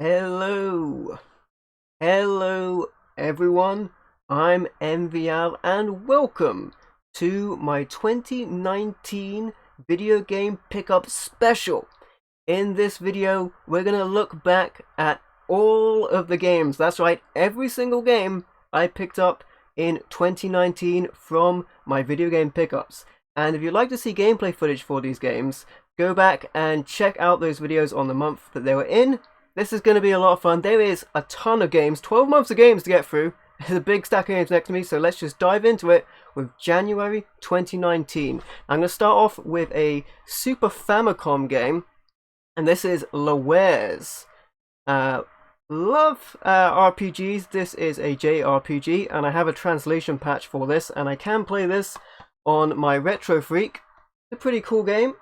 Hello, hello everyone, I'm MVL and welcome to my 2019 video game pickup special. In this video, we're going to look back at all of the games, that's right, every single game I picked up in 2019 from my video game pickups. And if you'd like to see gameplay footage for these games, go back and check out those videos on the month that they were in. This is going to be a lot of fun. There is a ton of games, 12 months of games to get through. There's a big stack of games next to me, so let's just dive into it with January 2019. I'm going to start off with a Super Famicom game, and this is Lawares. Love RPGs. This is a JRPG, and I have a translation patch for this, and I can play this on my Retro Freak. It's a pretty cool game.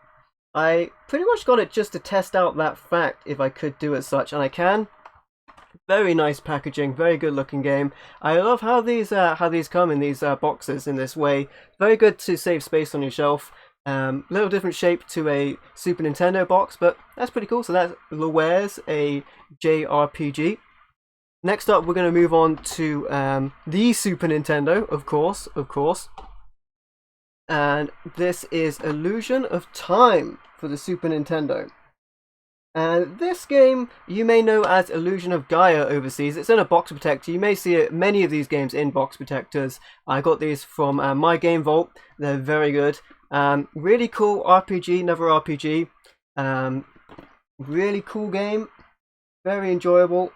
I pretty much got it just to test out that fact if I could do as such, and I can. Very nice packaging, very good looking game. I love how these come in these boxes in this way. Very good to save space on your shelf. Little different shape to a Super Nintendo box, but that's pretty cool. So that's Lawares, a JRPG. Next up, we're going to move on to the Super Nintendo, of course. And this is Illusion of Time for the Super Nintendo. And this game you may know as Illusion of Gaia overseas. It's in a box protector. You may see many of these games in box protectors. I got these from My Game Vault. They're very good. Really cool RPG, another RPG. Really cool game. Very enjoyable.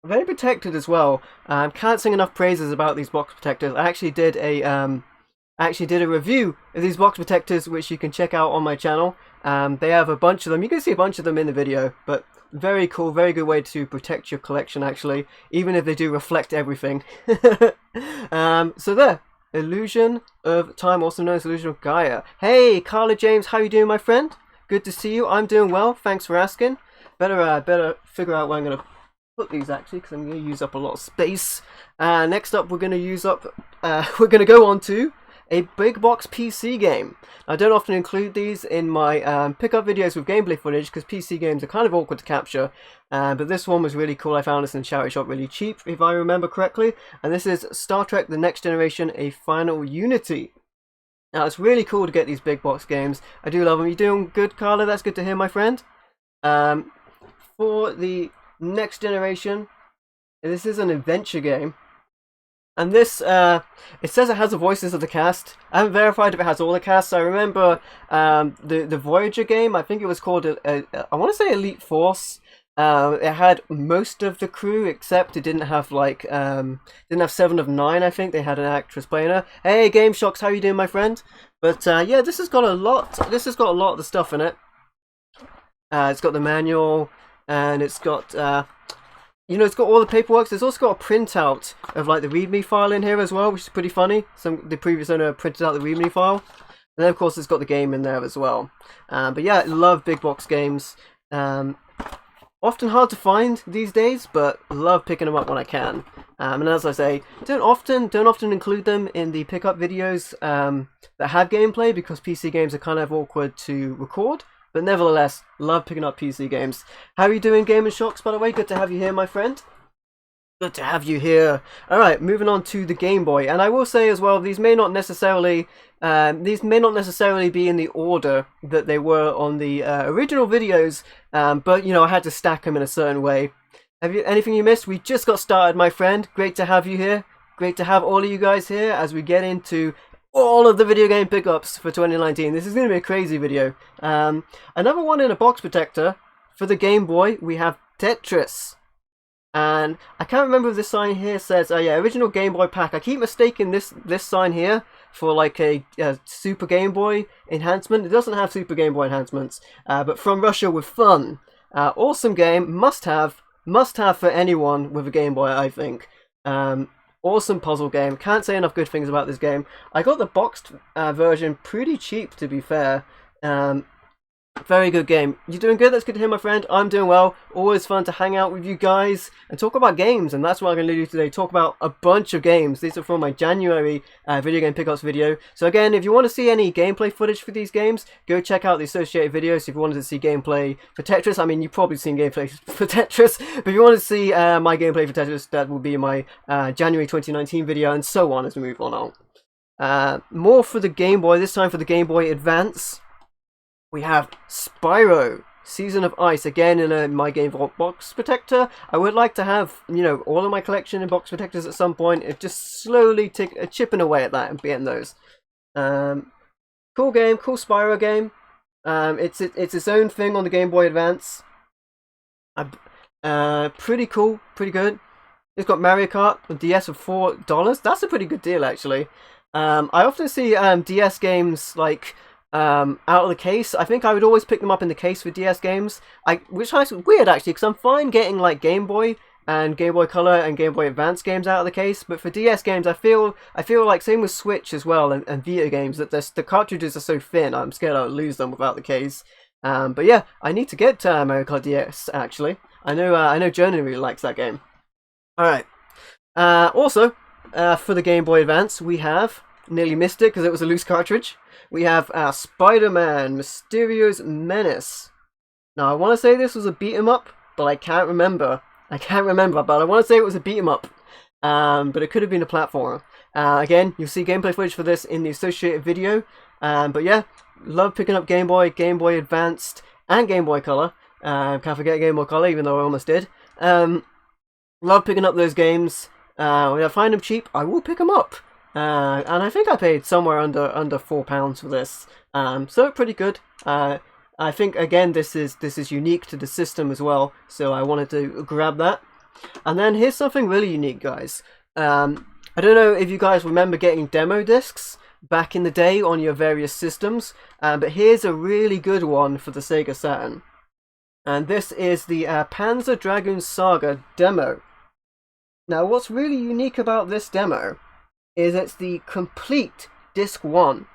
Very protected as well. Can't sing enough praises about these box protectors. I actually did a review of these box protectors, which you can check out on my channel. They have a bunch of them. You can see a bunch of them in the video, but very cool, very good way to protect your collection, actually, even if they do reflect everything. So there, Illusion of Time, also known as Illusion of Gaia. Hey, Carla James, how you doing, my friend? Good to see you. I'm doing well. Thanks for asking. Better figure out where I'm gonna put these actually, because I'm gonna use up a lot of space. Next up, we're gonna go on to a big box PC game. I don't often include these in my pickup videos with gameplay footage because PC games are kind of awkward to capture, but this one was really cool. I found this in Charity Shop really cheap, if I remember correctly, and this is Star Trek The Next Generation, A Final Unity. Now, it's really cool to get these big box games. I do love them. You doing good, Carla? That's good to hear, my friend. For the Next Generation, this is an adventure game. And this, it says it has the voices of the cast. I haven't verified if it has all the cast. I remember the Voyager game, I think it was called, I want to say Elite Force. It had most of the crew, except it didn't have didn't have 7 of 9, I think. They had an actress playing her. Hey, Game Shocks, how you doing, my friend? But yeah, this has got a lot of the stuff in it. It's got the manual, and it's got... it's got all the paperwork. There's also got a printout of the README file in here as well, which is pretty funny. The previous owner printed out the README file, and then of course it's got the game in there as well. But yeah, I love big box games. Often hard to find these days, but love picking them up when I can. And as I say, don't often include them in the pickup videos that have gameplay because PC games are kind of awkward to record. But nevertheless, love picking up PC games. How are you doing, Game & Shocks, by the way? Good to have you here, my friend. Good to have you here. Alright, moving on to the Game Boy. And I will say as well, these may not necessarily be in the order that they were on the original videos, but, I had to stack them in a certain way. Anything you missed? We just got started, my friend. Great to have you here. Great to have all of you guys here as we get into all of the video game pickups for 2019. This is going to be a crazy video. Another one in a box protector for the Game Boy. We have Tetris, and I can't remember if this sign here says original Game Boy pack. I keep mistaking this sign here for a Super Game Boy enhancement. It doesn't have Super Game Boy enhancements, but From Russia with Fun. Awesome game, must have for anyone with a Game Boy, I think. Awesome puzzle game. Can't say enough good things about this game. I got the boxed version pretty cheap, to be fair. Very good game. You doing good? That's good to hear, my friend. I'm doing well. Always fun to hang out with you guys and talk about games, and that's what I'm going to do today. Talk about a bunch of games. These are from my January video game pickups video. So again, if you want to see any gameplay footage for these games, go check out the associated videos. If you wanted to see gameplay for Tetris, I mean, you've probably seen gameplay for Tetris, but if you want to see my gameplay for Tetris, that will be my January 2019 video, and so on as we move on. More for the Game Boy, this time for the Game Boy Advance. We have Spyro, Season of Ice, again in a My Game box protector. I would like to have, you know, all of my collection in box protectors at some point. It just slowly chipping away at that and getting those. Cool game, cool Spyro game. It's its own thing on the Game Boy Advance. Pretty cool, pretty good. It's got Mario Kart on DS for $4. That's a pretty good deal, actually. I often see DS games like out of the case. I think I would always pick them up in the case for DS games. Which is weird actually, because I'm fine getting like Game Boy and Game Boy Color and Game Boy Advance games out of the case, but for DS games, I feel like same with Switch as well and Vita games that the cartridges are so thin. I'm scared I'll lose them without the case. But yeah, I need to get Mario Kart DS actually. I know Jonah really likes that game. All right. Also, for the Game Boy Advance, we have, nearly missed it because it was a loose cartridge, we have Spider-Man Mysterio's Menace. Now, I want to say this was a beat-em-up, but I can't remember. But I want to say it was a beat-em-up. But it could have been a platformer. Again, you'll see gameplay footage for this in the associated video. But yeah, love picking up Game Boy, Game Boy Advanced, and Game Boy Color. Can't forget Game Boy Color, even though I almost did. Love picking up those games. When I find them cheap, I will pick them up. And I think I paid somewhere under £4 for this, so pretty good. I think again this is unique to the system as well, so I wanted to grab that. And then here's something really unique, guys. I don't know if you guys remember getting demo discs back in the day on your various systems, but here's a really good one for the Sega Saturn, and this is the Panzer Dragoon Saga demo. Now, what's really unique about this demo is it's the complete Disc 1.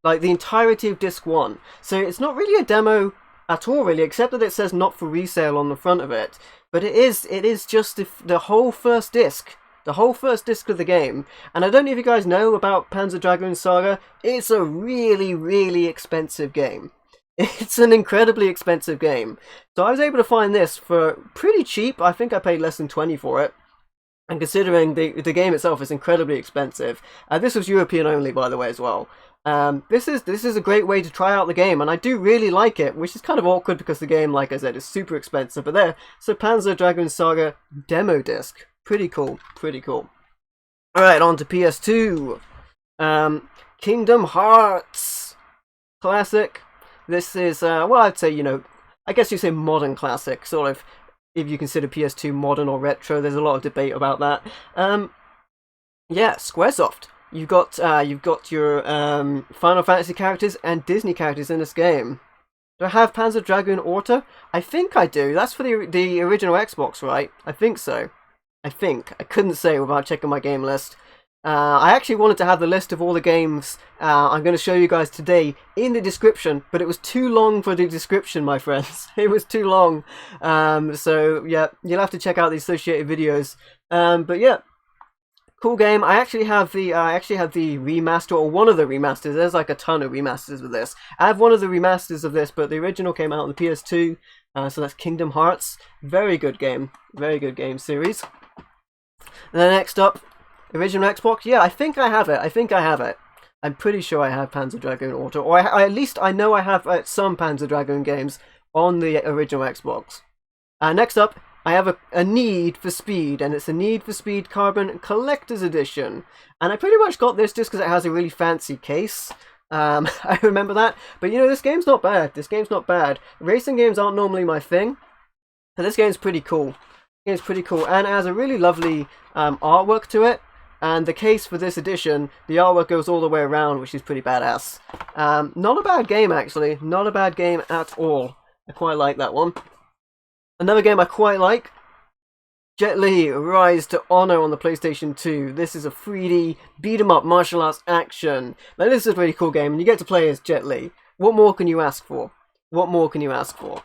Like, the entirety of Disc 1. So it's not really a demo at all, really, except that it says not for resale on the front of it. But it is just the whole first disc. The whole first disc of the game. And I don't know if you guys know about Panzer Dragoon Saga. It's a really, really expensive game. It's an incredibly expensive game. So I was able to find this for pretty cheap. I think I paid less than 20 for it. And considering the game itself is incredibly expensive, this was European only, by the way, as well. This is a great way to try out the game, and I do really like it, which is kind of awkward because the game, like I said, is super expensive. But there, so Panzer Dragoon Saga demo disc, pretty cool, pretty cool. All right, on to PS2. Kingdom Hearts, classic. This is well, I'd say, you know, I guess you say modern classic, sort of. If you consider PS2 modern or retro, there's a lot of debate about that. Yeah, Squaresoft. You've got your Final Fantasy characters and Disney characters in this game. Do I have Panzer Dragoon Orta? I think I do. That's for the original Xbox, right? I think so. I couldn't say without checking my game list. I actually wanted to have the list of all the games I'm going to show you guys today in the description, but it was too long for the description, my friends. It was too long. So yeah, you'll have to check out the associated videos. But yeah, cool game. I actually have the remaster, or one of the remasters. There's like a ton of remasters of this. I have one of the remasters of this, but the original came out on the PS2. So that's Kingdom Hearts. Very good game series. And then next up, original Xbox. Yeah, I think I have it. I'm pretty sure I have Panzer Dragoon Orta, or at least I know I have some Panzer Dragoon games on the original Xbox. Next up, I have a Need for Speed, and it's a Need for Speed Carbon Collector's Edition. And I pretty much got this just because it has a really fancy case. I remember that. But you know, this game's not bad. Racing games aren't normally my thing, but this game's pretty cool. And it has a really lovely artwork to it. And the case for this edition, the artwork goes all the way around, which is pretty badass. Not a bad game, actually. Not a bad game at all. I quite like that one. Another game I quite like, Jet Li Rise to Honor on the PlayStation 2. This is a 3D beat-em-up martial arts action. Now, this is a really cool game, and you get to play as Jet Li. What more can you ask for? What more can you ask for?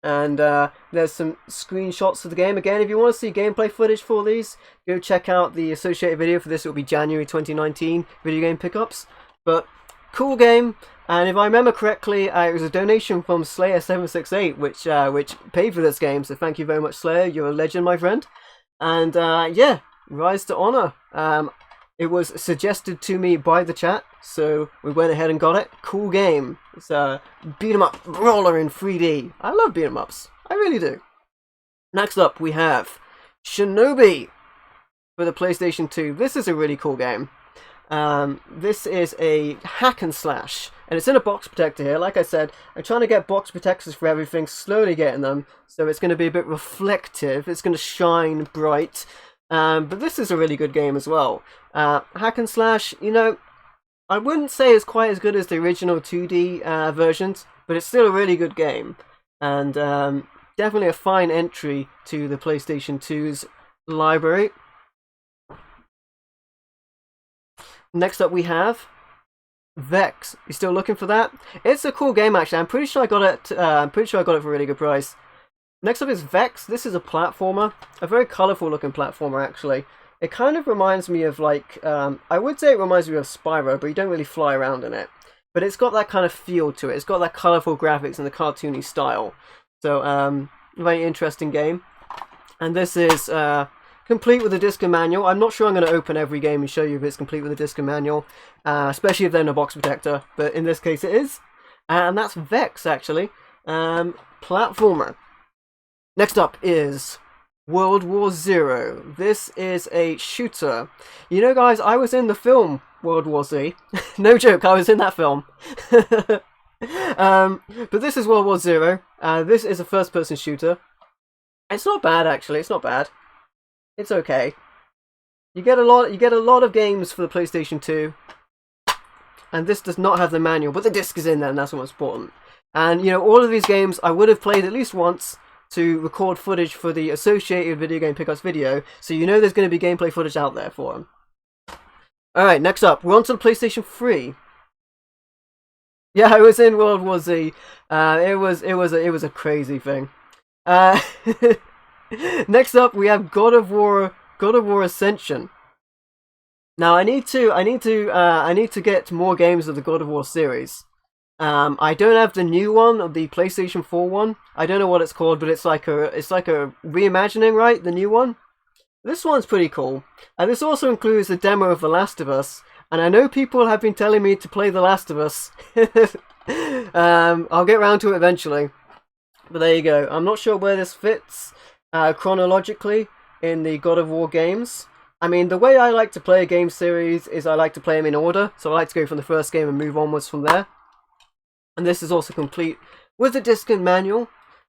And there's some screenshots of the game. Again, if you want to see gameplay footage for these, go check out the associated video for this. It will be January 2019 video game pickups. But cool game. And if I remember correctly, it was a donation from Slayer768, which paid for this game. So thank you very much, Slayer. You're a legend, my friend. And yeah, rise to honor. It was suggested to me by the chat, so we went ahead and got it. Cool game. It's a beat 'em up brawler in 3D. I love beat 'em ups. I really do. Next up, we have Shinobi for the PlayStation 2. This is a really cool game. This is a hack and slash, and it's in a box protector here. Like I said, I'm trying to get box protectors for everything, slowly getting them, so it's going to be a bit reflective. It's going to shine bright. But this is a really good game as well. Hack and slash, you know, I wouldn't say it's quite as good as the original 2D versions, but it's still a really good game. And definitely a fine entry to the PlayStation 2's library. Next up we have Vexx. You still looking for that? It's a cool game actually. I'm pretty sure I got it. I'm pretty sure I got it for a really good price. Next up is Vexx. This is a platformer, a very colourful looking platformer actually. It kind of reminds me of like, I would say it reminds me of Spyro, but you don't really fly around in it. But it's got that kind of feel to it. It's got that colourful graphics and the cartoony style. So, very interesting game. And this is complete with a disc and manual. I'm not sure I'm going to open every game and show you if it's complete with a disc and manual, especially if they're in a box protector. But in this case it is. And that's Vexx actually. Platformer. Next up is World War Z. This is a shooter. You know, guys, I was in the film World War Z. No joke, I was in that film. But this is World War Z. This is a first-person shooter. It's not bad, actually. It's not bad. It's okay. You get a lot of games for the PlayStation 2, and this does not have the manual, but the disc is in there, and that's what's important. And you know, all of these games I would have played at least once to record footage for the associated video game pickups video, so you know there's going to be gameplay footage out there for them. Alright, next up, we're on to the PlayStation 3. Yeah, I was in World War Z. It was a crazy thing. Next up, we have God of War Ascension. Now, I need to get more games of the God of War series. I don't have the new one, the PlayStation 4 one. I don't know what it's called, but it's like a reimagining, right? The new one. This one's pretty cool, and this also includes a demo of The Last of Us. And I know people have been telling me to play The Last of Us. I'll get around to it eventually. But there you go. I'm not sure where this fits chronologically in the God of War games. I mean, the way I like to play a game series is I like to play them in order. So I like to go from the first game and move onwards from there. And this is also complete with the disc and manual.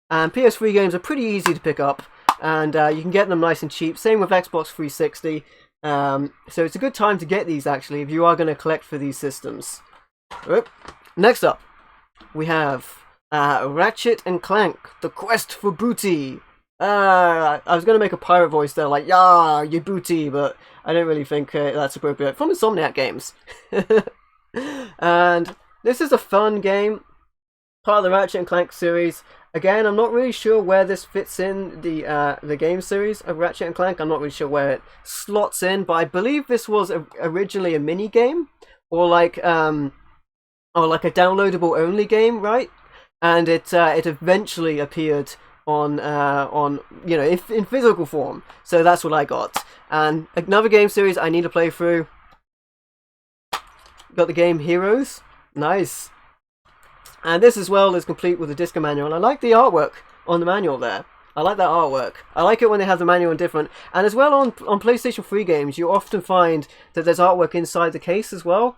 And PS3 games are pretty easy to pick up, and you can get them nice and cheap. Same with Xbox 360. So it's a good time to get these actually if you are going to collect for these systems. Next up, we have Ratchet and Clank: The Quest for Booty. I was going to make a pirate voice there, like, "Yeah, you booty," but I don't really think that's appropriate. From Insomniac Games. And this is a fun game, part of the Ratchet and Clank series. Again, I'm not really sure where this fits in the game series of Ratchet and Clank. I'm not really sure where it slots in, but I believe this was originally a mini game, or like a downloadable only game, right? And it eventually appeared on you know, in physical form. So that's what I got. And another game series I need to play through. Got the game Heroes. Nice. And this as well is complete with a disc and manual. I like the artwork on the manual there. I like that artwork. I like it when they have the manual and different. And as well on PlayStation 3 games, you often find that there's artwork inside the case as well.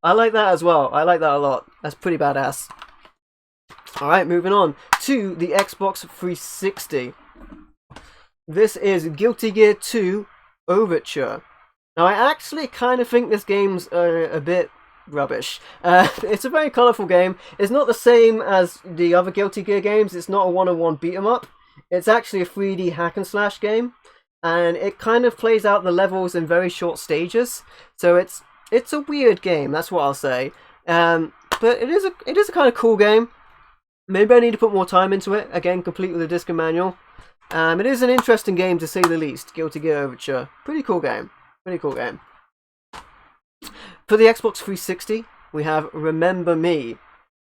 I like that as well. I like that a lot. That's pretty badass. Alright, moving on to the Xbox 360. This is Guilty Gear 2 Overture. Now, I actually kind of think this game's a bit rubbish. It's a very colourful game. It's not the same as the other Guilty Gear games. It's not a one-on-one beat-em-up. It's actually a 3D hack-and-slash game. And it kind of plays out the levels in very short stages. So it's a weird game, that's what I'll say. But it is a kind of cool game. Maybe I need to put more time into it. Again, complete with a disc and manual. It is an interesting game to say the least. Guilty Gear Overture. Pretty cool game. Pretty cool game. For the Xbox 360, we have Remember Me.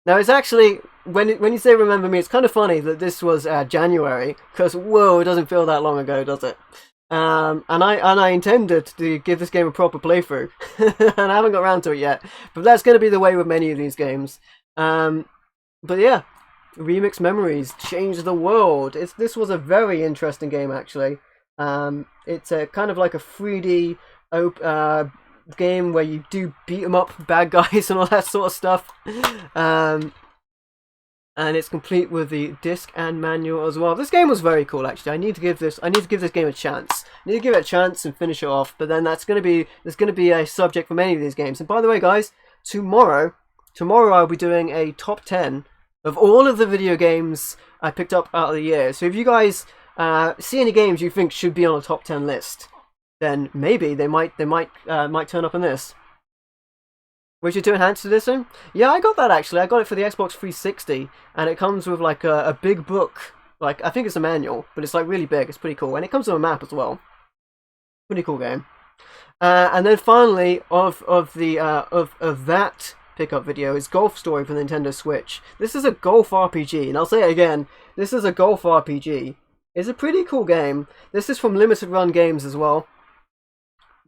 Now, it's actually, when you say Remember Me, it's kind of funny that this was January, because, whoa, it doesn't feel that long ago, does it? And I intended to give this game a proper playthrough, and I haven't got around to it yet. But that's going to be the way with many of these games. But yeah, Remix Memories changed the world. This was a very interesting game, actually. It's kind of like a 3D game where you do beat 'em up bad guys and all that sort of stuff. And it's complete with the disc and manual as well. This game was very cool, actually. I need to give this game a chance. I need to give it a chance and finish it off. But then there's going to be a subject for many of these games. And by the way, guys, tomorrow I'll be doing a top 10 of all of the video games I picked up out of the year. So if you guys see any games you think should be on a top 10 list, then maybe they might turn up in this. Which you 2 Enhanced Edition? Yeah, I got that actually. I got it for the Xbox 360, and it comes with like a big book. Like, I think it's a manual, but it's like really big. It's pretty cool, and it comes with a map as well. Pretty cool game. And then finally, of that pickup video is Golf Story for Nintendo Switch. This is a golf RPG, and I'll say it again. This is a golf RPG. It's a pretty cool game. This is from Limited Run Games as well.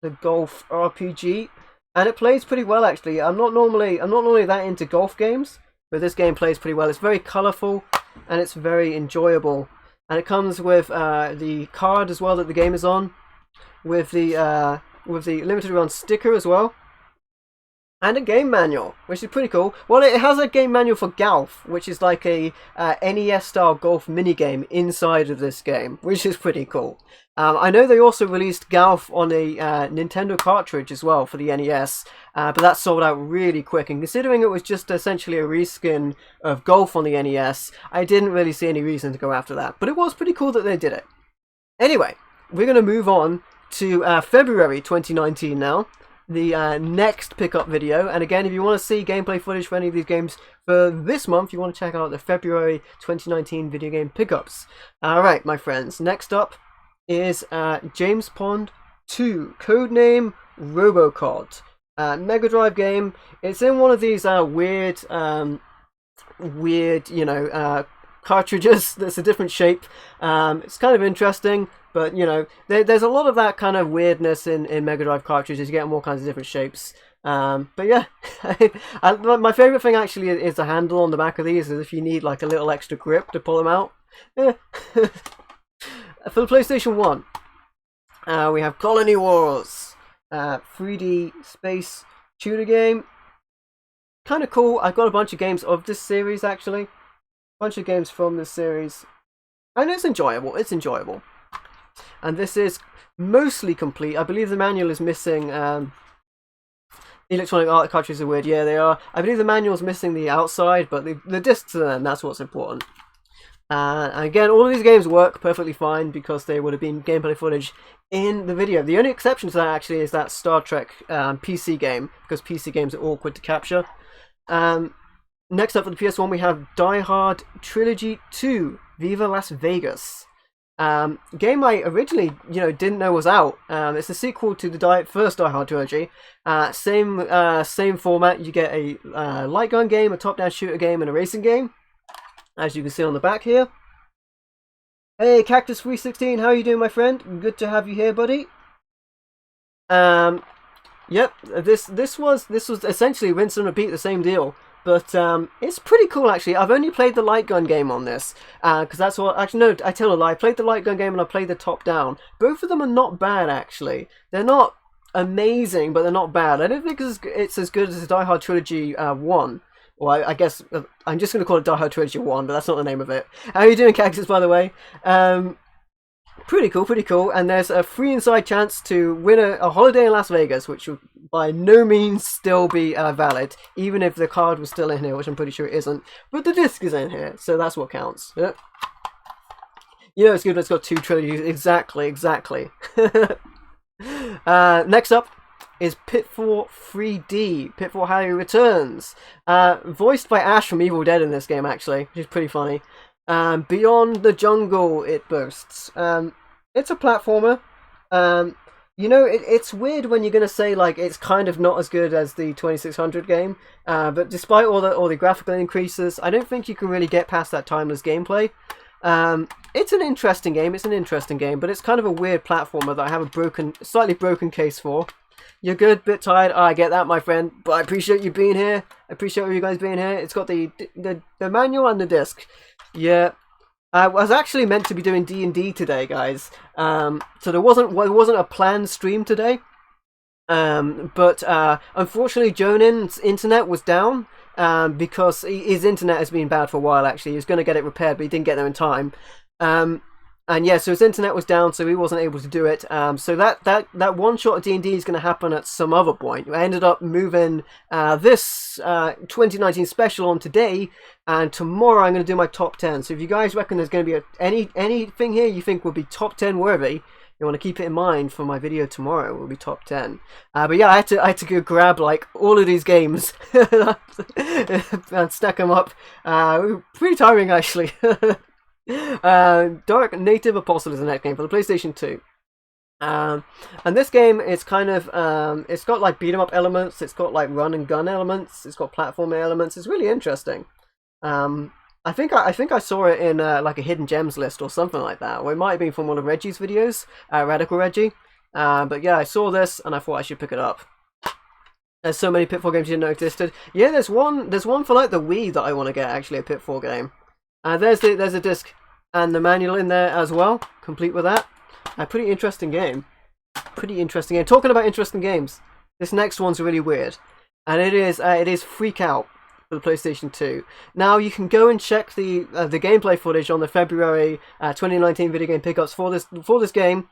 The Golf RPG. And it plays pretty well, actually. I'm not normally that into golf games, but this game plays pretty well. It's very colourful and it's very enjoyable. And it comes with the card as well that the game is on, with the limited run sticker as well, and a game manual, which is pretty cool. Well, it has a game manual for golf, which is like a NES-style golf minigame inside of this game, which is pretty cool. I know they also released golf on a Nintendo cartridge as well for the NES, but that sold out really quick. And considering it was just essentially a reskin of golf on the NES, I didn't really see any reason to go after that. But it was pretty cool that they did it. Anyway, we're going to move on to February 2019 now. The next pickup video, and again, if you want to see gameplay footage for any of these games for this month, you want to check out the February 2019 video game pickups. Alright, my friends, next up is James Pond 2, codename Robocod. Mega Drive game. It's in one of these weird, cartridges that's a different shape. It's kind of interesting, but you know, there's a lot of that kind of weirdness in Mega Drive cartridges. You get all kinds of different shapes. But yeah, my favorite thing actually is the handle on the back of these, is if you need like a little extra grip to pull them out. Yeah. For the PlayStation 1, we have Colony Wars, 3D space shooter game. Kind of cool. I've got a bunch of games of this series actually. Bunch of games from this series, and it's enjoyable. It's enjoyable, and this is mostly complete. I believe the manual is missing. Electronic art cartridges are weird. Yeah, they are. I believe the manual is missing the outside, but the discs are there. That's what's important. And again, all of these games work perfectly fine because they would have been gameplay footage in the video. The only exception to that actually is that Star Trek PC game, because PC games are awkward to capture. Next up for the PS1, we have Die Hard Trilogy 2, Viva Las Vegas. Game I originally, didn't know was out. It's a sequel to the first Die Hard trilogy. Same format. You get a light gun game, a top-down shooter game, and a racing game, as you can see on the back here. Hey, Cactus316, how are you doing, my friend? Good to have you here, buddy. Yep, this was essentially rinse and repeat, the same deal. But it's pretty cool, actually. I've only played the light gun game on this, because that's what... Actually, no, I tell a lie. I played the light gun game and I played the top-down. Both of them are not bad, actually. They're not amazing, but they're not bad. I don't think it's as good as Die Hard Trilogy 1. Well, I guess I'm just going to call it Die Hard Trilogy 1, but that's not the name of it. How are you doing, Cactus, by the way? Pretty cool. And there's a free inside chance to win a holiday in Las Vegas, which will by no means still be valid, even if the card was still in here, which I'm pretty sure it isn't. But the disc is in here, so that's what counts. Yep. It's good when it's got 2 trilogies. Exactly. Next up, is Pitfall 3D, Pitfall Harry Returns, voiced by Ash from Evil Dead in this game, actually, which is pretty funny. Beyond the Jungle, it boasts. It's a platformer. You know, it's weird when you're gonna say like it's kind of not as good as the 2600 game, but despite all the graphical increases, I don't think you can really get past that timeless gameplay. It's an interesting game. It's an interesting game, but it's kind of a weird platformer that I have a slightly broken case for. You're good, bit tired. I get that, my friend, but I appreciate you being here. I appreciate you guys being here. It's got the manual and the disc. Yeah. I was actually meant to be doing D&D today, guys. So there wasn't a planned stream today. But unfortunately, Jonin's internet was down because his internet has been bad for a while. Actually, he was going to get it repaired, but he didn't get there in time. And yeah, so his internet was down, so he wasn't able to do it. So that one shot of D&D is going to happen at some other point. I ended up moving this 2019 special on today, and tomorrow I'm going to do my top 10. So if you guys reckon there's going to be anything here you think will be top 10 worthy, you want to keep it in mind for my video tomorrow. It will be top 10. But yeah, I had to go grab like all of these games and stack them up. Pretty tiring, actually. Dark Native Apostle is the next game for the PlayStation 2. And this game is kind of it's got like beat 'em up elements, it's got like run and gun elements, it's got platforming elements. It's really interesting. I think I saw it in like a hidden gems list or something like that, or it might have been from one of Reggie's videos, Radical Reggie. But yeah, I saw this and I thought I should pick it up. There's so many Pitfall games you didn't know existed. Yeah, there's one for like the Wii that I want to get, actually, a Pitfall game. There's a disc and the manual in there as well, complete with that. A pretty interesting game. Talking about interesting games, this next one's really weird, and it is Freak Out for the PlayStation 2. Now you can go and check the gameplay footage on the February 2019 video game pickups for this game,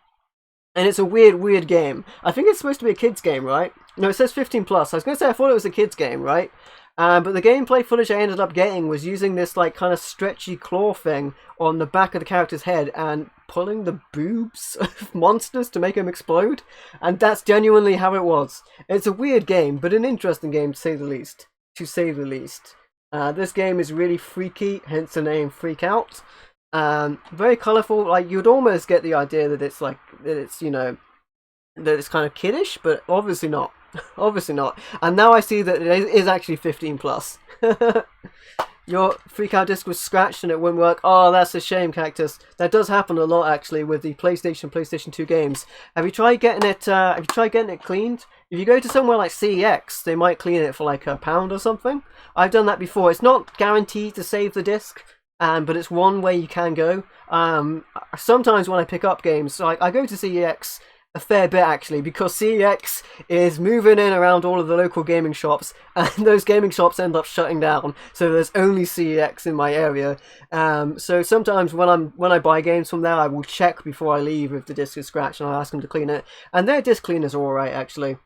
and it's a weird game. I think it's supposed to be a kids game, right? No, it says 15 plus. I was going to say I thought it was a kids game, right? But the gameplay footage I ended up getting was using this like kind of stretchy claw thing on the back of the character's head and pulling the boobs of monsters to make them explode. And that's genuinely how it was. It's a weird game, but an interesting game to say the least. This game is really freaky, hence the name Freak Out. Very colourful. Like you'd almost get the idea that it's like that it's kind of kiddish, but obviously not. Obviously not. And now I see that it is actually 15 plus. Your Freak Out disc was scratched and it wouldn't work. Oh, that's a shame, Cactus. That does happen a lot, actually, with the PlayStation 2 games. Have you tried getting it cleaned? If you go to somewhere like CEX, they might clean it for like £1 or something. I've done that before. It's not guaranteed to save the disc, but it's one way you can go. Sometimes when I pick up games, so I go to CEX a fair bit, actually, because CEX is moving in around all of the local gaming shops, and those gaming shops end up shutting down, so there's only CEX in my area. So sometimes when I buy games from there, I will check before I leave if the disc is scratched, and I'll ask them to clean it, and their disc cleaners are alright, actually.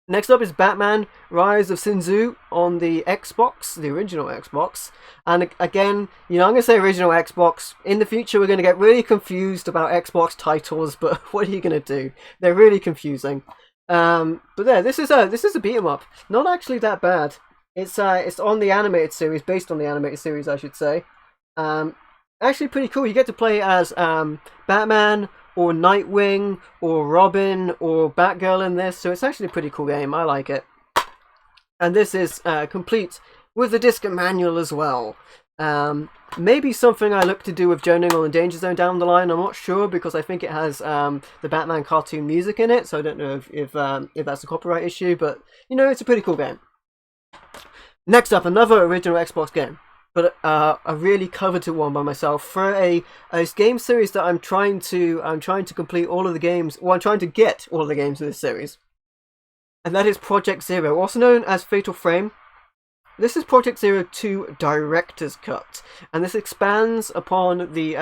Next up is Batman Rise of Sin Tzu on the Xbox, the original Xbox. And again, I'm going to say original Xbox. In the future, we're going to get really confused about Xbox titles, but what are you going to do? They're really confusing. But there, this is a beat 'em up. Not actually that bad. It's on the animated series, based on the animated series, I should say. Actually pretty cool. You get to play as Batman, or Nightwing, or Robin, or Batgirl in this, so it's actually a pretty cool game. I like it. And this is complete with the disc and manual as well. Maybe something I look to do with Joining on the Danger Zone down the line. I'm not sure, because I think it has the Batman cartoon music in it, so I don't know if that's a copyright issue, but it's a pretty cool game. Next up, another original Xbox game, but a really coveted one by myself for a game series that I'm trying to complete all of the games. Well, I'm trying to get all of the games in this series, and that is Project Zero, also known as Fatal Frame. This is Project Zero 2 Director's Cut, and this expands upon the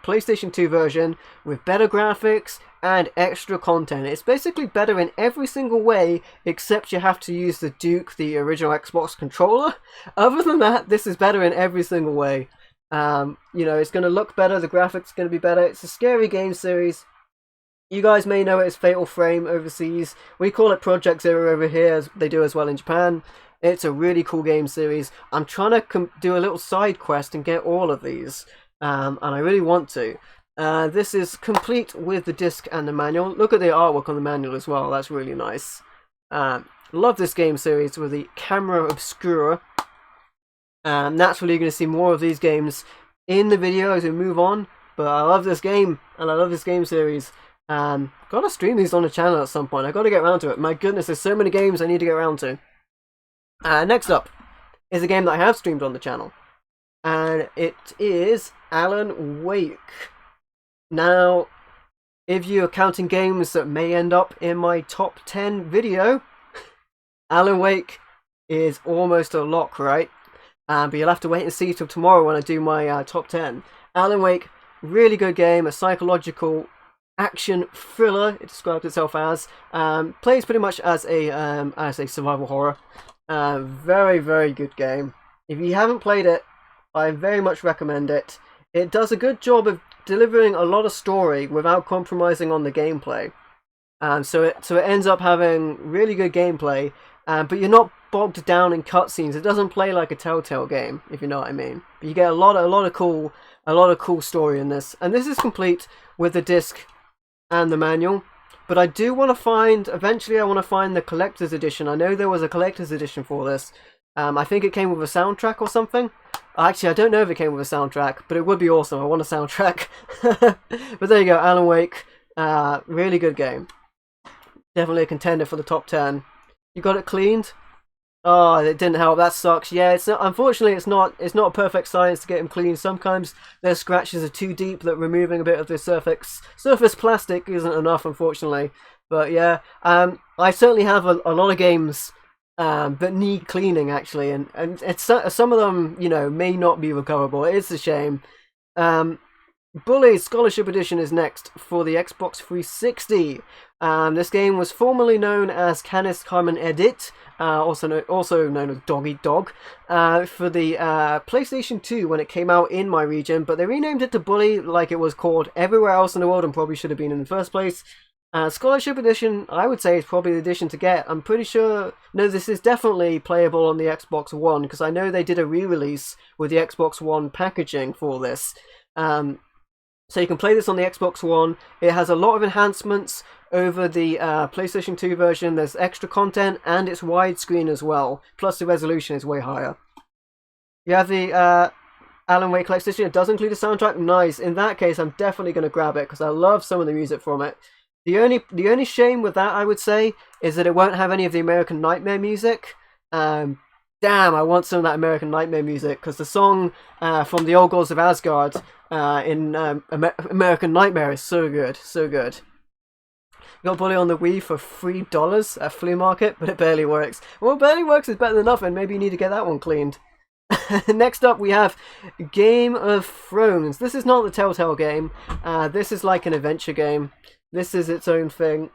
PlayStation 2 version with better graphics and extra content. It's basically better in every single way, except you have to use the Duke, the original Xbox controller. Other than that, this is better in every single way. It's going to look better, the graphics are going to be better. It's a scary game series. You guys may know it as Fatal Frame overseas. We call it Project Zero over here, as they do as well in Japan. It's a really cool game series. I'm trying to do a little side quest and get all of these, and I really want to. This is complete with the disc and the manual. Look at the artwork on the manual as well. That's really nice. Love this game series with the Camera Obscura. Naturally, you're going to see more of these games in the video as we move on. But I love this game, and I love this game series. Gotta stream these on the channel at some point. I gotta get around to it. My goodness, there's so many games I need to get around to. Next up is a game that I have streamed on the channel, and it is Alan Wake. Now, if you're counting games that may end up in my top 10 video, Alan Wake is almost a lock, right? But you'll have to wait and see till tomorrow when I do my top 10. Alan Wake, really good game, a psychological action thriller. It describes itself as. Plays pretty much as a survival horror. Very, very good game. If you haven't played it, I very much recommend it. It does a good job of delivering a lot of story without compromising on the gameplay. So it ends up having really good gameplay, but you're not bogged down in cutscenes. It doesn't play like a Telltale game, if you know what I mean. But you get a lot of cool story in this, and this is complete with the disc and the manual. But I do want to find, eventually I want to find the collector's edition. I know there was a collector's edition for this. I think it came with a soundtrack or something. Actually, I don't know if it came with a soundtrack, but it would be awesome. I want a soundtrack. But there you go, Alan Wake. Really good game. Definitely a contender for the top 10. You got it cleaned? Oh, it didn't help. That sucks. Yeah, it's not, unfortunately it's not a perfect science to get them clean. Sometimes their scratches are too deep that removing a bit of the surface plastic isn't enough, unfortunately. But yeah, I certainly have a lot of games that need cleaning actually, and it's, some of them, you know, may not be recoverable. It's a shame. Bully Scholarship Edition is next for the Xbox 360. This game was formerly known as Canis Carmen Edit, also known as Dog Eat Dog, for the PlayStation 2 when it came out in my region, but they renamed it to Bully like it was called everywhere else in the world and probably should have been in the first place. Scholarship Edition, I would say, is probably the edition to get. I'm pretty sure... No, this is definitely playable on the Xbox One, because I know they did a re-release with the Xbox One packaging for this. So you can play this on the Xbox One. It has a lot of enhancements over the PlayStation 2 version. There's extra content, and it's widescreen as well. Plus the resolution is way higher. You have the Alan Wake Collector's Edition. It does include a soundtrack. Nice. In that case, I'm definitely going to grab it, because I love some of the music from it. The only shame with that, I would say, is that it won't have any of the American Nightmare music. Damn, I want some of that American Nightmare music, because the song from the Old Gods of Asgard in American Nightmare is so good, so good. Got Bully on the Wii for $3 at Flea Market, but it barely works. Well, barely works is better than nothing. Maybe you need to get that one cleaned. Next up, we have Game of Thrones. This is not the Telltale game. This is like an adventure game. This is its own thing.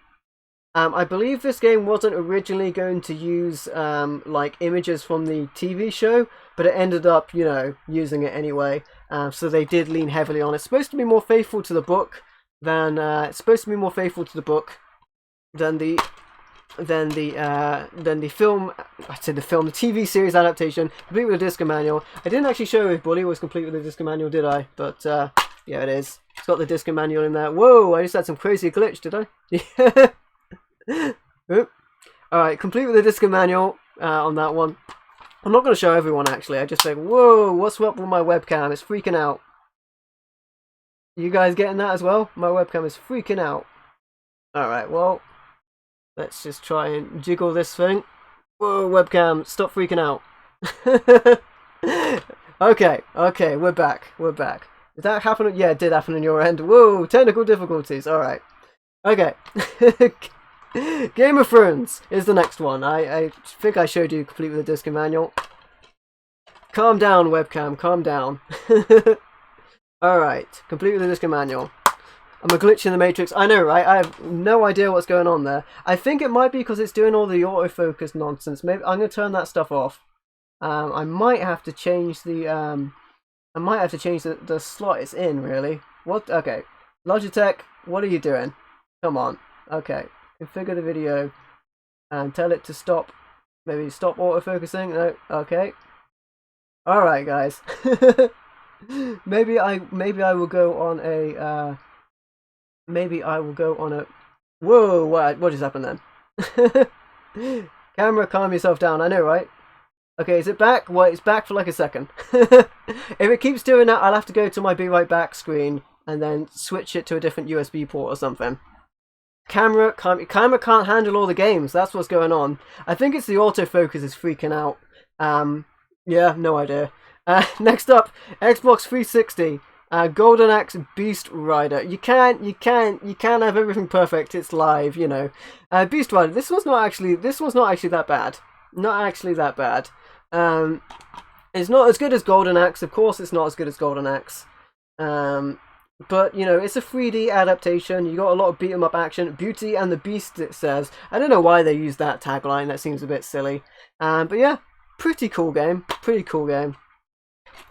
I believe this game wasn't originally going to use like images from the TV show, but it ended up, you know, using it anyway. So they did lean heavily on it. It's supposed to be more faithful to the book than the film. I said the film, the TV series adaptation, complete with a disc and manual. I didn't actually show if Bully was complete with a disc and manual, did I? But yeah, it is. It's got the disc and manual in there. Whoa! I just had some crazy glitch, did I? Alright, complete with the disc and manual on that one. I'm not going to show everyone actually. I just think, whoa, what's up with my webcam? It's freaking out. You guys getting that as well? My webcam is freaking out. Alright, well, let's just try and jiggle this thing. Whoa, webcam, stop freaking out. Okay, we're back. Did that happen? Yeah, it did happen on your end. Whoa, technical difficulties. Alright. Okay. Game of Thrones is the next one. I think I showed you complete with the disc and manual. Calm down, webcam. Calm down. Alright. Complete with the disc and manual. I'm a glitch in the Matrix. I know, right? I have no idea what's going on there. I think it might be because it's doing all the autofocus nonsense. Maybe I'm going to turn that stuff off. I might have to change the... the slot it's in, really. What? Okay. Logitech, what are you doing? Come on. Okay. Configure the video and tell it to stop. Maybe stop autofocusing. No. Okay. All right, guys. maybe I will go on a maybe I will go on a. Whoa! What just happened then? Camera, calm yourself down. I know, right? Okay, is it back? Well, it's back for like a second. If it keeps doing that, I'll have to go to my Be Right Back screen and then switch it to a different USB port or something. Camera can't handle all the games. That's what's going on. I think it's the autofocus is freaking out. Yeah, no idea. Next up, Xbox 360. Golden Axe Beast Rider. You can't have everything perfect. It's live, you know. Beast Rider. This one's not actually that bad. Not actually that bad. It's not as good as Golden Axe. Of course, it's not as good as Golden Axe. But you know, it's a 3D adaptation. You got a lot of beat 'em up action. Beauty and the Beast, it says. I don't know why they used that tagline. That seems a bit silly. But yeah, pretty cool game. Pretty cool game.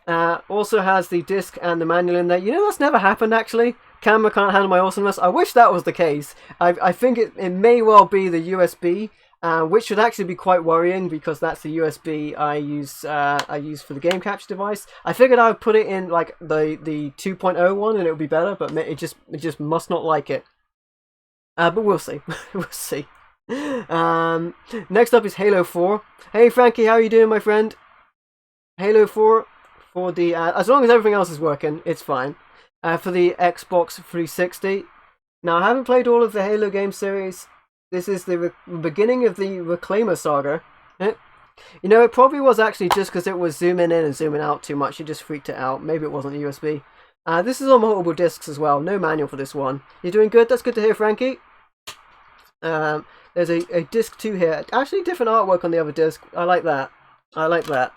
Also has the disc and the manual in there. You know, that's never happened actually. Camera can't handle my awesomeness. I wish that was the case. I think it may well be the USB, which should actually be quite worrying because that's the USB I use for the game capture device. I figured I would put it in like the 2.0 one and it would be better, but it just must not like it. But we'll see. We'll see. Next up is Halo 4. Hey Frankie, how are you doing, my friend? Halo 4 for the as long as everything else is working, it's fine. For the Xbox 360. Now, I haven't played all of the Halo game series. This is the beginning of the Reclaimer saga. You know, it probably was actually just because it was zooming in and zooming out too much. It just freaked it out. Maybe it wasn't USB. This is on multiple discs as well. No manual for this one. You're doing good? That's good to hear, Frankie. There's a disc 2 here. Actually, different artwork on the other disc. I like that. I like that.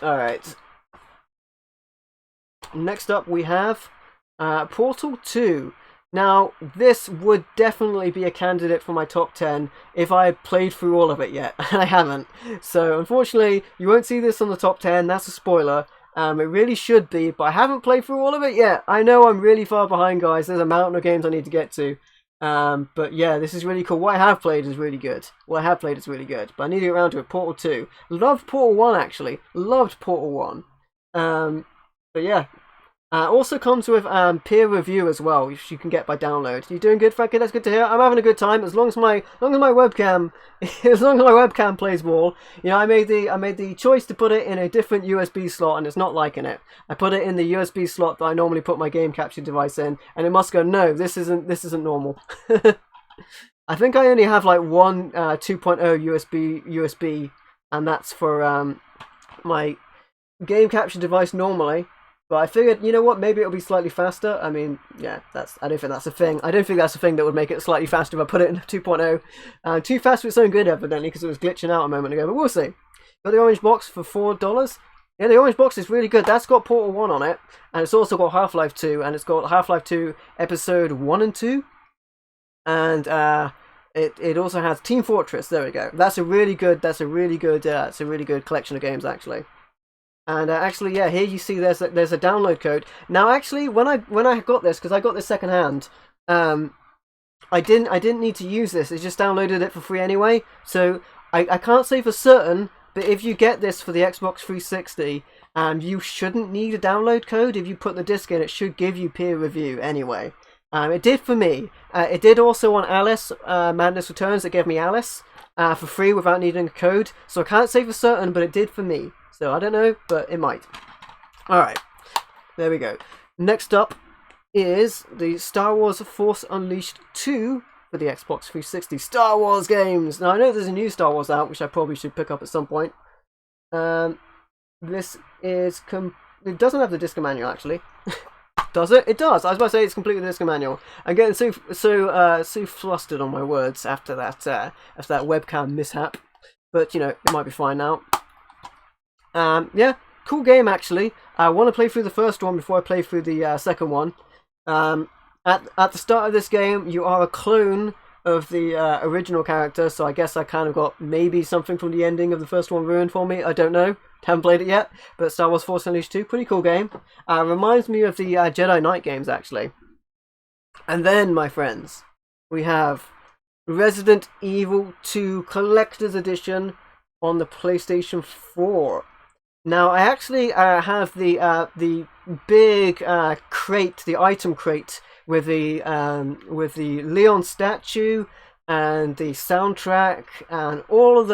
Alright. Next up we have Portal 2. Now, this would definitely be a candidate for my top 10 if I had played through all of it yet, and I haven't. So, unfortunately, you won't see this on the top 10, that's a spoiler. It really should be, but I haven't played through all of it yet. I know I'm really far behind, guys. There's a mountain of games I need to get to. But yeah, this is really cool. What I have played is really good. But I need to get around to it. Portal 2. Loved Portal 1, actually. Loved Portal 1. But yeah. Also comes with peer review as well, which you can get by download. You doing good, Frankie? That's good to hear. I'm having a good time as long as my webcam plays ball. You know, I made the choice to put it in a different USB slot, and it's not liking it. I put it in the USB slot that I normally put my game capture device in, and it must go, no, this isn't normal. I think I only have like one 2.0 USB, and that's for my game capture device normally. But I figured, you know what, maybe it'll be slightly faster. I mean, yeah, I don't think that's a thing. I don't think that's a thing that would make it slightly faster if I put it in 2.0. Too fast for its own good, evidently, because it was glitching out a moment ago, but we'll see. Got the orange box for $4. Yeah, the orange box is really good. That's got Portal 1 on it, and it's also got Half-Life 2, and it's got Half-Life 2 Episode 1 and 2. And it also has Team Fortress. There we go. That's a really good collection of games, actually. And actually, yeah, here you see there's a download code. Now, actually, when I got this, because I got this secondhand, I didn't need to use this. It just downloaded it for free anyway. So I can't say for certain, but if you get this for the Xbox 360, you shouldn't need a download code. If you put the disc in, it should give you peer review anyway. It did for me. It did also on Alice, Madness Returns. It gave me Alice for free without needing a code. So I can't say for certain, but it did for me. So I don't know, but it might. Alright, there we go. Next up is the Star Wars Force Unleashed 2 for the Xbox 360. Star Wars games! Now I know there's a new Star Wars out, which I probably should pick up at some point. This is... it doesn't have the disc manual, actually. Does it? It does! I was about to say it's completely disc manual. I'm getting so flustered on my words after that webcam mishap. But, you know, it might be fine now. Yeah, cool game actually. I want to play through the first one before I play through the second one. At the start of this game, you are a clone of the original character, so I guess I kind of got maybe something from the ending of the first one ruined for me. I don't know. Haven't played it yet, but Star Wars Force Unleashed 2, pretty cool game. Reminds me of the Jedi Knight games actually. And then, my friends, we have Resident Evil 2 Collector's Edition on the PlayStation 4. Now, I actually have the big crate, the item crate with the Leon statue and the soundtrack and all of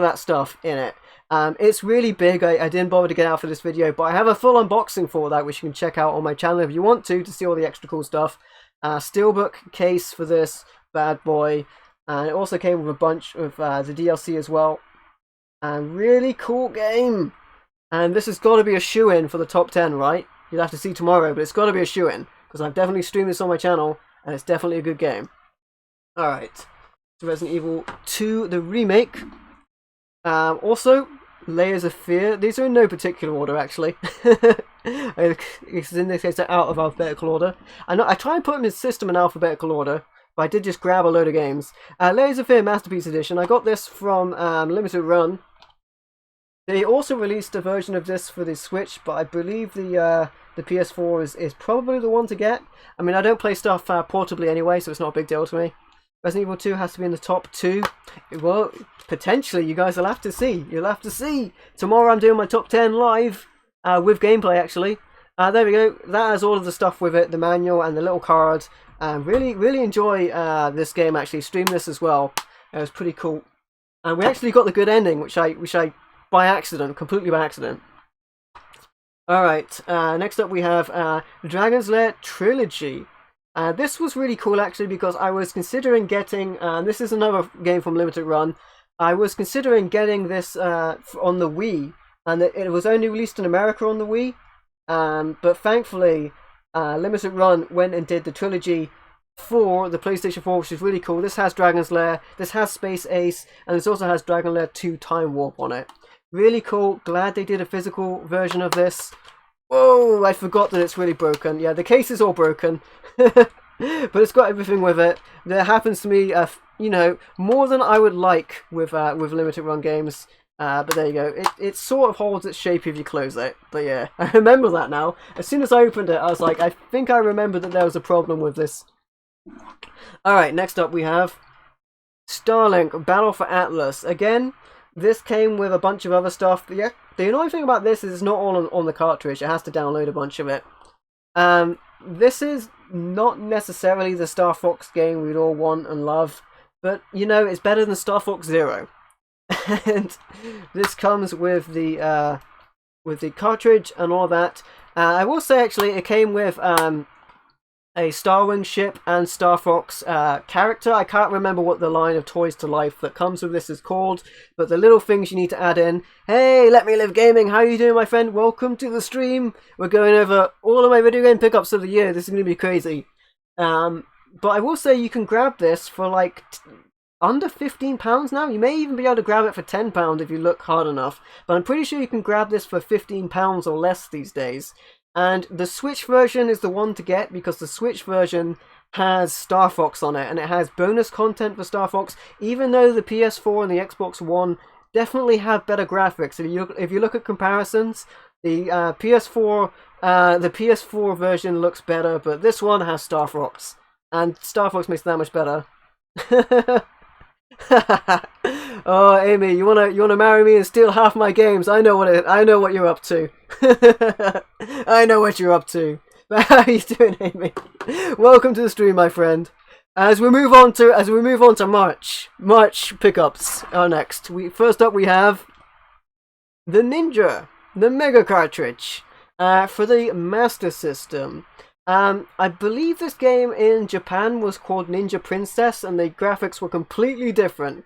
that stuff in it. It's really big. I didn't bother to get out for this video, but I have a full unboxing for that, which you can check out on my channel if you want to see all the extra cool stuff. Steelbook case for this bad boy, and it also came with a bunch of the DLC as well. And really cool game. And this has got to be a shoe-in for the top 10, right? You'll have to see tomorrow, but it's got to be a shoe-in because I've definitely streamed this on my channel, and it's definitely a good game. Alright, so Resident Evil 2, the remake. Also, Layers of Fear. These are in no particular order, actually. In this case, they're out of alphabetical order. I try and put them in system in alphabetical order, but I did just grab a load of games. Layers of Fear Masterpiece Edition. I got this from Limited Run. They also released a version of this for the Switch, but I believe the PS4 is probably the one to get. I mean, I don't play stuff portably anyway, so it's not a big deal to me. Resident Evil 2 has to be in the top 2. Well, potentially, you guys will have to see. You'll have to see. Tomorrow I'm doing my top 10 live, with gameplay actually. There we go. That has all of the stuff with it, the manual and the little card. Really enjoy this game actually. Stream this as well. It was pretty cool. And we actually got the good ending, which I by accident, completely by accident. Alright, next up we have Dragon's Lair Trilogy. This was really cool actually because I was considering getting, this is another game from Limited Run, I was considering getting this on the Wii, and it was only released in America on the Wii, but thankfully Limited Run went and did the trilogy for the PlayStation 4, which is really cool. This has Dragon's Lair, this has Space Ace, and this also has Dragon Lair 2 Time Warp on it. Really cool. Glad they did a physical version of this. Whoa, I forgot that it's really broken. Yeah, the case is all broken. But it's got everything with it. That happens to me, you know, more than I would like with Limited Run games. But there you go. It sort of holds its shape if you close it. But yeah, I remember that now. As soon as I opened it, I was like, I think I remember that there was a problem with this. Alright, next up we have Starlink Battle for Atlas. Again, this came with a bunch of other stuff. But yeah, the annoying thing about this is it's not all on the cartridge. It has to download a bunch of it. This is not necessarily the Star Fox game we'd all want and love, but you know, it's better than Star Fox Zero. And this comes with the cartridge and all that. I will say actually, it came with a Starwing ship and Star Fox character. I can't remember what the line of Toys to Life that comes with this is called, but the little things you need to add in. Hey, Let Me Live Gaming, how are you doing, my friend? Welcome to the stream. We're going over all of my video game pickups of the year. This is going to be crazy. But I will say you can grab this for like under £15 now. You may even be able to grab it for £10 if you look hard enough, but I'm pretty sure you can grab this for £15 or less these days. And the Switch version is the one to get because the Switch version has Star Fox on it, and it has bonus content for Star Fox, even though the PS4 and the Xbox One definitely have better graphics. If you look at comparisons, the PS4 version looks better, but this one has Star Fox, and Star Fox makes it that much better. Oh, Amy, you wanna marry me and steal half my games? I know what you're up to. I know what you're up to. But how are you doing, Amy? Welcome to the stream, my friend. As we move on to March pickups are next. First up we have the Ninja, the Mega Cartridge, for the Master System. I believe this game in Japan was called Ninja Princess, and the graphics were completely different.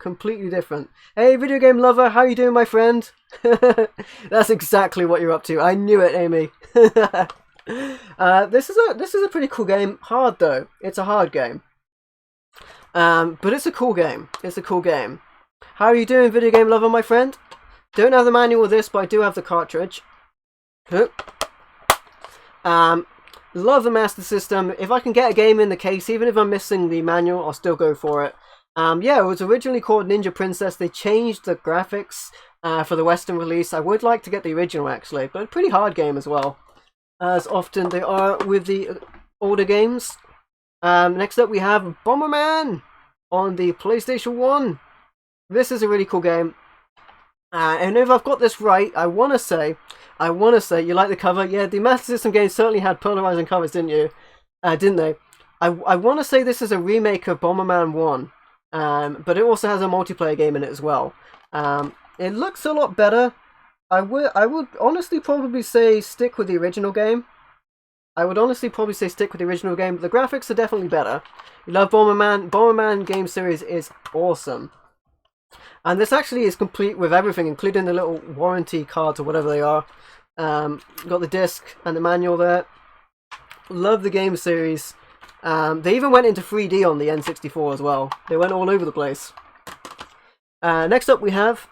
Hey, video game lover, how you doing, my friend? That's exactly what you're up to. I knew it, Amy. This is a pretty cool game. Hard though. It's a hard game. But it's a cool game. How are you doing, video game lover, my friend? Don't have the manual of this, but I do have the cartridge. Love the Master System. If I can get a game in the case, even if I'm missing the manual, I'll still go for it. Yeah, it was originally called Ninja Princess. They changed the graphics for the Western release. I would like to get the original, actually, but a pretty hard game as well, as often they are with the older games. Next up we have Bomberman on the PlayStation 1. This is a really cool game. And if I've got this right, I want to say, you like the cover? Yeah, the Master System games certainly had polarizing covers, didn't you? Didn't they? I want to say this is a remake of Bomberman 1, but it also has a multiplayer game in it as well. It looks a lot better. I would honestly probably say stick with the original game. The graphics are definitely better. You love Bomberman. Bomberman game series is awesome. And this actually is complete with everything, including the little warranty cards or whatever they are. Got the disc and the manual there. Love the game series. They even went into 3D on the N64 as well. They went all over the place. Next up we have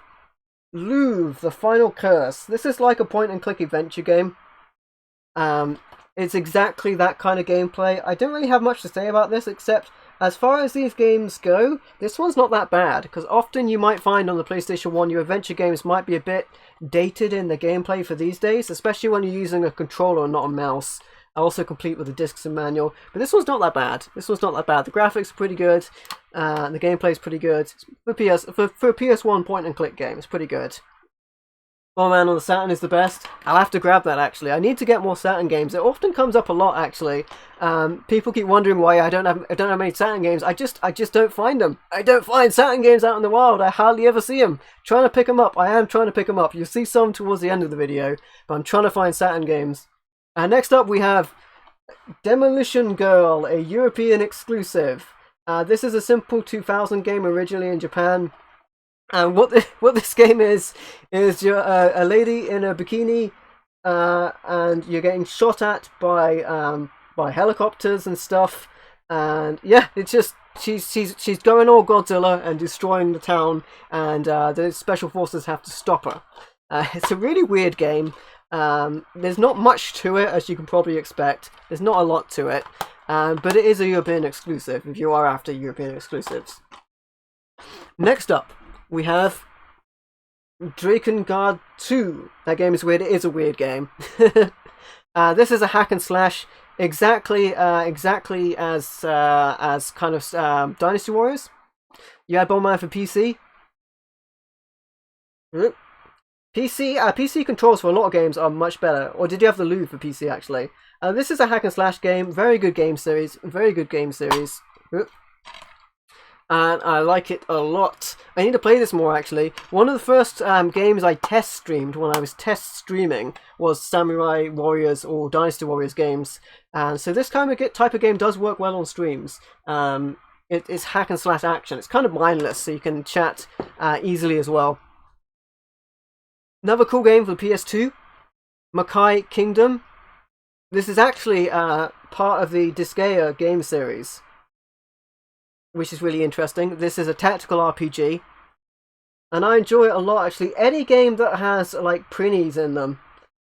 Louvre, The Final Curse. This is like a point-and-click adventure game. It's exactly that kind of gameplay. I don't really have much to say about this, except as far as these games go, this one's not that bad, because often you might find on the PlayStation 1 your adventure games might be a bit dated in the gameplay for these days, especially when you're using a controller and not a mouse. Also complete with the discs and manual. But this one's not that bad. The graphics are pretty good, the gameplay's pretty good. For a PS1 point-and-click game, it's pretty good. Bomberman on the Saturn is the best. I'll have to grab that, actually. I need to get more Saturn games. It often comes up a lot, actually. People keep wondering why I don't have many Saturn games. I just don't find them. I don't find Saturn games out in the wild. I hardly ever see them. Trying to pick them up. I am trying to pick them up. You'll see some towards the end of the video, but I'm trying to find Saturn games. Next up, we have Demolition Girl, a European exclusive. This is a simple 2000 game originally in Japan. And what this game is you're a lady in a bikini, and you're getting shot at by helicopters and stuff, and yeah, it's just she's going all Godzilla and destroying the town, and the special forces have to stop her. It's a really weird game. There's not much to it, as you can probably expect. There's not a lot to it, but it is a European exclusive if you are after European exclusives. Next up, we have Drakengard 2. That game is weird. It is a weird game. This is a hack and slash, exactly as kind of Dynasty Warriors. You had Bomberman for PC. PC controls for a lot of games are much better. Or did you have the Louvre for PC, actually? This is a hack and slash game. Very good game series. And I like it a lot. I need to play this more, actually. One of the first games I test streamed when I was test streaming was Samurai Warriors or Dynasty Warriors games. And so this kind of type of game does work well on streams. It's hack and slash action. It's kind of mindless, so you can chat easily as well. Another cool game for the PS2, Makai Kingdom. This is actually part of the Disgaea game series, which is really interesting. This is a tactical RPG, and I enjoy it a lot, actually. Any game that has like prinnies in them,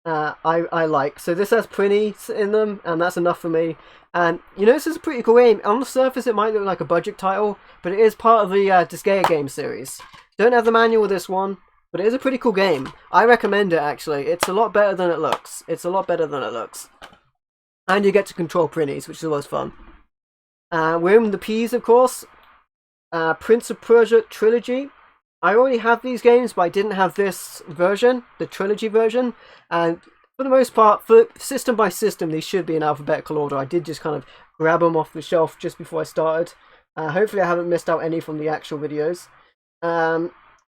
I like. So this has prinnies in them, and that's enough for me. And you know, this is a pretty cool game. On the surface, it might look like a budget title, but it is part of the Disgaea game series. Don't have the manual with this one, but it is a pretty cool game. I recommend it, actually. It's a lot better than it looks. And you get to control prinnies, which is always fun. We're in the P's, of course. Prince of Persia Trilogy. I already have these games, but I didn't have this version, the trilogy version. And for the most part, for system by system, these should be in alphabetical order. I did just kind of grab them off the shelf just before I started. Hopefully I haven't missed out any from the actual videos.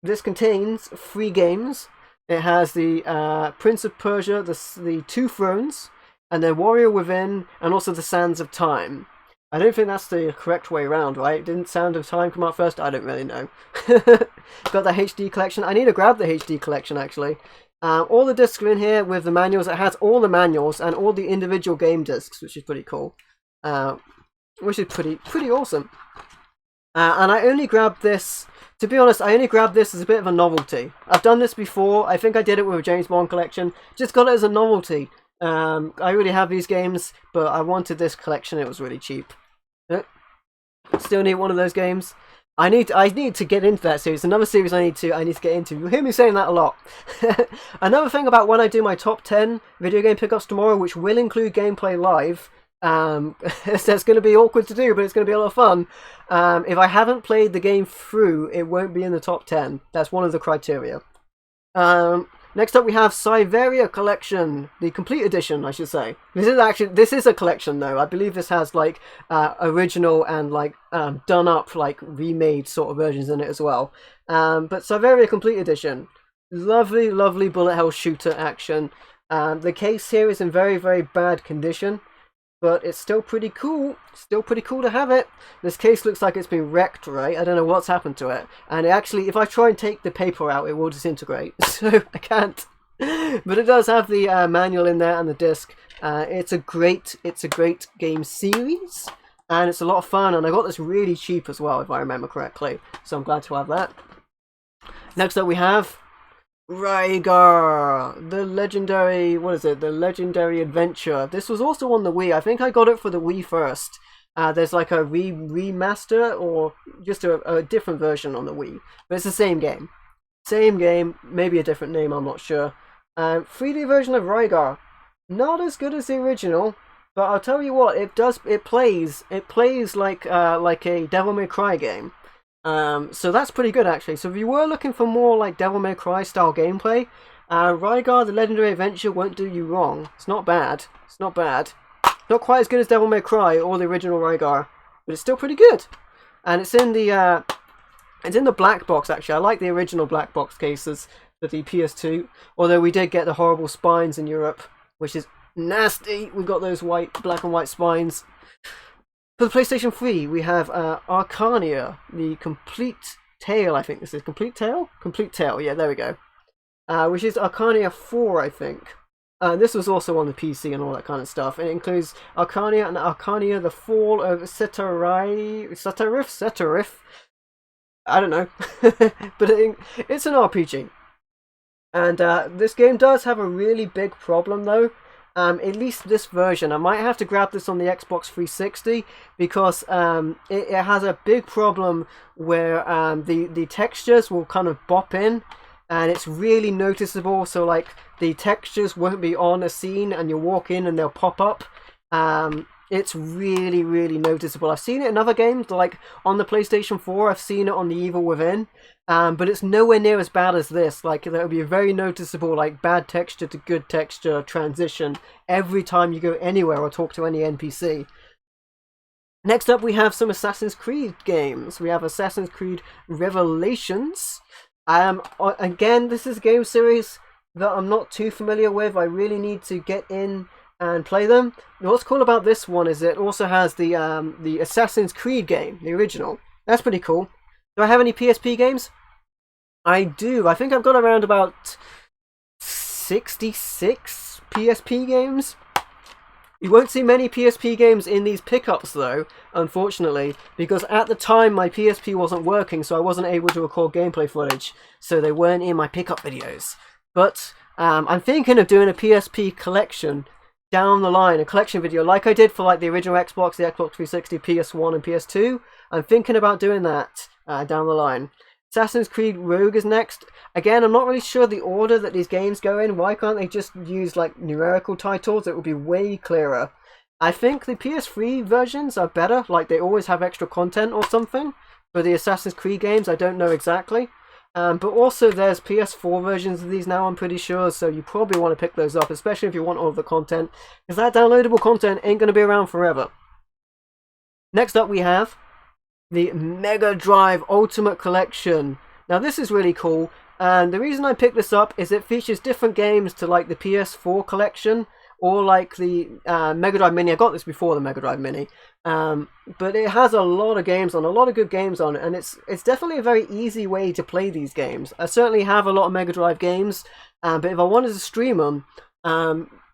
This contains 3 games. It has the Prince of Persia, the Two Thrones, and then Warrior Within, and also the Sands of Time. I don't think that's the correct way around, right? Didn't Sound of Time come out first? I don't really know. Got the HD collection. I need to grab the HD collection, actually. All the discs are in here with the manuals. It has all the manuals and all the individual game discs, which is pretty cool. Which is pretty awesome. And I only grabbed this, to be honest, I only grabbed this as a bit of a novelty. I've done this before. I think I did it with a James Bond collection. Just got it as a novelty. I already have these games, but I wanted this collection. It was really cheap. Still need one of those games. I need to get into that series. Another series I need to get into. You'll hear me saying that a lot. Another thing about when I do my top 10 video game pickups tomorrow, which will include gameplay live, It's going to be awkward to do, but it's going to be a lot of fun. If I haven't played the game through, it won't be in the top 10. That's one of the criteria. Next up we have Cyveria Collection, the complete edition, I should say. This is a collection though. I believe this has like original and like done up, like remade sort of versions in it as well. But Cyveria Complete Edition, lovely, lovely bullet hell shooter action. The case here is in very, very bad condition, but it's still pretty cool. Still pretty cool to have it. This case looks like it's been wrecked, right? I don't know what's happened to it. And it actually, if I try and take the paper out, it will disintegrate. So I can't. But it does have the manual in there and the disc. It's a great game series. And it's a lot of fun. And I got this really cheap as well, if I remember correctly. So I'm glad to have that. Next up we have Rygar, the legendary, the legendary adventure. This was also on the Wii. I think I got it for the Wii first. There's like a remaster or just a different version on the Wii, but it's the same game. Same game, maybe a different name, I'm not sure. 3D version of Rygar, not as good as the original, but I'll tell you what, it plays like a Devil May Cry game. So that's pretty good actually. So if you were looking for more like Devil May Cry style gameplay, Rygar the Legendary Adventure won't do you wrong. It's not bad. It's not bad. Not quite as good as Devil May Cry or the original Rygar, but it's still pretty good. And it's in the black box actually. I like the original black box cases for the PS2. Although we did get the horrible spines in Europe, which is nasty. We've got those black and white spines. For the PlayStation 3, we have Arcania, the Complete Tale, I think this is. Complete Tale? Complete Tale, yeah, there we go. Which is Arcania 4, I think. This was also on the PC and all that kind of stuff. It includes Arcania and Arcania, the Fall of Setarif? I don't know. But it's an RPG. And this game does have a really big problem, though. At least this version. I might have to grab this on the Xbox 360 because it has a big problem where the textures will kind of bop in and it's really noticeable. So like the textures won't be on a scene and you'll walk in and they'll pop up. It's really, really noticeable. I've seen it in other games, like on the PlayStation 4, I've seen it on The Evil Within. But it's nowhere near as bad as this. Like, there will be a very noticeable, like, bad texture to good texture transition every time you go anywhere or talk to any NPC. Next up, we have some Assassin's Creed games. We have Assassin's Creed Revelations. Again, this is a game series that I'm not too familiar with. I really need to get in and play them. And what's cool about this one is it also has the Assassin's Creed game, the original. That's pretty cool. Do I have any PSP games? I do. I think I've got around about 66 PSP games. You won't see many PSP games in these pickups though, unfortunately, because at the time my PSP wasn't working, so I wasn't able to record gameplay footage, so they weren't in my pickup videos. But I'm thinking of doing a PSP collection down the line, a collection video like I did for like the original Xbox, the Xbox 360, PS1 and PS2. I'm thinking about doing that down the line. Assassin's Creed Rogue is next. Again, I'm not really sure the order that these games go in. Why can't they just use like numerical titles? It would be way clearer. I think the PS3 versions are better, like they always have extra content or something. For the Assassin's Creed games, I don't know exactly. But also there's PS4 versions of these now, I'm pretty sure, so you probably want to pick those up, especially if you want all of the content, because that downloadable content ain't going to be around forever. Next up we have the Mega Drive Ultimate Collection. Now this is really cool, and the reason I picked this up is it features different games to like the PS4 collection, or like the Mega Drive Mini. I got this before the Mega Drive Mini, but it has a lot of games on, a lot of good games on, and it's definitely a very easy way to play these games. I certainly have a lot of Mega Drive games, but if I wanted to stream them,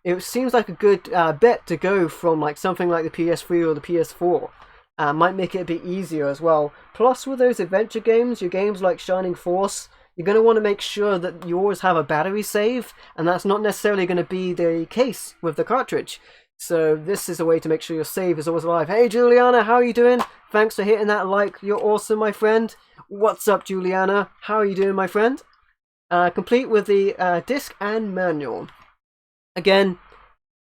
it seems like a good bet to go from like something like the PS3 or the PS4. Might make it a bit easier as well. Plus with those adventure games, your games like Shining Force, you're going to want to make sure that you always have a battery save, and that's not necessarily going to be the case with the cartridge. So this is a way to make sure your save is always alive. Hey Juliana, how are you doing? Thanks for hitting that like. You're awesome, my friend. What's up, Juliana? How are you doing, my friend? Complete with the disc and manual. Again,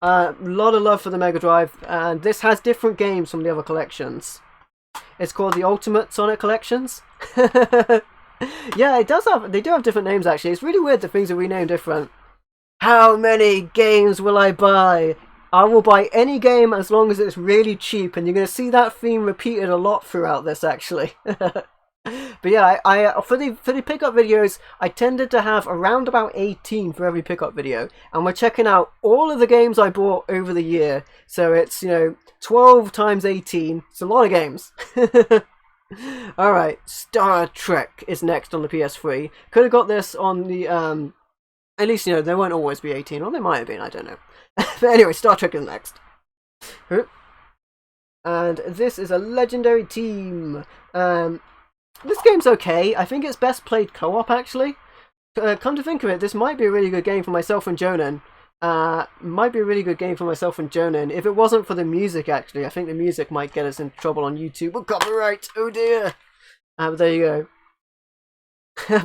A lot of love for the Mega Drive, and this has different games from the other collections. It's called the Ultimate Sonic Collections. Yeah, it does have. They do have different names actually. It's really weird that things are renamed different. How many games will I buy? I will buy any game as long as it's really cheap, and you're going to see that theme repeated a lot throughout this actually. But yeah, I for the pickup videos, I tended to have around about 18 for every pickup video, and we're checking out all of the games I bought over the year. So it's 12 times 18. It's a lot of games. All right, Star Trek is next on the PS3. Could have got this on the At least there won't always be 18, or there might have been. I don't know. But anyway, Star Trek is next. And this is a legendary team. This game's okay. I think it's best played co-op, actually. Come to think of it, this might be a really good game for myself and Jonan. If it wasn't for the music, actually. I think the music might get us into trouble on YouTube. Oh, copyright! Oh dear! But there you go.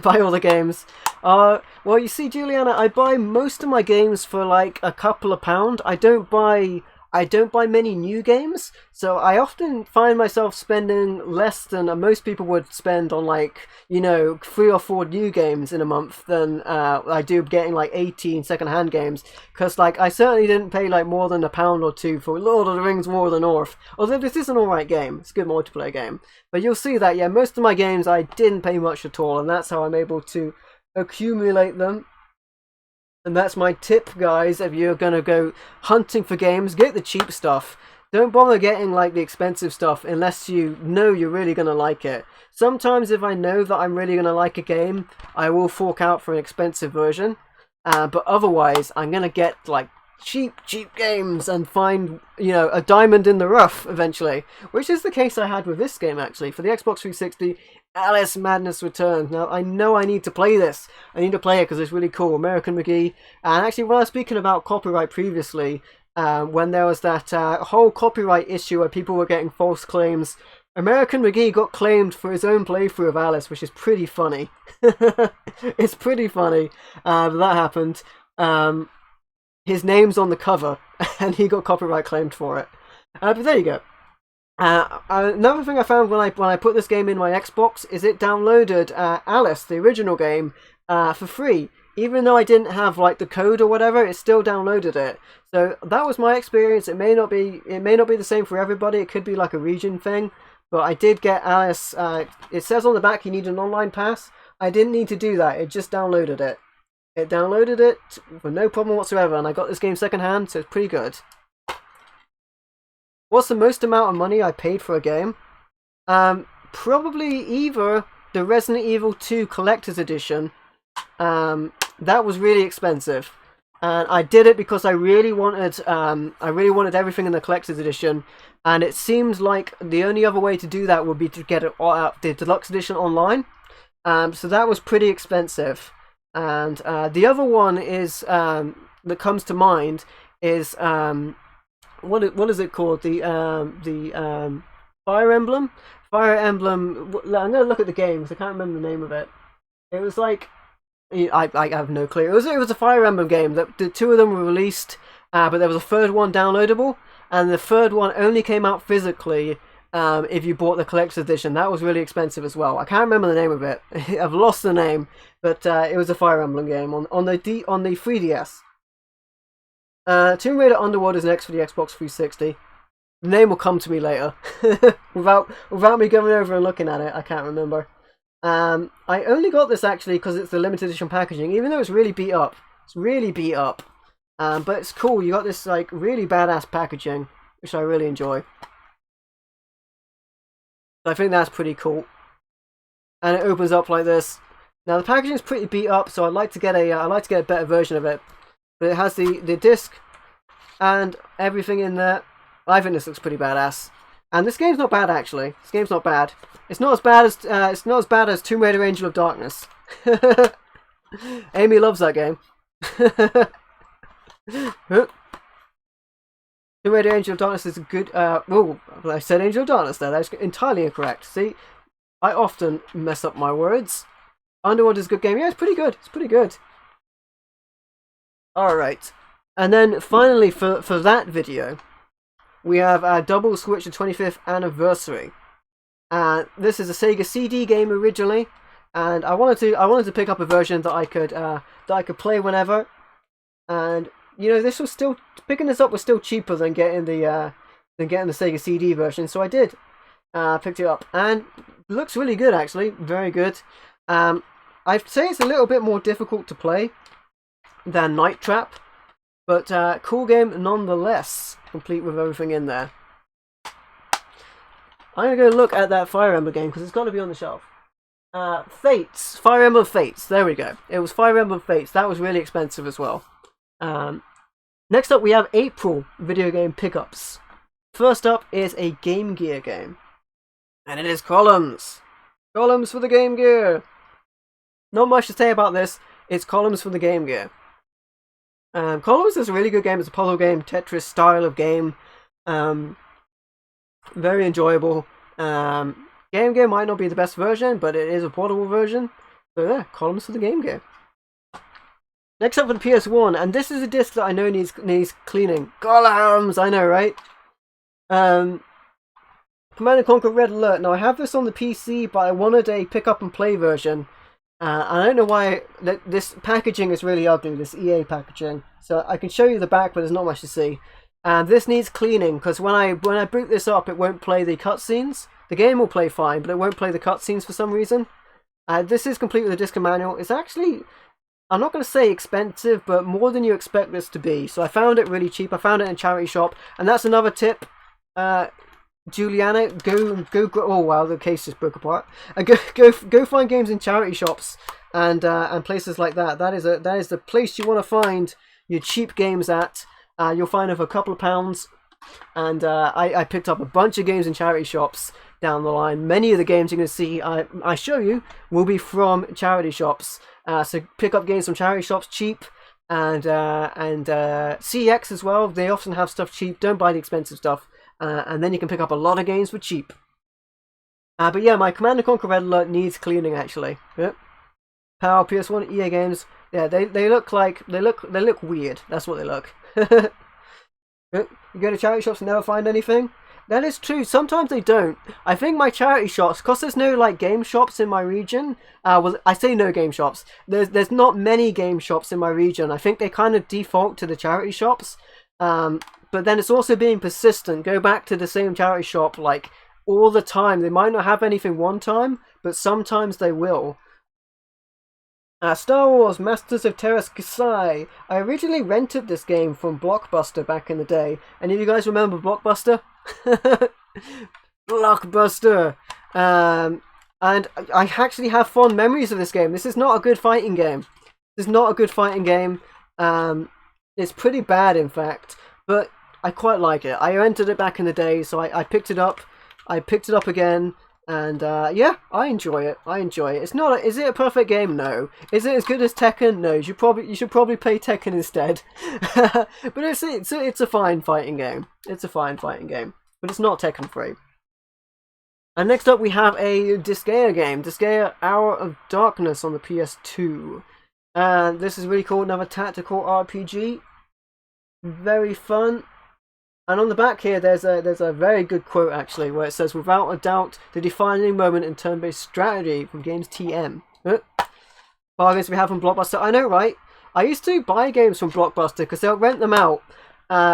Buy all the games. Well, you see, Juliana, I buy most of my games for like a couple of £. I don't buy many new games, so I often find myself spending less than most people would spend on 3 or 4 new games in a month than I do getting 18 second-hand games. Because I certainly didn't pay more than £1 or £2 for Lord of the Rings: War of the North. Although this is an alright game, it's a good multiplayer game. But you'll see that most of my games I didn't pay much at all, and that's how I'm able to accumulate them. And that's my tip, guys. If you're gonna go hunting for games, get the cheap stuff. Don't bother getting the expensive stuff unless you know you're really gonna like it. Sometimes if I know that I'm really gonna like a game, I will fork out for an expensive version. But otherwise, I'm gonna get cheap games and find a diamond in the rough eventually, which is the case I had with this game actually for the Xbox 360. Alice Madness Returns. Now, I know I need to play this. I need to play it because it's really cool. American McGee. And actually, when I was speaking about copyright previously, when there was that whole copyright issue where people were getting false claims, American McGee got claimed for his own playthrough of Alice, which is pretty funny. It's pretty funny that happened. His name's on the cover, and he got copyright claimed for it. But there you go. Another thing I found when I put this game in my Xbox is it downloaded Alice, the original game, for free. Even though I didn't have the code or whatever, it still downloaded it. So that was my experience. It may not be the same for everybody. It could be a region thing. But I did get Alice. It says on the back you need an online pass. I didn't need to do that. It just downloaded it. It downloaded it with no problem whatsoever, and I got this game secondhand, so it's pretty good. What's the most amount of money I paid for a game? Probably either the Resident Evil 2 Collector's Edition. That was really expensive, and I did it because I really wanted everything in the Collector's Edition, and it seems like the only other way to do that would be to get it the Deluxe Edition online. So that was pretty expensive, and the other one is that comes to mind is what is it called? The Fire Emblem. Fire Emblem. I'm gonna look at the game because I can't remember the name of it. It was I have no clue. It was a Fire Emblem game that the 2 of them were released, but there was a third one downloadable, and the third one only came out physically if you bought the collector's edition. That was really expensive as well. I can't remember the name of it. I've lost the name, but it was a Fire Emblem game on the 3DS. Tomb Raider Underworld is next for the Xbox 360. The name will come to me later. without me going over and looking at it, I can't remember. I only got this actually because it's the limited edition packaging, even though it's really beat up. It's really beat up. But it's cool. You got this really badass packaging, which I really enjoy. I think that's pretty cool. And it opens up like this. Now the packaging is pretty beat up, so I'd like to get a better version of it. But it has the disc and everything in there. I think this looks pretty badass. And this game's not bad actually. This game's not bad. It's not as bad as Tomb Raider: Angel of Darkness. Amy loves that game. Tomb Raider: Angel of Darkness is a good. I said Angel of Darkness there. That's entirely incorrect. See, I often mess up my words. Underworld is a good game. Yeah, it's pretty good. It's pretty good. Alright. And then finally for that video, we have Double Switch the 25th anniversary. This is a Sega CD game originally, and I wanted to pick up a version that I could play whenever. And you know, picking this up was still cheaper than getting the Sega CD version, so I did. Picked it up, and it looks really good actually, very good. I'd say it's a little bit more difficult to play than Night Trap, but cool game nonetheless, complete with everything in there. I'm gonna go look at that Fire Emblem game because it's got to be on the shelf. Fates, Fire Emblem Fates. There we go. It was Fire Emblem Fates. That was really expensive as well. Next up, we have April video game pickups. First up is a Game Gear game, and it is Columns. Columns for the Game Gear. Not much to say about this. It's Columns for the Game Gear. Columns is a really good game. It's a puzzle game, Tetris style of game. Very enjoyable. Game Gear might not be the best version, but it is a portable version. So yeah, Columns for the Game Gear. Next up for the PS1, and this is a disc that I know needs cleaning. Columns, I know, right? Command & Conquer Red Alert. Now I have this on the PC, but I wanted a pick up and play version. I don't know why this packaging is really ugly, this EA packaging. So I can show you the back, but there's not much to see. And this needs cleaning, because when I boot this up, it won't play the cutscenes. The game will play fine, but it won't play the cutscenes for some reason. This is complete with a disc and manual. It's actually, I'm not going to say expensive, but more than you expect this to be. So I found it really cheap. I found it in a charity shop, and that's another tip. Juliana, go! Oh wow, the case just broke apart. Go find games in charity shops and places like that. That is the place you want to find your cheap games at. You'll find them for a couple of pounds. And I picked up a bunch of games in charity shops down the line. Many of the games you're going to see I show you will be from charity shops. So pick up games from charity shops cheap. And CX as well. They often have stuff cheap. Don't buy the expensive stuff. And then you can pick up a lot of games for cheap. But yeah, my Command & Conquer Red Alert needs cleaning actually. Yep. PAL, PS1, EA games. Yeah, they look weird. That's what they look. You go to charity shops and never find anything? That is true. Sometimes they don't. I think my charity shops, because there's no like game shops in my region. Well, I say no game shops. There's not many game shops in my region. I think they kind of default to the charity shops. But then it's also being persistent. Go back to the same charity shop like all the time. They might not have anything one time, but sometimes they will. Star Wars Masters of Teräs Käsi. I originally rented this game from Blockbuster back in the day. Any of you guys remember Blockbuster? Blockbuster! And I actually have fond memories of this game. This is not a good fighting game. This is not a good fighting game. It's pretty bad, in fact. But I quite like it. I rented it back in the day, so I picked it up. I picked it up again. And yeah, I enjoy it. It's not. Is it a perfect game? No. Is it as good as Tekken? No. You should probably play Tekken instead. But it's a fine fighting game. It's a fine fighting game, but it's not Tekken 3. And next up, we have a Disgaea game, Disgaea Hour of Darkness on the PS2. And this is really cool. Another tactical RPG. Very fun. And on the back here, there's a very good quote actually, where it says, "Without a doubt, the defining moment in turn-based strategy from games TM." Bargains we have from Blockbuster. I know, right? I used to buy games from Blockbuster because they'll rent them out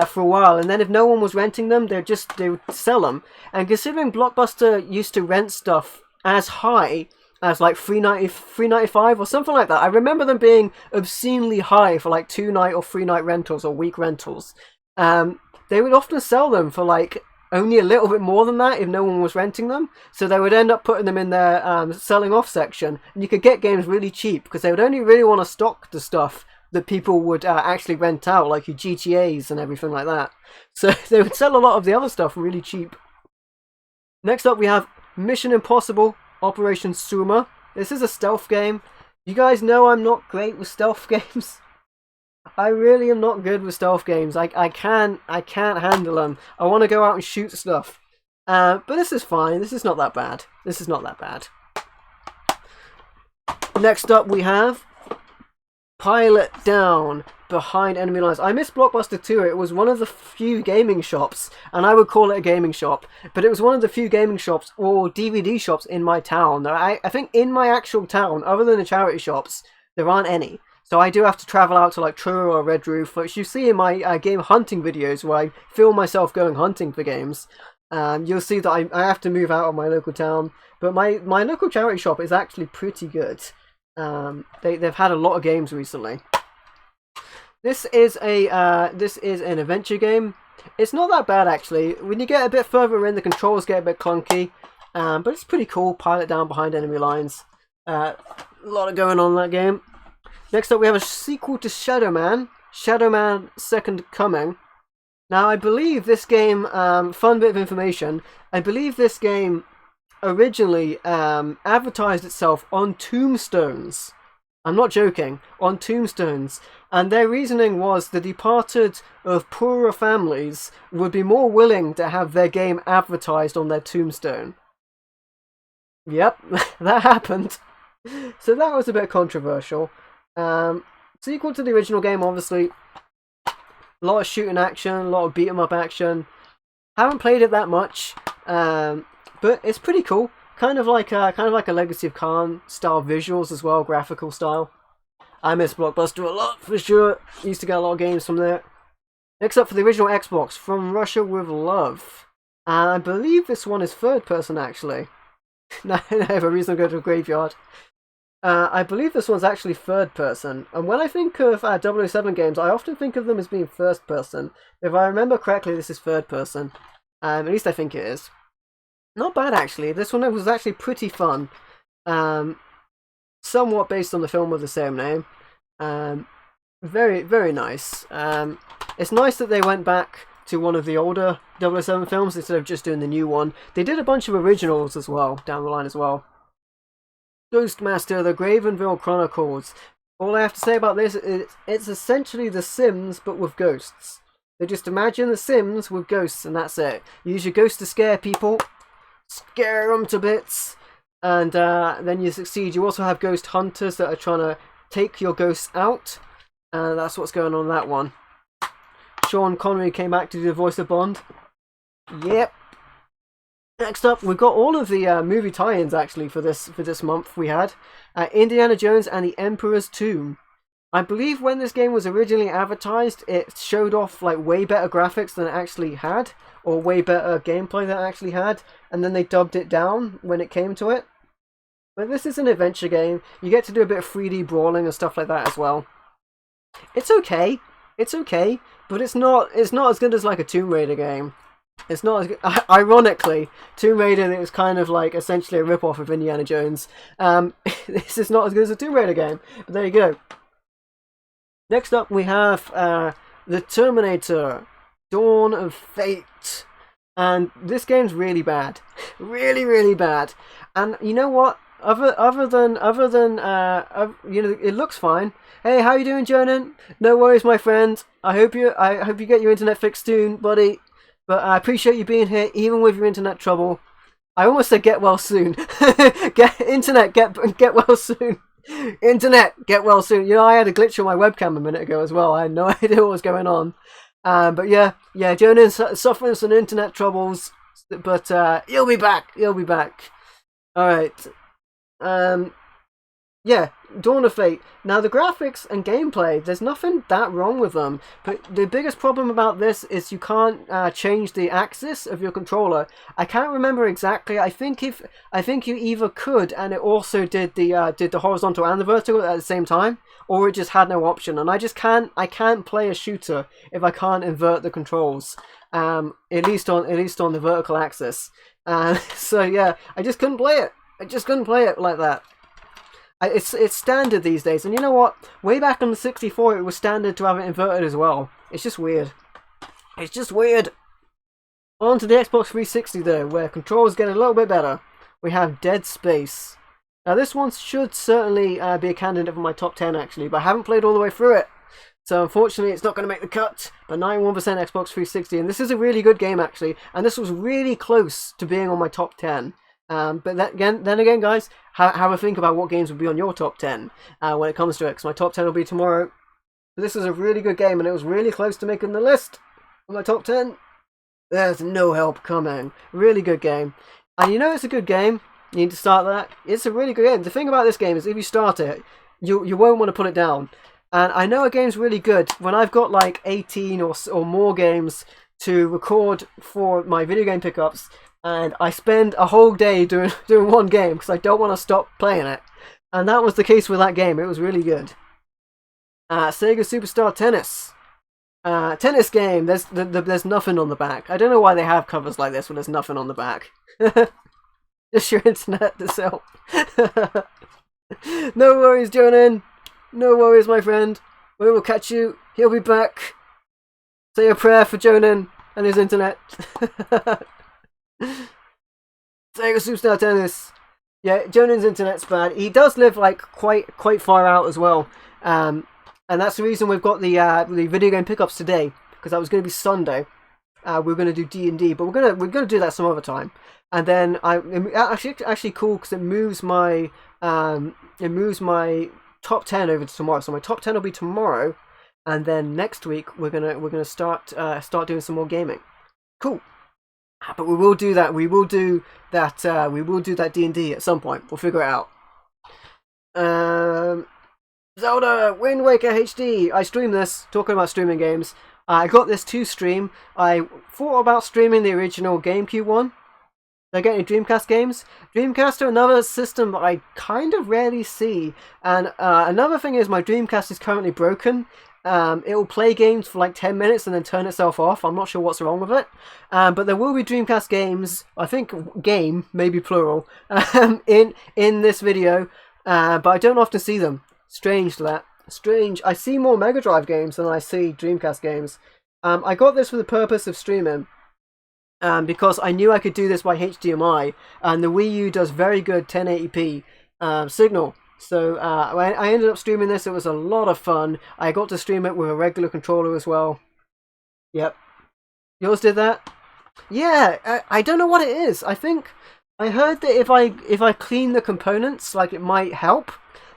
for a while, and then if no one was renting them, they would sell them. And considering Blockbuster used to rent stuff as high as like $3.95 or something like that, I remember them being obscenely high for like 2-night or 3-night rentals or week rentals. They would often sell them for like only a little bit more than that if no one was renting them. So they would end up putting them in their selling off section, and you could get games really cheap because they would only really want to stock the stuff that people would actually rent out, like your GTAs and everything like that. So they would sell a lot of the other stuff really cheap. Next up, we have Mission Impossible Operation Suma. This is a stealth game. You guys know I'm not great with stealth games. I really am not good with stealth games. I can't handle them. I want to go out and shoot stuff. But this is fine. This is not that bad. This is not that bad. Next up we have Pilot Down. behind enemy lines. I miss Blockbuster 2. It was one of the few gaming shops, and I would call it a gaming shop, but it was one of the few gaming shops or DVD shops in my town. I think in my actual town, other than the charity shops, there aren't any. So I do have to travel out to like Truro or Red Roof, which you see in my game hunting videos where I film myself going hunting for games. You'll see that I have to move out of my local town, but my local charity shop is actually pretty good. They've had a lot of games recently. This is an adventure game. It's not that bad actually. When you get a bit further in, the controls get a bit clunky, but it's pretty cool. Pilot down behind enemy lines. A lot of going on in that game. Next up, we have a sequel to Shadow Man, Shadow Man Second Coming. Now, I believe this game, fun bit of information, I believe this game originally advertised itself on tombstones. I'm not joking, on tombstones. And their reasoning was the departed of poorer families would be more willing to have their game advertised on their tombstone. Yep, that happened. So that was a bit controversial. Sequel to the original game, obviously. A lot of shooting action, a lot of beat 'em up action. Haven't played it that much, but it's pretty cool. Kind of like a Legacy of Kain style visuals as well, graphical style. I miss Blockbuster a lot for sure. Used to get a lot of games from there. Next up for the original Xbox, From Russia with Love. I believe this one is third person actually. I have a reason to go to a graveyard. I believe this one's actually third person, and when I think of 007 games, I often think of them as being first person. If I remember correctly, this is third person. At least I think it is. Not bad actually. This one was actually pretty fun. Somewhat based on the film of the same name. Very, very nice. It's nice that they went back to one of the older 007 films instead of just doing the new one. They did a bunch of originals as well, down the line as well. Ghostmaster, The Gravenville Chronicles. All I have to say about this is it's essentially The Sims, but with ghosts. So just imagine The Sims with ghosts, and that's it. You use your ghost to scare people, scare them to bits, and then you succeed. You also have ghost hunters that are trying to take your ghosts out, and that's what's going on in that one. Sean Connery came back to do the voice of Bond. Yep. Next up, we've got all of the movie tie-ins actually for this month. We had Indiana Jones and the Emperor's Tomb. I believe when this game was originally advertised, it showed off like way better graphics than it actually had, or way better gameplay than it actually had, and then they dubbed it down when it came to it. But this is an adventure game. You get to do a bit of 3D brawling and stuff like that as well. It's okay. It's okay, but it's not as good as like a Tomb Raider game. It's not as good. Ironically, Tomb Raider is kind of like essentially a rip-off of Indiana Jones. This is not as good as a Tomb Raider game, but there you go. Next up we have The Terminator, Dawn of Fate. And this game's really bad. Really, really bad. And you know what? Other than you know, it looks fine. Hey, how you doing, Jonan? No worries, my friend. I hope you get your internet fixed soon, buddy. But I appreciate you being here, even with your internet trouble. I almost said get well soon. Get well soon. Internet, get well soon. You know, I had a glitch on my webcam a minute ago as well. I had no idea what was going on. But yeah, Jonah's suffering some internet troubles. But he'll be back. He'll be back. All right. Yeah, Dawn of Fate. Now, the graphics and gameplay, there's nothing that wrong with them. But the biggest problem about this is you can't change the axis of your controller. I can't remember exactly. I think you either could, and it also did the horizontal and the vertical at the same time, or it just had no option. And I can't play a shooter if I can't invert the controls. At least on the vertical axis. So yeah, I just couldn't play it. I just couldn't play it like that. It's standard these days, and you know what? Way back on the 64, it was standard to have it inverted as well. It's just weird. It's just weird. On to the Xbox 360 though, where controls get a little bit better. We have Dead Space. Now this one should certainly be a candidate for my top 10 actually, but I haven't played all the way through it. So unfortunately it's not going to make the cut, but 91% Xbox 360, and this is a really good game actually, and this was really close to being on my top 10. But then again, guys, have a think about what games would be on your top 10 when it comes to it, because my top 10 will be tomorrow. But this is a really good game, and it was really close to making the list of my top 10. There's no help coming. Really good game. And you know it's a good game. You need to start that. It's a really good game. The thing about this game is if you start it, you won't want to put it down. And I know a game's really good when I've got like 18 or more games to record for my video game pickups, and I spend a whole day doing one game because I don't want to stop playing it. And that was the case with that game. It was really good. Sega Superstar Tennis. Tennis game. There's nothing on the back. I don't know why they have covers like this when there's nothing on the back. Just your internet itself. No worries, Jonan. No worries, my friend. We will catch you. He'll be back. Say a prayer for Jonan and his internet. Sega Superstar Tennis. Yeah, Jonan's internet's bad. He does live like quite far out as well. And that's the reason we've got the video game pickups today, because that was going to be Sunday. We're going to do D&D, but we're going to do that some other time. And then actually cool because it moves my top 10 over to tomorrow. So my top 10 will be tomorrow, and then next week we're gonna start doing some more gaming. Cool. But we will do that. We will do that D&D at some point. We'll figure it out. Zelda Wind Waker HD. I stream this. Talking about streaming games. I got this to stream. I thought about streaming the original GameCube one. Did I get any Dreamcast games? Dreamcast are another system that I kind of rarely see. And another thing is my Dreamcast is currently broken. It will play games for like 10 minutes and then turn itself off. I'm not sure what's wrong with it. But there will be Dreamcast games, I think game, maybe plural, in this video. But I don't often see them. Strange that. Strange. I see more Mega Drive games than I see Dreamcast games. I got this for the purpose of streaming. Because I knew I could do this by HDMI, and the Wii U does very good 1080p signal. So I ended up streaming this. It was a lot of fun. I got to stream it with a regular controller as well. Yep. Yours did that? Yeah, I don't know what it is. I think I heard that if I clean the components, like, it might help.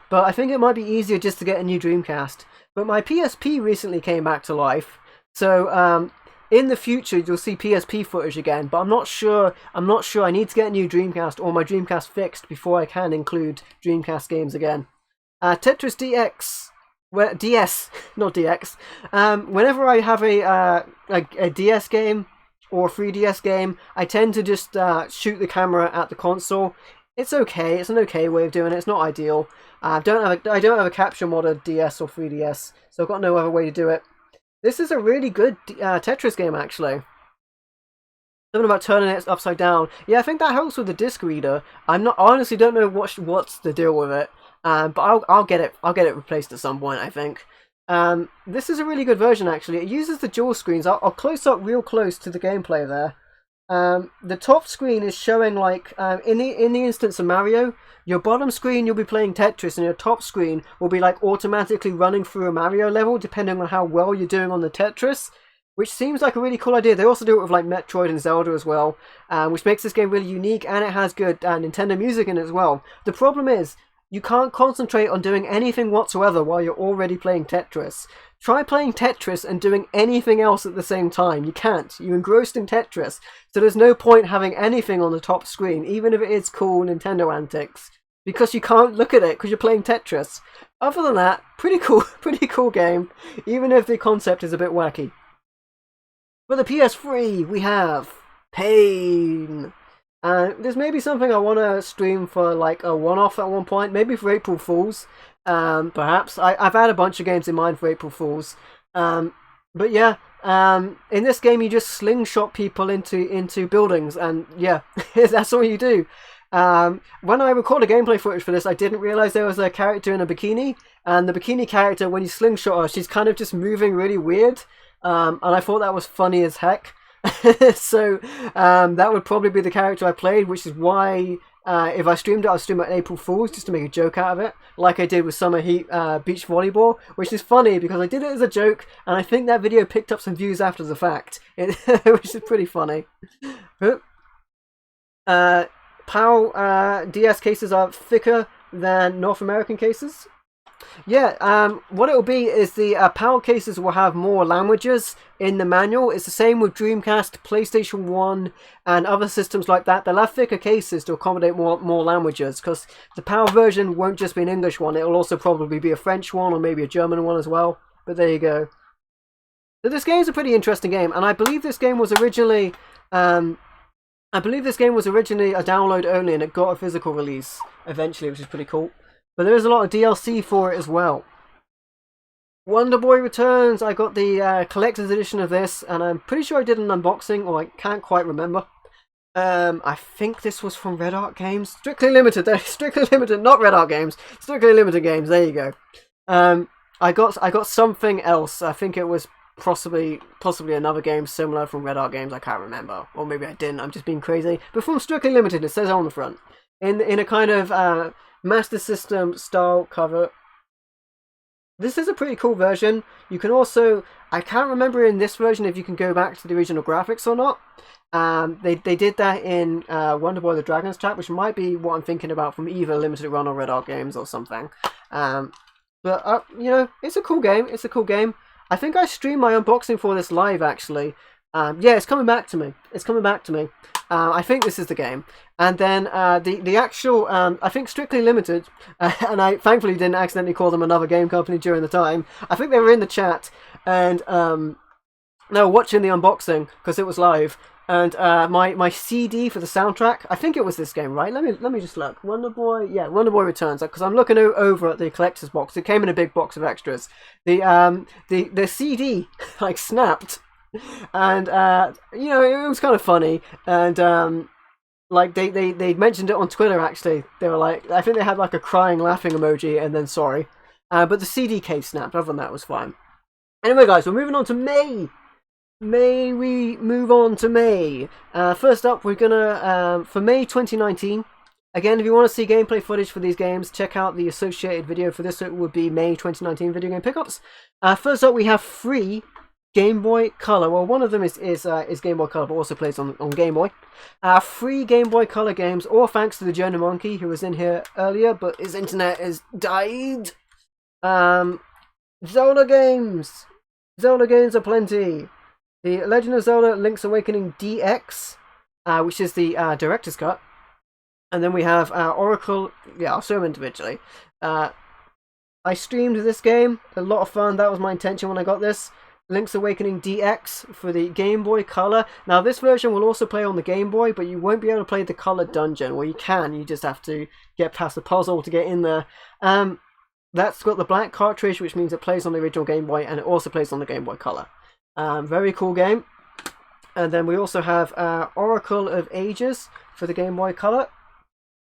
But I think it might be easier just to get a new Dreamcast. But my PSP recently came back to life. So in the future you'll see PSP footage again, but I'm not sure I need to get a new Dreamcast or my Dreamcast fixed before I can include Dreamcast games again. Tetris DX, DS, not DX. Whenever I have a DS game or a 3DS game, I tend to just shoot the camera at the console. It's okay. It's an okay way of doing it. It's not ideal. I don't have a capture modded DS or 3DS, so I've got no other way to do it. This is a really good Tetris game, actually. Something about turning it upside down. Yeah, I think that helps with the disc reader. I honestly don't know what's the deal with it. But I'll get it replaced at some point, I think. This is a really good version, actually. It uses the dual screens. I'll close up real close to the gameplay there. The top screen is showing, like, in the instance of Mario, your bottom screen you'll be playing Tetris, and your top screen will be like automatically running through a Mario level depending on how well you're doing on the Tetris, which seems like a really cool idea. They also do it with like Metroid and Zelda as well, which makes this game really unique, and it has good Nintendo music in it as well. The problem is you can't concentrate on doing anything whatsoever while you're already playing Tetris. Try playing Tetris and doing anything else at the same time. You can't. You're engrossed in Tetris. So there's no point having anything on the top screen, even if it is cool Nintendo antics, because you can't look at it because you're playing Tetris. Other than that, pretty cool game, even if the concept is a bit wacky. For the PS3, we have Pain. There's maybe something I want to stream for like a one-off at one point, maybe for April Fools. Perhaps. I've had a bunch of games in mind for April Fools. But yeah, in this game you just slingshot people into buildings, and yeah, that's all you do. When I recorded gameplay footage for this, I didn't realize there was a character in a bikini, and the bikini character, when you slingshot her, she's kind of just moving really weird, and I thought that was funny as heck. So that would probably be the character I played, which is why if I streamed it, I'll stream it on April Fools just to make a joke out of it, like I did with Summer Heat Beach Volleyball, which is funny because I did it as a joke, and I think that video picked up some views after the fact, which is pretty funny. PAL DS cases are thicker than North American cases. Yeah, what it'll be is the power cases will have more languages in the manual. It's the same with Dreamcast, PlayStation 1, and other systems like that. They'll have thicker cases to accommodate more languages, because the power version won't just be an English one. It'll also probably be a French one or maybe a German one as well. But there you go. So this game's a pretty interesting game, and I believe this game was originally a download only, and it got a physical release eventually, which is pretty cool. But there is a lot of DLC for it as well. Wonder Boy Returns. I got the collector's edition of this, and I'm pretty sure I did an unboxing, or I can't quite remember. I think this was from Red Art Games. Strictly Limited. Strictly Limited, not Red Art Games. Strictly Limited Games. There you go. I got something else. I think it was possibly another game similar from Red Art Games. I can't remember, or maybe I didn't. I'm just being crazy. But from Strictly Limited, it says on the front in a kind of Master System style cover. This is a pretty cool version. You can also, I can't remember in this version if you can go back to the original graphics or not. They did that in Wonder Boy the Dragon's Trap, which might be what I'm thinking about from either Limited Run or Red Art Games or something. But you know, it's a cool game. It's a cool game. I think I streamed my unboxing for this live, actually. Yeah, it's coming back to me. It's coming back to me. I think this is the game. And then the actual, I think Strictly Limited, and I thankfully didn't accidentally call them another game company during the time. I think they were in the chat, and they were watching the unboxing because it was live. And my CD for the soundtrack, I think it was this game, right? Let me just look. Wonder Boy, yeah, Wonder Boy Returns. Because I'm looking over at the collector's box. It came in a big box of extras. The CD like snapped, and you know, it was kind of funny. And like they mentioned it on Twitter. Actually, they were like, I think they had like a crying, laughing emoji, and then sorry. But the CD case snapped. Other than that, it was fine. Anyway, guys, we're moving on to May. May we move on to May? First up, we're gonna for May 2019. Again, if you want to see gameplay footage for these games, check out the associated video for this. It would be May 2019 video game pickups. First up, we have free Game Boy Color. Well, one of them is Game Boy Color, but also plays on Game Boy. Free Game Boy Color games, all thanks to the Jonah Monkey, who was in here earlier, but his internet has died. Zelda games. Zelda games are plenty. The Legend of Zelda Link's Awakening DX, which is the director's cut. And then we have Oracle. Yeah, I'll show them individually. I streamed this game. A lot of fun. That was my intention when I got this. Link's Awakening DX for the Game Boy Color. Now, this version will also play on the Game Boy, but you won't be able to play the Color Dungeon. Well, you can. You just have to get past the puzzle to get in there. That's got the black cartridge, which means it plays on the original Game Boy, and it also plays on the Game Boy Color. Very cool game. And then we also have Oracle of Ages for the Game Boy Color.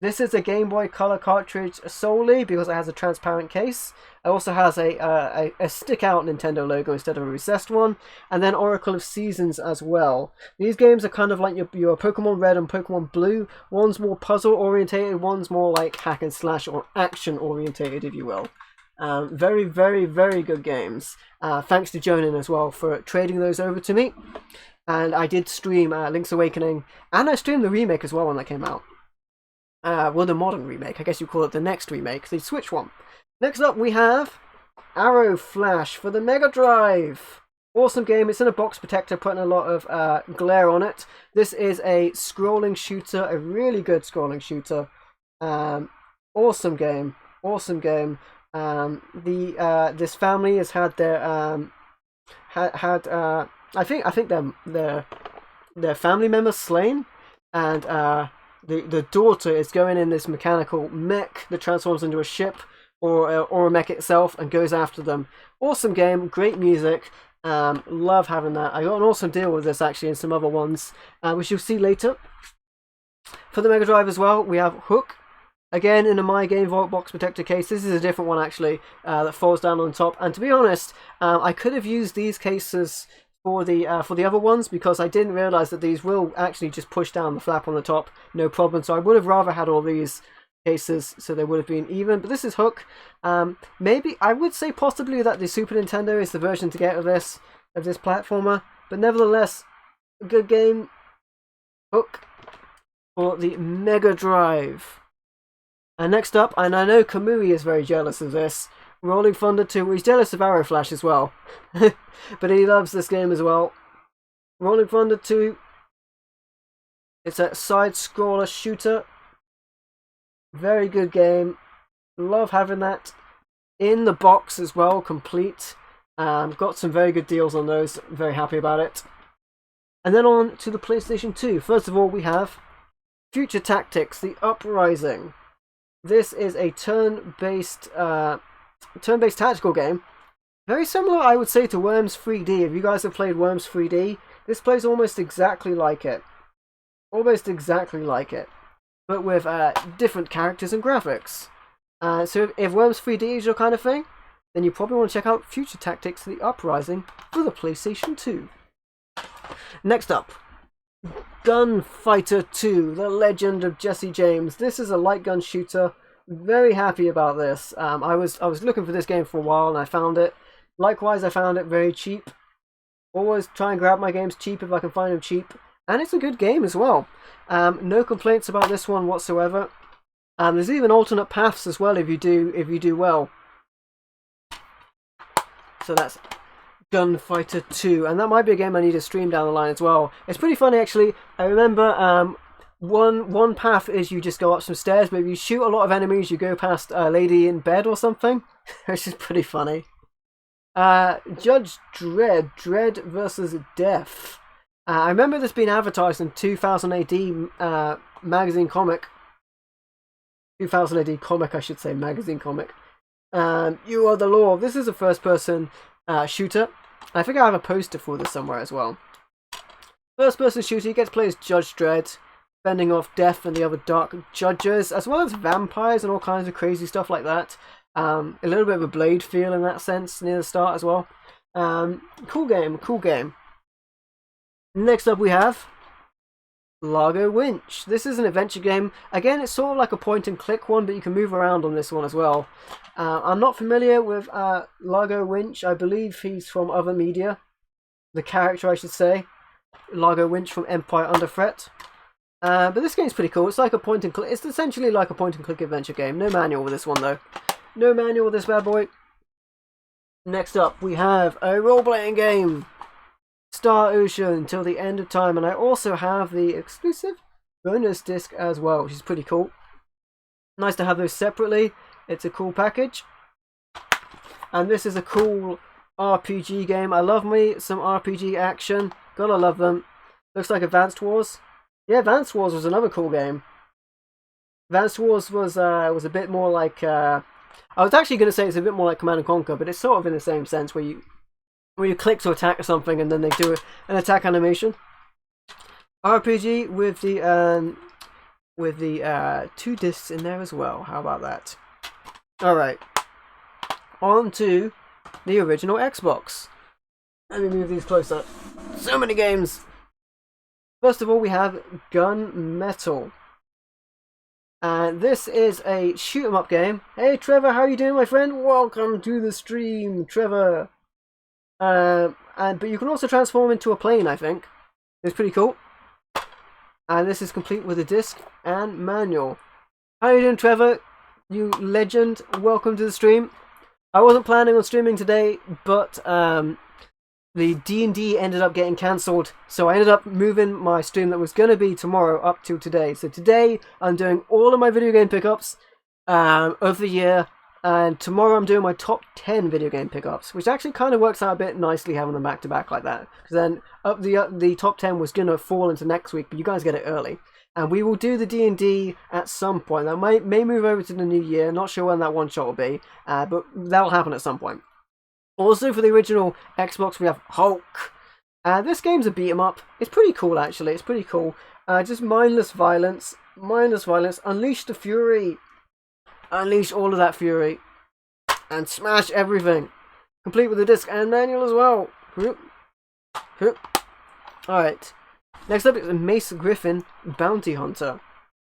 This is a Game Boy Color cartridge solely because it has a transparent case. It also has a stick-out Nintendo logo instead of a recessed one. And then Oracle of Seasons as well. These games are kind of like your Pokemon Red and Pokemon Blue. One's more puzzle-orientated, one's more like hack and slash or action-orientated, if you will. Very, very, very good games. Thanks to Jonan as well for trading those over to me. And I did stream Link's Awakening, and I streamed the remake as well when that came out. Well, the modern remake. I guess you call it the next remake, the Switch one. Next up, we have Arrow Flash for the Mega Drive. Awesome game. It's in a box protector, putting a lot of glare on it. This is a scrolling shooter, a really good scrolling shooter. Awesome game. Awesome game. This family has had their I think their family members slain, and the daughter is going in this mechanical mech that transforms into a ship or a mech itself and goes after them. Awesome game, great music. Love having that. I got an awesome deal with this actually and some other ones, which you'll see later. For the Mega Drive as well, we have Hook. Again, in a My Game Vault box protector case. This is a different one actually that falls down on top. And to be honest, I could have used these cases for the other ones because I didn't realize that these will actually just push down the flap on the top, no problem. So I would have rather had all these cases so they would have been even. But this is Hook. Maybe I would say possibly that the Super Nintendo is the version to get of this platformer. But nevertheless, a good game. Hook for the Mega Drive. And next up, and I know Kamui is very jealous of this, Rolling Thunder 2. He's jealous of Arrow Flash as well. But he loves this game as well. Rolling Thunder 2. It's a side-scroller shooter. Very good game. Love having that in the box as well, complete. Got some very good deals on those. Very happy about it. And then on to the PlayStation 2. First of all, we have Future Tactics: The Uprising. This is a turn-based tactical game. Very similar, I would say, to Worms 3D. If you guys have played Worms 3D, this plays almost exactly like it. Almost exactly like it. But with different characters and graphics. So if Worms 3D is your kind of thing, then you probably want to check out Future Tactics: The Uprising for the PlayStation 2. Next up, Gunfighter 2: The Legend of Jesse James. This is a light gun shooter. Very happy about this. I was looking for this game for a while and I found it. Likewise, I found it very cheap. Always try and grab my games cheap if I can find them cheap. And it's a good game as well. No complaints about this one whatsoever. There's even alternate paths as well if you do well. So that's Gunfighter 2, and that might be a game I need to stream down the line as well. It's pretty funny actually. I remember one path is you just go up some stairs, but if you shoot a lot of enemies, you go past a lady in bed or something, which is pretty funny. Judge Dredd, Dread versus Death. I remember this being advertised in 2000 AD magazine comic. 2000 AD comic, I should say, magazine comic. You Are the Law. This is a first-person shooter. I think I have a poster for this somewhere as well. First-person shooter, you get to play as Judge Dredd, fending off Death and the other dark judges, as well as vampires and all kinds of crazy stuff like that. A little bit of a Blade feel in that sense near the start as well. Cool game, cool game. Next up we have Largo Winch. This is an adventure game. Again, it's sort of like a point and click one, but you can move around on this one as well. I'm not familiar with Largo Winch. I believe he's from other media. The character, I should say. Largo Winch from Empire Under Threat. But this game's pretty cool. It's like a point and click. It's essentially like a point and click adventure game. No manual with this one though. No manual with this bad boy. Next up, we have a role-playing game. Star Ocean Till the End of Time, and I also have the exclusive bonus disc as well, which is pretty cool. Nice to have those separately. It's a cool package. And this is a cool RPG game. I love me some RPG action. Gotta love them. Looks like Advanced Wars. Yeah, Advanced Wars was another cool game. Advanced Wars was a bit more like I was actually going to say it's a bit more like Command and Conquer, but it's sort of in the same sense where you click to attack something and then they do an attack animation. RPG with the 2 discs in there as well. How about that? All right, on to the original Xbox. Let me move these closer. So many games. First of all, we have Gunmetal. This is a shoot 'em up game. Hey Trevor, how are you doing, my friend? Welcome to the stream, Trevor. But you can also transform into a plane, I think. It's pretty cool. And this is complete with a disc and manual. How are you doing, Trevor? You legend. Welcome to the stream. I wasn't planning on streaming today, but the D&D ended up getting cancelled, so I ended up moving my stream that was going to be tomorrow up to today. So today I'm doing all of my video game pickups of the year, and tomorrow I'm doing my top 10 video game pickups, which actually kind of works out a bit nicely having them back to back like that. Because then the top 10 was going to fall into next week, but you guys get it early. And we will do the D&D at some point. That may move over to the new year. Not sure when that one shot will be, but that'll happen at some point. Also, for the original Xbox, we have Hulk. This game's a beat 'em up. It's pretty cool, actually. It's pretty cool. Just mindless violence. Mindless violence. Unleash the fury. Unleash all of that fury. And smash everything. Complete with the disc and manual as well. Alright. Next up is Mace Griffin Bounty Hunter.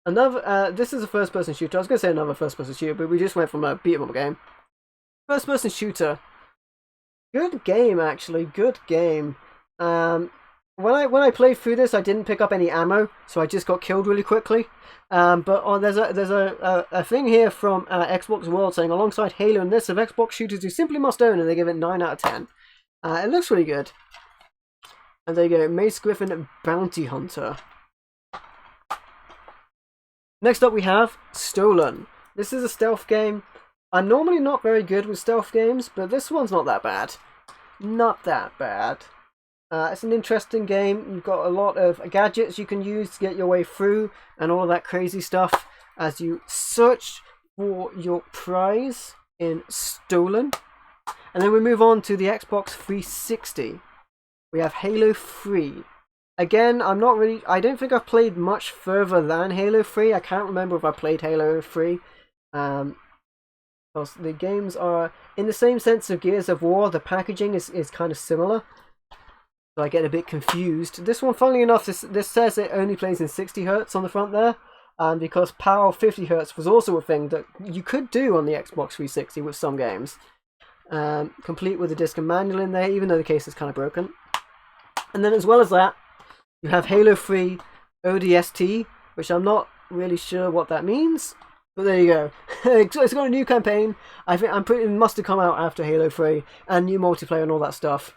Another. This is a first-person shooter. I was going to say another first-person shooter, but we just went from a beat 'em up game. First-person shooter. Good game, actually. Good game. when I played through this, I didn't pick up any ammo, so I just got killed really quickly. But there's a thing here from Xbox World saying alongside Halo and this of Xbox shooters you simply must own, and they give it 9 out of 10. It looks really good. And there you go, Mace Griffin Bounty Hunter. Next up we have Stolen. This is a stealth game. I'm normally not very good with stealth games, but this one's not that bad. Not that bad. It's an interesting game. You've got a lot of gadgets you can use to get your way through and all of that crazy stuff as you search for your prize in Stolen. And then we move on to the Xbox 360. We have Halo 3. Again, I don't think I've played much further than Halo 3. I can't remember if I played Halo 3. Because the games are, in the same sense of Gears of War, the packaging is kind of similar. So I get a bit confused. This one, funnily enough, this says it only plays in 60 Hz on the front there. Because PAL 50 Hz was also a thing that you could do on the Xbox 360 with some games. Complete with a disc and manual in there, even though the case is kind of broken. And then as well as that, you have Halo 3 ODST, which I'm not really sure what that means. But there you go. It's got a new campaign. I think it must have come out after Halo 3 and new multiplayer and all that stuff.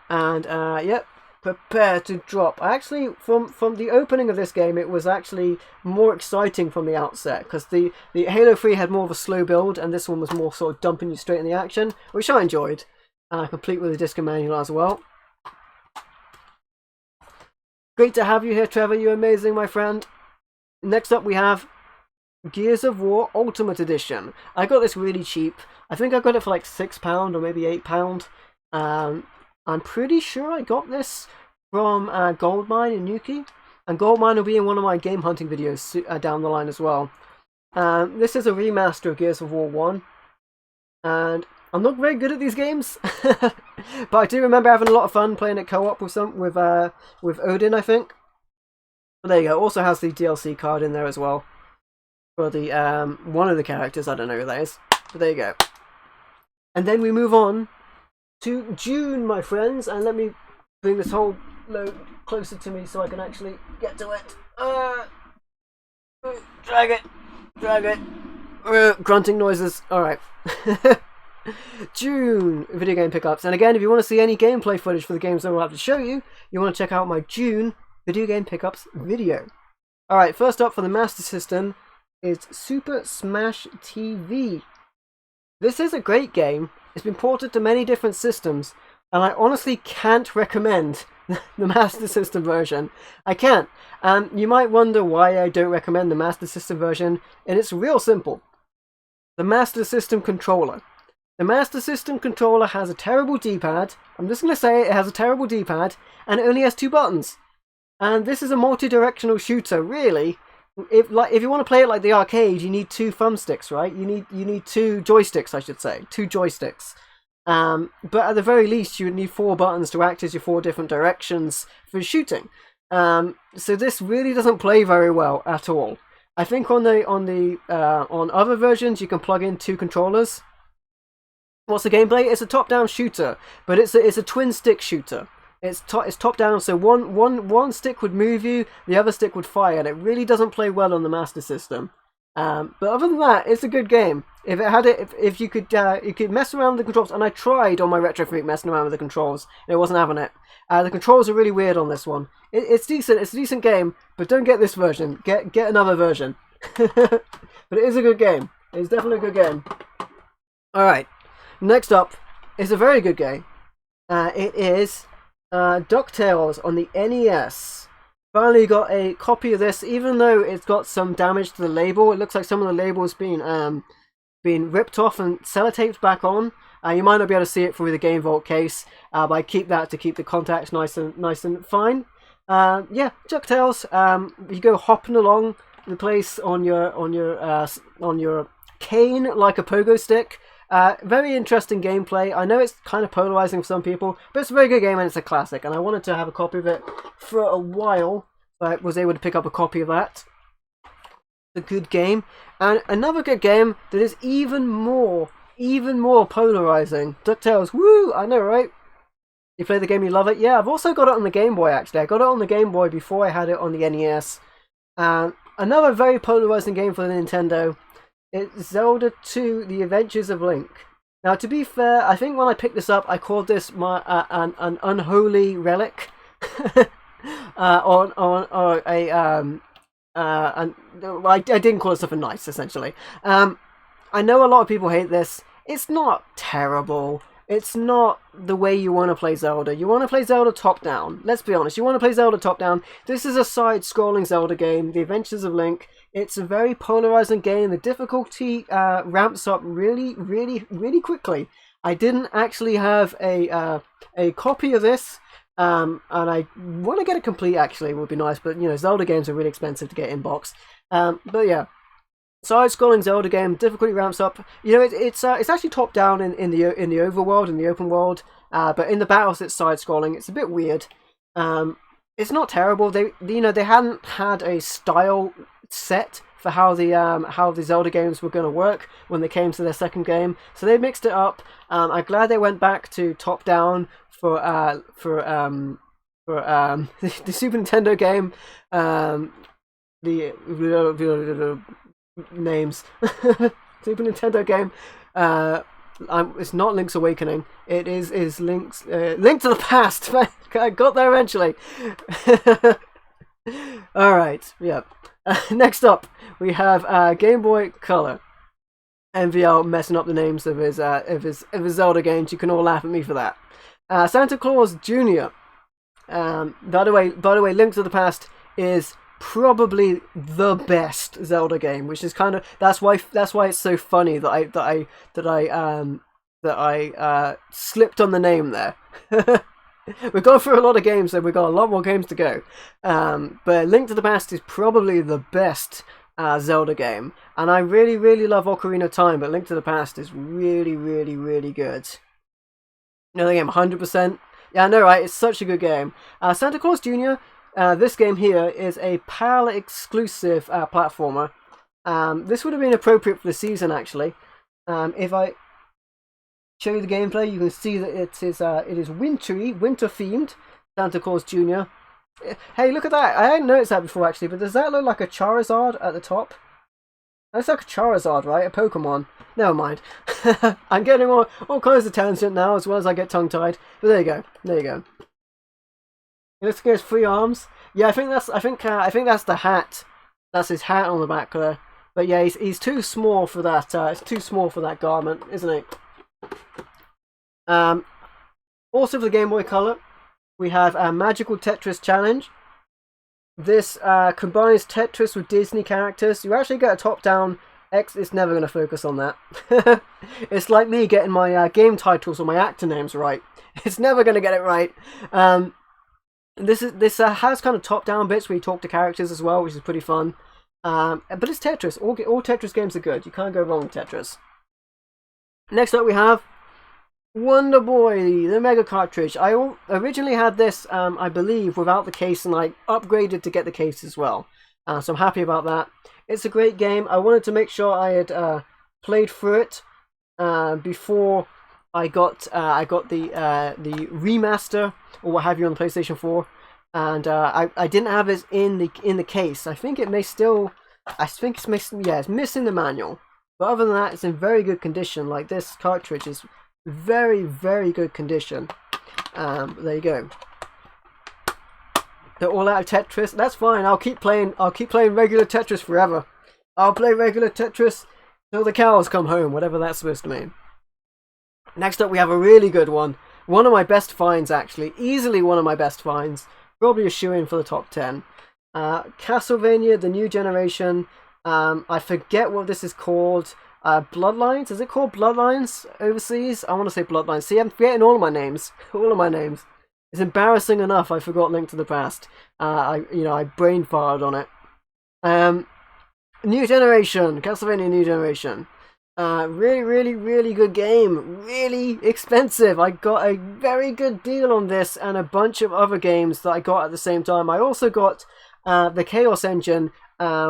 And yep, prepare to drop. Actually, from the opening of this game, it was actually more exciting from the outset because the Halo 3 had more of a slow build, and this one was more sort of dumping you straight in the action, which I enjoyed. Complete with a disc and manual as well. Great to have you here, Trevor. You're amazing, my friend. Next up, we have Gears of War Ultimate Edition. I got this really cheap. I think I got it for like £6 or maybe £8. I'm pretty sure I got this from Goldmine in Nuki, and Goldmine will be in one of my game hunting videos down the line as well. This is a remaster of Gears of War 1, and I'm not very good at these games, but I do remember having a lot of fun playing it co-op with Odin, I think. But there you go. Also has the DLC card in there as well for the one of the characters. I don't know who that is, but there you go. And then we move on to June, my friends, and let me bring this whole load closer to me so I can actually get to it. Drag it. Grunting noises. All right. June video game pickups, and again, if you want to see any gameplay footage for the games that we'll have to show you, you want to check out my June video game pickups video. All right, first up for the Master System is Super Smash TV. This is a great game. It's been ported to many different systems, and I honestly can't recommend the Master System version. I can't. You might wonder why I don't recommend the Master System version, and it's real simple. The Master System controller. The Master System controller has a terrible D-pad. I'm just going to say it has a terrible D-pad, and it only has 2 buttons. And this is a multi-directional shooter, really. If you want to play it like the arcade, you need 2 thumbsticks, right? You need 2 joysticks, I should say. 2 joysticks. But at the very least, you would need 4 buttons to act as your 4 different directions for shooting. So this really doesn't play very well at all. I think on other versions, you can plug in 2 controllers. What's the gameplay? It's a top-down shooter, but it's a twin-stick shooter. It's top-down, so one stick would move you, the other stick would fire, and it really doesn't play well on the Master System. But other than that, it's a good game. If you could mess around with the controls, and I tried on my Retro Freak messing around with the controls, and it wasn't having it. The controls are really weird on this one. It's decent. It's a decent game, but don't get this version. Get another version. But it is a good game. It's definitely a good game. All right. Next up is a very good game. It is DuckTales on the NES. Finally got a copy of this, even though it's got some damage to the label. It looks like some of the label's been ripped off and sellotaped back on. You might not be able to see it through the Game Vault case, but I keep that to keep the contacts nice and fine. Yeah, DuckTales. You go hopping along the place on your cane like a pogo stick. Very interesting gameplay. I know it's kind of polarizing for some people, but it's a very good game and it's a classic, and I wanted to have a copy of it for a while, but I was able to pick up a copy of that. A good game. And another good game that is even more polarizing. DuckTales, woo! I know, right? You play the game, you love it? Yeah, I've also got it on the Game Boy, actually. I got it on the Game Boy before I had it on the NES. Another very polarizing game for the Nintendo. It's Zelda 2: The Adventures of Link. Now, to be fair, I think when I picked this up, I called this an unholy relic. or a I didn't call it something nice, essentially. I know a lot of people hate this. It's not terrible. It's not the way you want to play Zelda. You want to play Zelda top-down. Let's be honest. You want to play Zelda top-down. This is a side-scrolling Zelda game, The Adventures of Link. It's a very polarizing game. The difficulty ramps up really, really, really quickly. I didn't actually have a copy of this, and I want to get it complete, actually. It would be nice, but, you know, Zelda games are really expensive to get in box. But, yeah. Side-scrolling Zelda game, difficulty ramps up. You know, it's actually top-down in the overworld, in the open world, but in the battles it's side-scrolling. It's a bit weird. It's not terrible. They hadn't had a style set for how the Zelda games were going to work when they came to their second game, so they mixed it up. I'm glad they went back to top-down for the Super Nintendo game. The names Super Nintendo game. It's not Link's Awakening. It is Link's Link to the Past. I got there eventually. All right. Yep. Next up, we have Game Boy Color. MVL messing up the names of his Zelda games. You can all laugh at me for that. Santa Claus Jr. By the way, Link to the Past is probably the best Zelda game, which is kind of that's why it's so funny that I slipped on the name there. We've gone through a lot of games, so we've got a lot more games to go. But Link to the Past is probably the best Zelda game, and I really, really love Ocarina of Time, but Link to the Past is really, really, really good. You know the game 100%. Yeah, I know, right? It's such a good game. Santa Claus Jr. This game here is a PAL exclusive platformer. This would have been appropriate for the season, actually. If I show you the gameplay, you can see that it is winter themed. Santa Claus Jr. Hey, look at that! I hadn't noticed that before, actually, but does that look like a Charizard at the top? That's like a Charizard, right? A Pokemon. Never mind. I'm getting all kinds of tangent now, as well as I get tongue-tied. But there you go. There you go. He looks like he has 3 arms. Yeah, I think that's the hat. That's his hat on the back there. But yeah, he's too small for that. It's too small for that garment, isn't it? Also for the Game Boy Color, we have a Magical Tetris Challenge. This combines Tetris with Disney characters. You actually get a top-down. It's never going to focus on that. It's like me getting my game titles or my actor names right. It's never going to get it right. This has kind of top-down bits where you talk to characters as well, which is pretty fun. But it's Tetris. All Tetris games are good. You can't go wrong with Tetris. Next up we have Wonder Boy, the Mega Cartridge. I originally had this, I believe, without the case, and I upgraded to get the case as well. So I'm happy about that. It's a great game. I wanted to make sure I had played through it before I got the remaster or what have you on the PlayStation 4, and I didn't have it in the case. I think it may still. I think it's missing. Yeah, it's missing the manual. But other than that, it's in very good condition. Like, this cartridge is very, very good condition. There you go. They're all out of Tetris. That's fine. I'll keep playing regular Tetris forever. I'll play regular Tetris till the cows come home, whatever that's supposed to mean. Next up, we have a really good one. One of my best finds, actually. Easily one of my best finds. Probably a shoo-in for the top 10. Castlevania: The New Generation. I forget what this is called. Bloodlines? Is it called Bloodlines overseas? I want to say Bloodlines. See, I'm forgetting all of my names. All of my names. It's embarrassing enough I forgot Link to the Past. I brain farted on it. New Generation. Castlevania New Generation. Really, really, really good game. Really expensive. I got a very good deal on this and a bunch of other games that I got at the same time. I also got the Chaos Engine,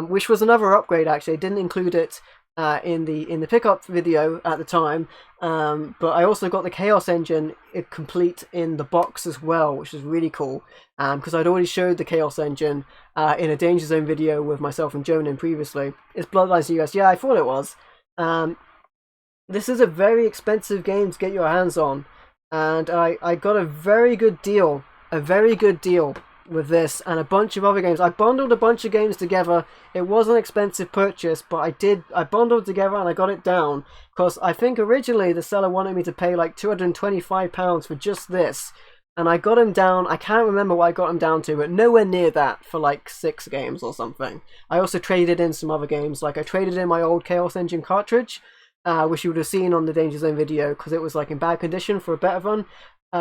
which was another upgrade, actually. I didn't include it in the pickup video at the time, but I also got the Chaos Engine complete in the box as well, which is really cool, because I'd already showed the Chaos Engine in a Danger Zone video with myself and Jonan previously. It's Bloodlines US, yeah, I thought it was. This is a very expensive game to get your hands on, and I got a very good deal with this and a bunch of other games. I bundled a bunch of games together. It was an expensive purchase, but I bundled together and I got it down, because I think originally the seller wanted me to pay like £225 for just this, and I got him down. I can't remember what I got him down to, but nowhere near that for like 6 games or something. I also traded in some other games, like I traded in my old Chaos Engine cartridge, which you would have seen on the Danger Zone video, because it was like in bad condition for a better run.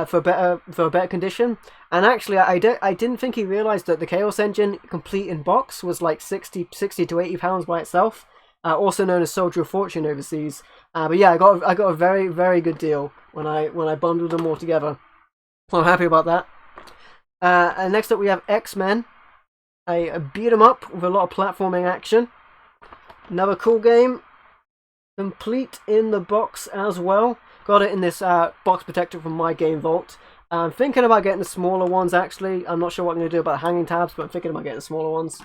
For a better condition, and actually I didn't think he realized that the Chaos Engine complete in box was like 60 to £80 by itself, also known as Soldier of Fortune overseas. But yeah, I got a very, very good deal when I bundled them all together, so I'm happy about that. And next up we have X-Men, a beat 'em up with a lot of platforming action. Another cool game, complete in the box as well. Got it in this box protector from My Game Vault. I'm thinking about getting the smaller ones, actually. I'm not sure what I'm going to do about the hanging tabs, but I'm thinking about getting the smaller ones.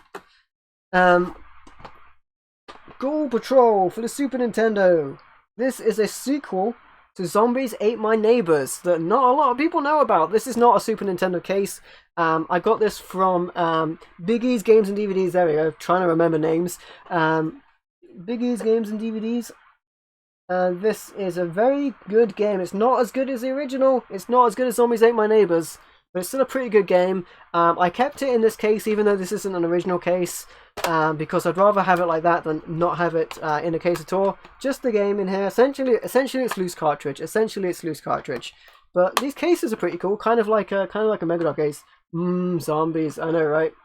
Ghoul Patrol for the Super Nintendo. This is a sequel to Zombies Ate My Neighbors that not a lot of people know about. This is not a Super Nintendo case. I got this from Biggie's Games and DVDs. There we go. Trying to remember names. Biggie's Games and DVDs. This is a very good game. It's not as good as the original. It's not as good as Zombies Ate My Neighbors, but it's still a pretty good game. I kept it in this case, even though this isn't an original case, because I'd rather have it like that than not have it in a case at all. Just the game in here. Essentially, it's loose cartridge. But these cases are pretty cool. Kind of like a Mega Drive case. Zombies. I know, right?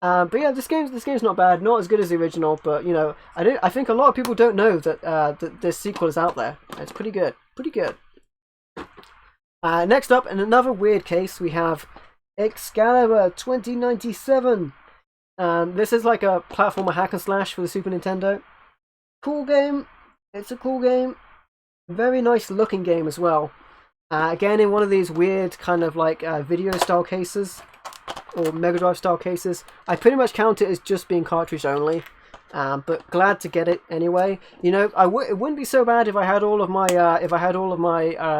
But yeah, this game's not bad, not as good as the original, but you know, I think a lot of people don't know that that this sequel is out there. It's pretty good, Next up, in another weird case, we have Excalibur 2097. This is like a platformer hack and slash for the Super Nintendo. Cool game. It's a cool game. Very nice looking game as well. Again, in one of these weird kind of like video style cases, or Mega Drive style cases. I pretty much count it as just being cartridge only, but glad to get it anyway. You know, it wouldn't be so bad if I had all of my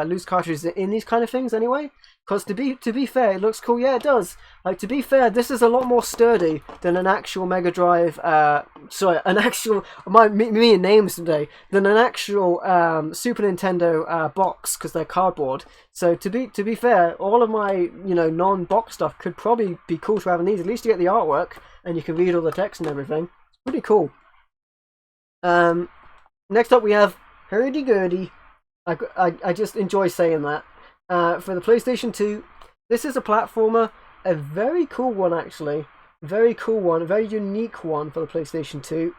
loose cartridges in these kind of things anyway. Because to be fair, it looks cool. Yeah, it does. Like, to be fair, this is a lot more sturdy than an actual Mega Drive. Me and names today, than an actual Super Nintendo box, because they're cardboard. So to be fair, all of my non-box stuff could probably be cool to have in these. At least you get the artwork and you can read all the text and everything. It's pretty cool. Next up we have Hurdy-Gurdy. I just enjoy saying that. For the PlayStation 2, this is a platformer, a very cool one actually, very cool one, a very unique one for the PlayStation 2.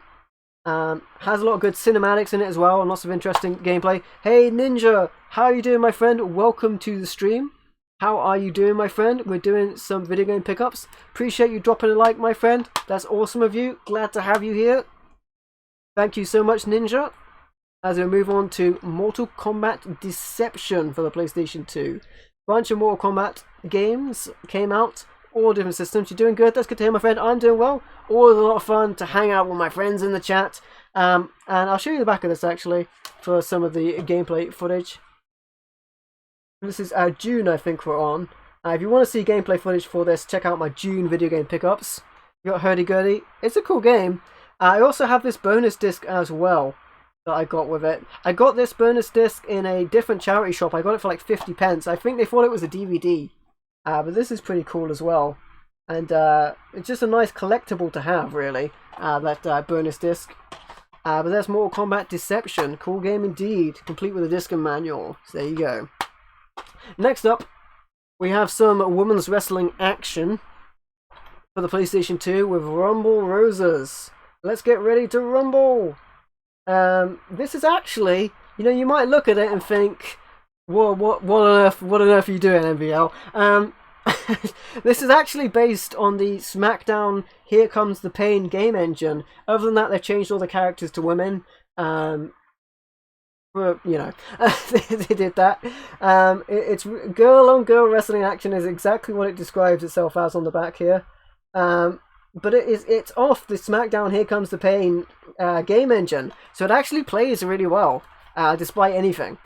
Has a lot of good cinematics in it as well, and lots of interesting gameplay. Hey Ninja, how are you doing, my friend? Welcome to the stream. How are you doing, my friend? We're doing some video game pickups. Appreciate you dropping a like, my friend. That's awesome of you. Glad to have you here. Thank you so much, Ninja. As we move on to Mortal Kombat Deception for the PlayStation 2. Bunch of Mortal Kombat games came out, all different systems. You're doing good, that's good to hear, my friend. I'm doing well. Always a lot of fun to hang out with my friends in the chat. And I'll show you the back of this actually for some of the gameplay footage. This is June, I think we're on. If you want to see gameplay footage for this, check out my June video game pickups. You got Hurdy-Gurdy. It's a cool game. I also have this bonus disc as well that I got with it. I got this bonus disc in a different charity shop. I got it for like 50 pence. I think they thought it was a DVD. But this is pretty cool as well. And it's just a nice collectible to have, really, that bonus disc. But there's Mortal Kombat Deception. Cool game indeed. Complete with a disc and manual. So there you go. Next up, we have some women's wrestling action for the PlayStation 2 with Rumble Rosas. Let's get ready to rumble! This is actually, you might look at it and think, what on earth are you doing, MVL? This is actually based on the SmackDown Here Comes the Pain game engine. Other than that, they've changed all the characters to women. But, you know, they did that. It's girl-on-girl wrestling action is exactly what it describes itself as on the back here. But it's off the SmackDown Here Comes the Pain game engine, so it actually plays really well, despite anything.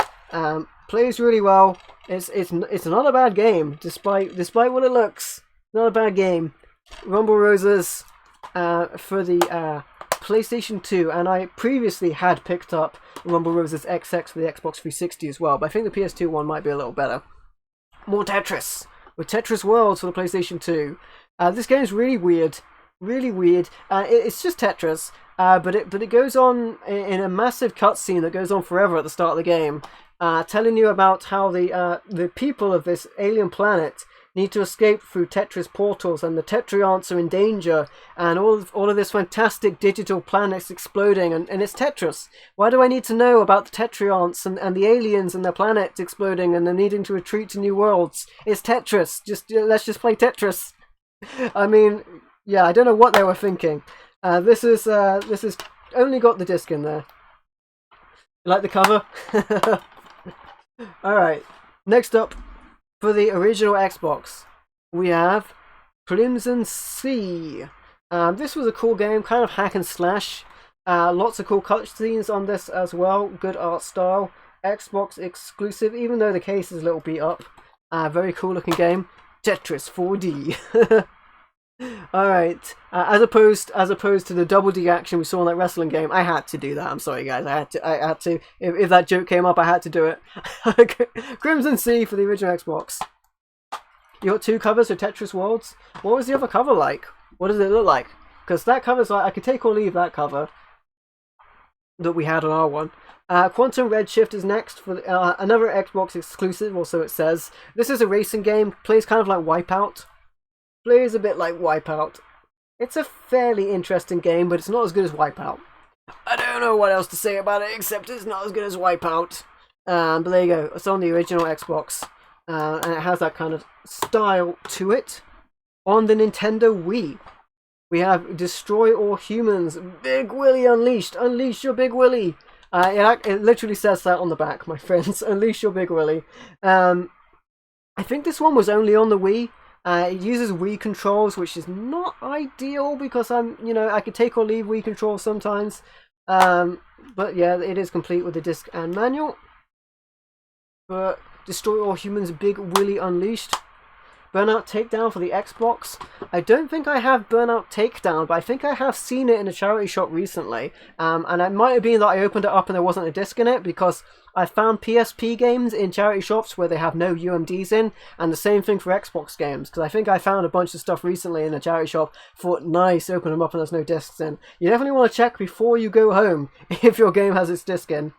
Plays really well. It's not a bad game, despite what it looks. Not a bad game. Rumble Roses for the PlayStation 2, and I previously had picked up Rumble Roses XX for the Xbox 360 as well, but I think the PS2 one might be a little better. More Tetris, with Tetris Worlds for the PlayStation 2. This game is really weird. Really weird. It's just Tetris, but it goes on in a massive cutscene that goes on forever at the start of the game, telling you about how the people of this alien planet need to escape through Tetris portals, and the Tetriants are in danger, and all of this fantastic digital planets exploding, and it's Tetris. Why do I need to know about the Tetriants and the aliens and their planets exploding and them needing to retreat to new worlds? It's Tetris. Let's just play Tetris. I mean, yeah, I don't know what they were thinking. This is only got the disc in there. You like the cover? Alright, next up, for the original Xbox, we have Crimson Sea. This was a cool game, kind of hack and slash. Lots of cool cutscenes on this as well. Good art style. Xbox exclusive, even though the case is a little beat up. Very cool looking game. Tetris 4D. Alright, as opposed to the double D action we saw in that wrestling game, I had to do that. I'm sorry guys, I had to. If that joke came up, I had to do it. Crimson Sea for the original Xbox. You got two covers of Tetris Worlds. What was the other cover like? What does it look like? Because that cover's like, I could take or leave that cover that we had on our one. Quantum Redshift is next for another Xbox exclusive, or so it says. This is a racing game, plays kind of like Wipeout. Plays a bit like Wipeout. It's a fairly interesting game, but it's not as good as Wipeout. I don't know what else to say about it, except it's not as good as Wipeout. But there you go. It's on the original Xbox. And it has that kind of style to it. On the Nintendo Wii, we have Destroy All Humans. Big Willy Unleashed. Unleash your Big Willy. It literally says that on the back, my friends. Unleash your Big Willy. I think this one was only on the Wii. It uses Wii controls, which is not ideal because I could take or leave Wii controls sometimes. But yeah, it is complete with the disc and manual. But Destroy All Humans, Big Willy Unleashed. Burnout Takedown for the Xbox. I don't think I have Burnout Takedown, but I think I have seen it in a charity shop recently. And it might have been that I opened it up and there wasn't a disc in it, because I found PSP games in charity shops where they have no UMDs in, and the same thing for Xbox games, because I think I found a bunch of stuff recently in a charity shop, thought, nice, open them up and there's no discs in. You definitely want to check before you go home if your game has its disc in.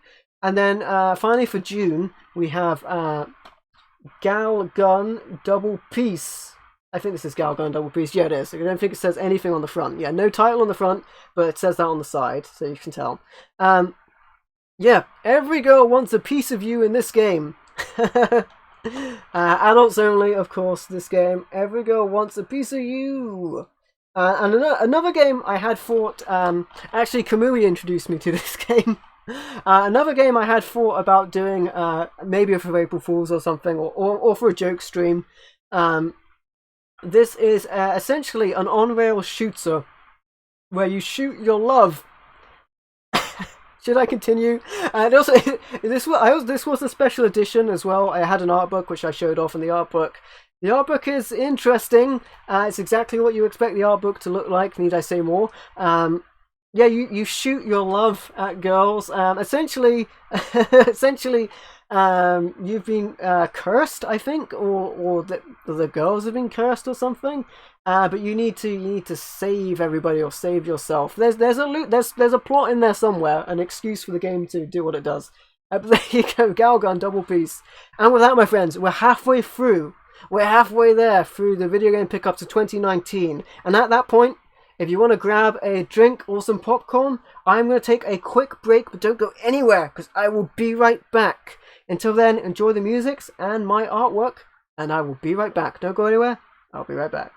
And then finally for June, we have Gal Gun Double Piece. I think this is Gal Gun Double Piece. Yeah, it is. I don't think it says anything on the front. Yeah, no title on the front, but it says that on the side, so you can tell. Yeah, every girl wants a piece of you in this game. Adults only, of course, this game. Every girl wants a piece of you. And another game I had thought... actually, Kamui introduced me to this game. Another game I had thought about doing, maybe for April Fools or something, or for a joke stream. This is essentially an on-rail shooter where you shoot your love. Should I continue? And also, this was a special edition as well. I had an art book which I showed off in the art book. The art book is interesting. It's exactly what you expect the art book to look like. Need I say more? Yeah, you shoot your love at girls. Essentially, you've been cursed, I think, or the girls have been cursed or something. But you need to save everybody or save yourself. There's a plot in there somewhere, an excuse for the game to do what it does. But there you go, Galgun Double Piece. And with that, my friends, we're halfway through. We're halfway there through the video game pickups of 2019, and at that point, if you want to grab a drink or some popcorn, I'm going to take a quick break, but don't go anywhere, because I will be right back. Until then, enjoy the musics and my artwork, and I will be right back. Don't go anywhere, I'll be right back.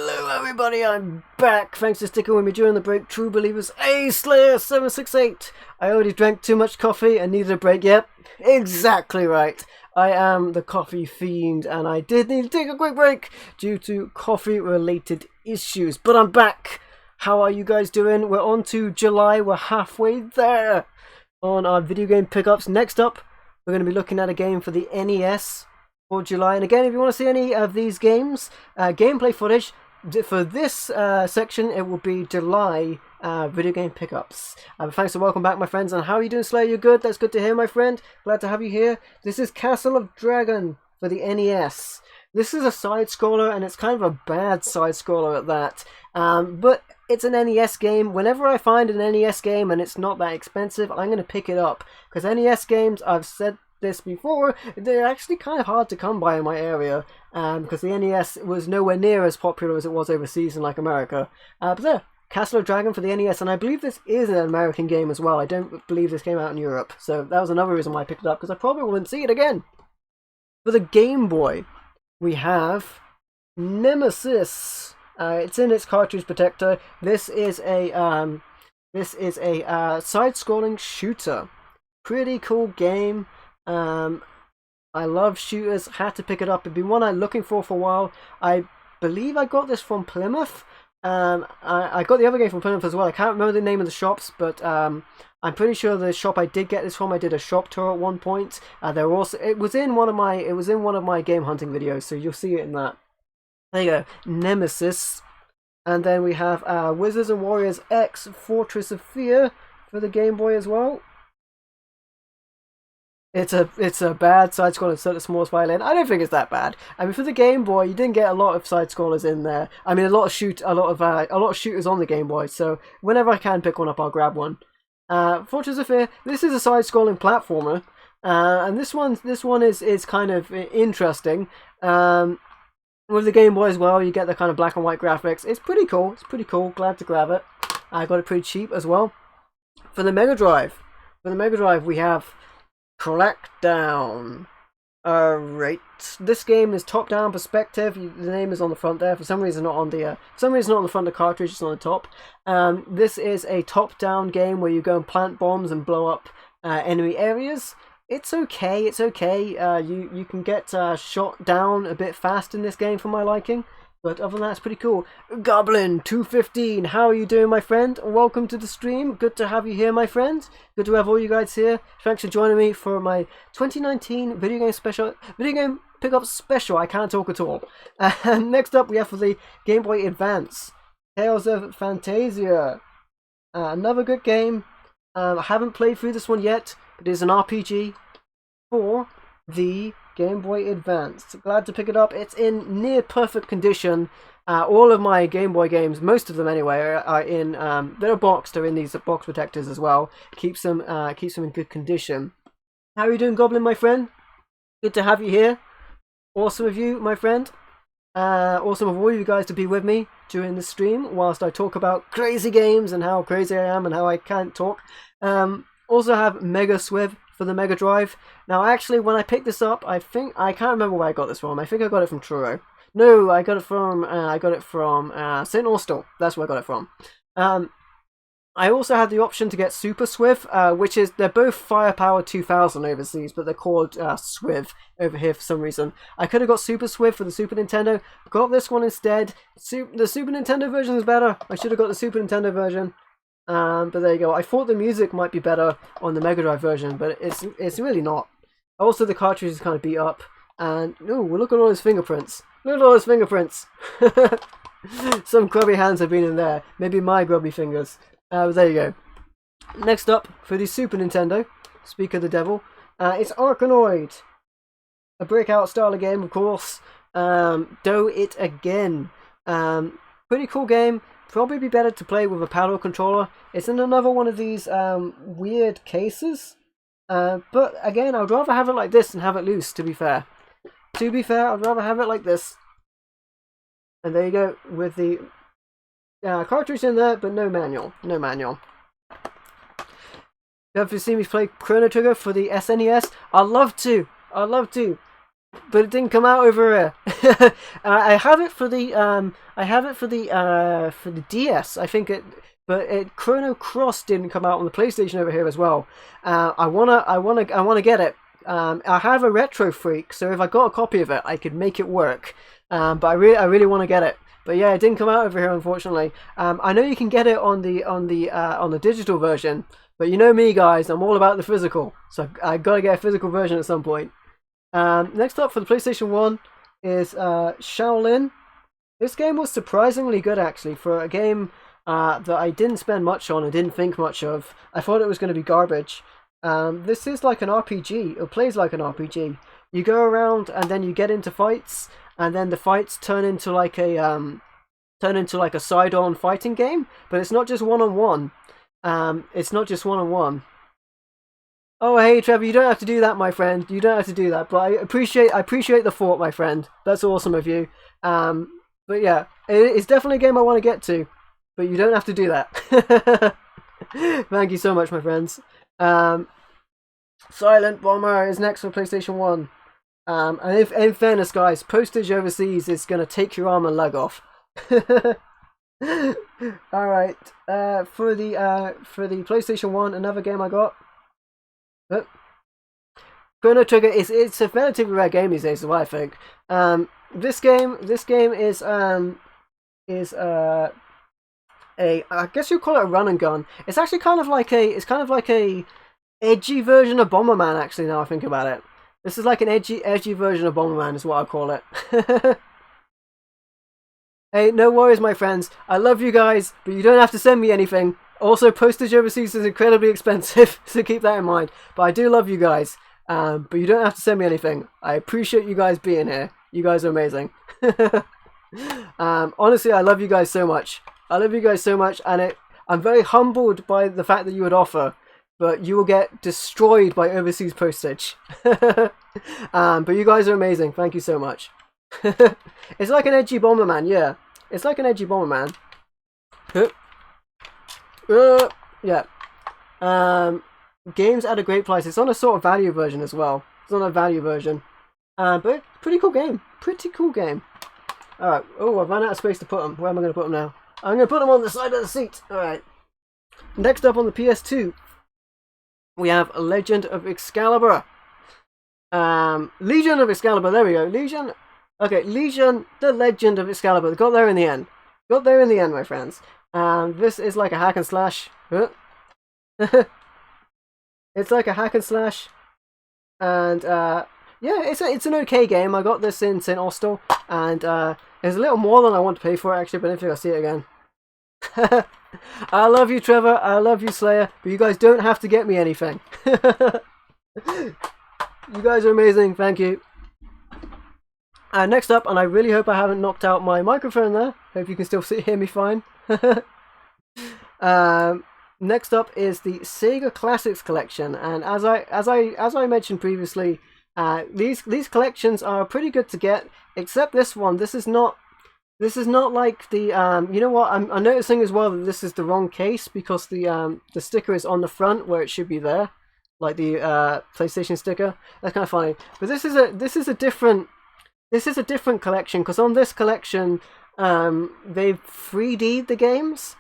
Hello everybody, I'm back. Thanks for sticking with me during the break. True Believers, Slayer768. I already drank too much coffee and needed a break. Yep, exactly right. I am the coffee fiend and I did need to take a quick break due to coffee related issues. But I'm back. How are you guys doing? We're on to July. We're halfway there on our video game pickups. Next up, we're going to be looking at a game for the NES for July. And again, if you want to see any of these games, gameplay footage, for this section, it will be July video game pickups. Thanks and welcome back, my friends. And how are you doing, Slayer? You good? That's good to hear, my friend. Glad to have you here. This is Castle of Dragon for the NES. This is a side-scroller, and it's kind of a bad side-scroller at that. But it's an NES game. Whenever I find an NES game and it's not that expensive, I'm going to pick it up. Because NES games, I've said this before, they're actually kind of hard to come by in my area, because the NES was nowhere near as popular as it was overseas in like America. But there, Castle of Dragon for the NES, and I believe this is an American game as well. I don't believe this came out in Europe, so that was another reason why I picked it up, because I probably wouldn't see it again. For the Game Boy, we have Nemesis. It's in its cartridge protector. This is a side-scrolling shooter. Pretty cool game. I love shooters. Had to pick it up. It'd been one I'm looking for a while. I believe I got this from Plymouth. I got the other game from Plymouth as well. I can't remember the name of the shops, but I'm pretty sure the shop I did get this from, I did a shop tour at one point. There were also, it was in one of my game hunting videos, so you'll see it in that. There you go, Nemesis. And then we have Wizards and Warriors X Fortress of Fear for the Game Boy as well. It's a bad side scroller instead of the smallest violin. I don't think it's that bad. I mean, for the Game Boy, you didn't get a lot of side scrollers in there. I mean, a lot of shooters on the Game Boy. So whenever I can pick one up, I'll grab one. Fortress of Fear. This is a side scrolling platformer, and this one is kind of interesting. With the Game Boy as well, you get the kind of black and white graphics. It's pretty cool. It's pretty cool. Glad to grab it. I got it pretty cheap as well. For the Mega Drive, we have Crackdown. Alright, this game is top-down perspective. The name is on the front there. For some reason, not on the front of the cartridge. It's on the top. This is a top-down game where you go and plant bombs and blow up enemy areas. It's okay. It's okay. You can get shot down a bit fast in this game for my liking. But other than that, it's pretty cool. Goblin215, how are you doing, my friend? Welcome to the stream. Good to have you here, my friend. Good to have all you guys here. Thanks for joining me for my 2019 video game pickup special. I can't talk at all. And next up, we have for the Game Boy Advance, Tales of Phantasia. Another good game. I haven't played through this one yet, but it is an RPG for the Game Boy Advance. Glad to pick it up. It's in near perfect condition. All of my Game Boy games, most of them anyway, are in. They're boxed. They're in these box protectors as well. Keeps them in good condition. How are you doing, Goblin, my friend? Good to have you here. Awesome of you, my friend. Awesome of all you guys to be with me during the stream whilst I talk about crazy games and how crazy I am and how I can't talk. Also have Mega Swiv for the Mega Drive. Now, actually, when I picked this up, I can't remember where I got this from. I think I got it from Truro. No, I got it from St. Austell. That's where I got it from. I also had the option to get Super Swiv, which is, they're both Firepower 2000 overseas, but they're called Swiv over here for some reason. I could have got Super Swiv for the Super Nintendo, got this one instead. The Super Nintendo version is better. I should have got the Super Nintendo version. But there you go. I thought the music might be better on the Mega Drive version, but it's really not. Also, the cartridge is kind of beat up. And, ooh, look at all his fingerprints. Look at all his fingerprints. Some grubby hands have been in there. Maybe my grubby fingers. But there you go. Next up, for the Super Nintendo, speak of the devil, it's Arkanoid. A breakout style of game, of course. Do it again. Pretty cool game. Probably be better to play with a paddle controller. It's in another one of these weird cases. But again, I'd rather have it like this than have it loose, to be fair. I'd rather have it like this. And there you go, with the cartridge in there, but no manual. No manual. You ever seen me play Chrono Trigger for the SNES? I'd love to. but it didn't come out over here. I have it for the DS. I think it, but Chrono Cross didn't come out on the PlayStation over here as well. I wanna get it. I have a Retro Freak, so if I got a copy of it, I could make it work. But I really want to get it. But yeah, it didn't come out over here, unfortunately. I know you can get it on the digital version, but you know me, guys, I'm all about the physical, so I gotta get a physical version at some point. Next up for the PlayStation 1 is Shaolin. This game was surprisingly good, actually, for a game that I didn't spend much on and didn't think much of. I thought it was going to be garbage. This is like an RPG. It plays like an RPG. You go around and then you get into fights, and then the fights turn into like a side-on fighting game. But it's not just one-on-one. It's not just one-on-one. Oh, hey Trevor, you don't have to do that, my friend. You don't have to do that. But I appreciate the thought, my friend. That's awesome of you. But yeah, it's definitely a game I want to get to. But you don't have to do that. Thank you so much, my friends. Silent Bomber is next for PlayStation 1. And if, in fairness, guys, postage overseas is going to take your arm and leg off. Alright, for the PlayStation 1, another game I got. Chrono Trigger it's a relatively rare game these days, is what I think. This game is I guess you call it a run and gun. It's actually kind of like a edgy version of Bomberman, actually, now I think about it. This is like an edgy version of Bomberman is what I call it. Hey, no worries, my friends. I love you guys, but you don't have to send me anything. Also, postage overseas is incredibly expensive, so keep that in mind. But I do love you guys, but you don't have to send me anything. I appreciate you guys being here. You guys are amazing. Honestly, I love you guys so much. I love you guys so much, and I'm very humbled by the fact that you would offer, but you will get destroyed by overseas postage. But you guys are amazing. Thank you so much. It's like an edgy Bomberman, yeah. It's like an edgy Bomberman. Yeah. Games at a great price. It's on a sort of value version as well. It's on a value version. But pretty cool game. Pretty cool game. Alright. Oh, I've run out of space to put them. Where am I going to put them now? I'm going to put them on the side of the seat. Alright. Next up on the PS2, we have Legend of Excalibur. Legion of Excalibur. There we go. Legion. Okay, Legion, the Legend of Excalibur. Got there in the end. Got there in the end, my friends. This is like a hack and slash. It's like a hack and slash. And yeah, it's an okay game. I got this in St. Austell, and it's a little more than I want to pay for it, actually, but I don't think I'll see it again. I love you, Trevor. I love you, Slayer. But you guys don't have to get me anything. You guys are amazing. Thank you. Next up, and I really hope I haven't knocked out my microphone there. Hope you can still hear me fine. Next up is the Sega Classics collection, and as I mentioned previously, these collections are pretty good to get. Except this one. This is not like the you know what? I'm noticing as well that this is the wrong case, because the sticker is on the front where it should be there, like the PlayStation sticker. That's kind of funny. But this is a different collection, because on this collection, they've 3D'd the games,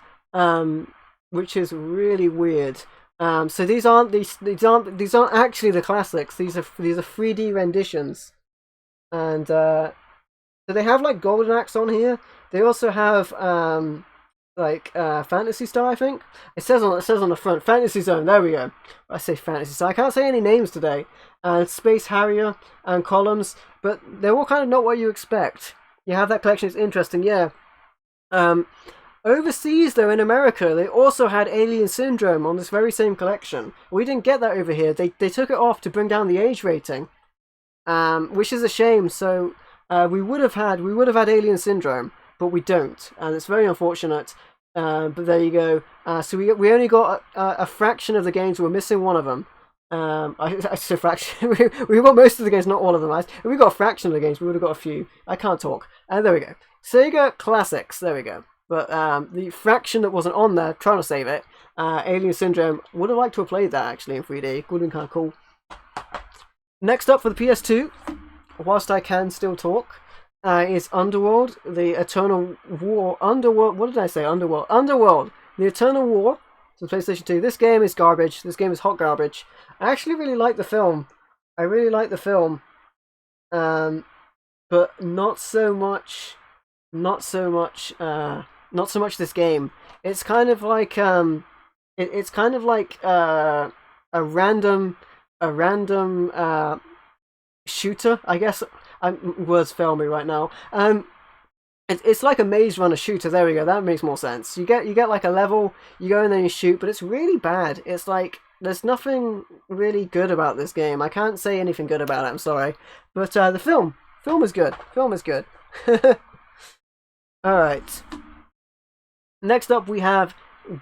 which is really weird. So these aren't actually the classics. These are 3D renditions, and so they have like Golden Axe on here. They also have Phantasy Star, I think. It says on the front, Fantasy Zone. There we go. I say Fantasy Star. I can't say any names today. Space Harrier and Columns, but they're all kind of not what you expect. You have that collection. It's interesting, yeah. Overseas, though, in America, they also had Alien Syndrome on this very same collection. We didn't get that over here. They took it off to bring down the age rating, which is a shame. So we would have had Alien Syndrome, but we don't, and it's very unfortunate. But there you go. So we only got a fraction of the games. We're missing one of them. I said fraction. we got most of the games, not all of them. If we got a fraction of the games, we would have got a few. I can't talk. And there we go. Sega Classics. There we go. But the fraction that wasn't on there, trying to save it, Alien Syndrome, would have liked to have played that actually in 3D. Would have been kind of cool. Next up for the PS2 whilst I can still talk, is Underworld, the Eternal War. Underworld. What did I say? Underworld. Underworld, the Eternal War. So PlayStation 2. This game is garbage. This game is hot garbage. I actually really like the film. I really like the film. But not so much. Not so much. Not so much this game. It's kind of like it's kind of like a random shooter, I guess. Words fail me right now. It's like a Maze Runner shooter. There we go. That makes more sense. You get like a level, you go and then you shoot, but it's really bad. It's like there's nothing really good about this game. I can't say anything good about it. I'm sorry, but the film is good. Film is good. All right. Next up, we have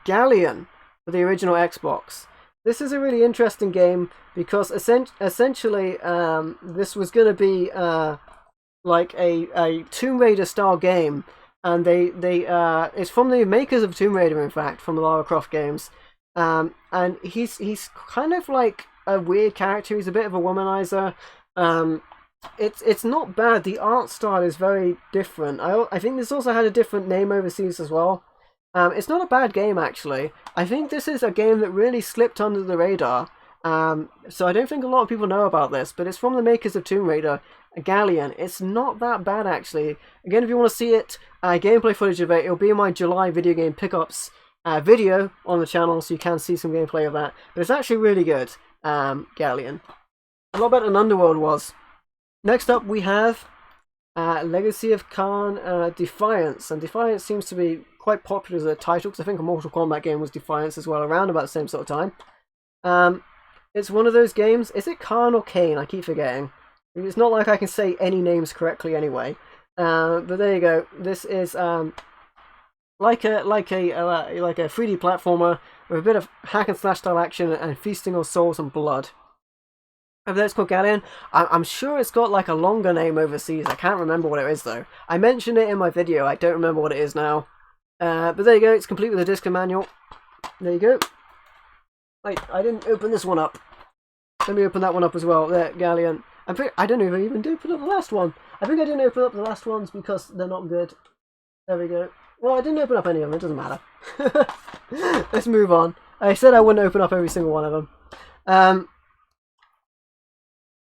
Galleon for the original Xbox. This is a really interesting game because essentially this was going to be like a Tomb Raider style game, and they it's from the makers of Tomb Raider, in fact, from the Lara Croft games. And he's kind of like a weird character. He's a bit of a womanizer. It's not bad. The art style is very different. I think this also had a different name overseas as well. It's not a bad game, actually. I think this is a game that really slipped under the radar. So I don't think a lot of people know about this, but it's from the makers of Tomb Raider, Galleon. It's not that bad, actually. Again, if you want to see it, gameplay footage of it, it'll be in my July video game pickups video on the channel, so you can see some gameplay of that. But it's actually really good, Galleon. A lot better than Underworld was. Next up, we have Legacy of Kain Defiance, and Defiance seems to be quite popular as a title because I think a Mortal Kombat game was Defiance as well, around about the same sort of time. It's one of those games. Is it Kain or Kane? I keep forgetting. It's not like I can say any names correctly anyway. But there you go. This is like a 3D platformer with a bit of hack and slash style action and feasting on souls and blood. Over there it's called Galleon. I'm sure it's got like a longer name overseas. I can't remember what it is though. I mentioned it in my video. I don't remember what it is now. But there you go. It's complete with a disc and manual. There you go. Wait, I didn't open this one up. Let me open that one up as well. There, Galleon. I don't know if I even did open up the last one. I think I didn't open up the last ones because they're not good. There we go. Well, I didn't open up any of them. It doesn't matter. Let's move on. I said I wouldn't open up every single one of them.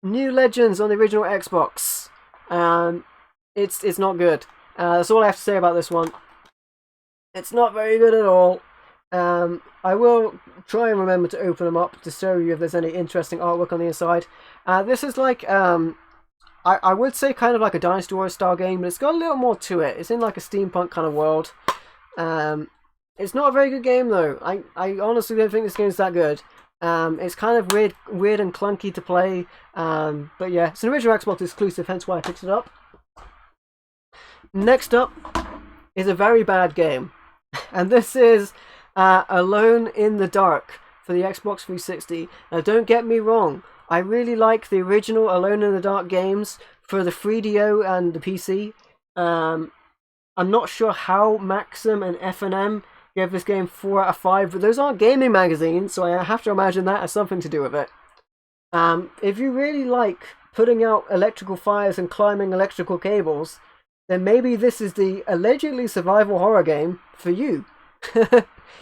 New Legends on the original Xbox. It's not good. That's all I have to say about this one. It's not very good at all. I will try and remember to open them up to show you if there's any interesting artwork on the inside. This is like I would say kind of like a Dynasty Warriors style game, but it's got a little more to it. It's in like a steampunk kind of world. It's not a very good game though. I honestly don't think this game's that good. It's kind of weird and clunky to play. But yeah, it's an original Xbox exclusive, hence why I picked it up. Next up is a very bad game, and this is Alone in the Dark for the Xbox 360. Now, don't get me wrong. I really like the original Alone in the Dark games for the 3DO and the PC. I'm not sure how Maxim and FNM gave this game 4 out of 5, but those aren't gaming magazines, so I have to imagine that has something to do with it. If you really like putting out electrical fires and climbing electrical cables, then maybe this is the allegedly survival horror game for you.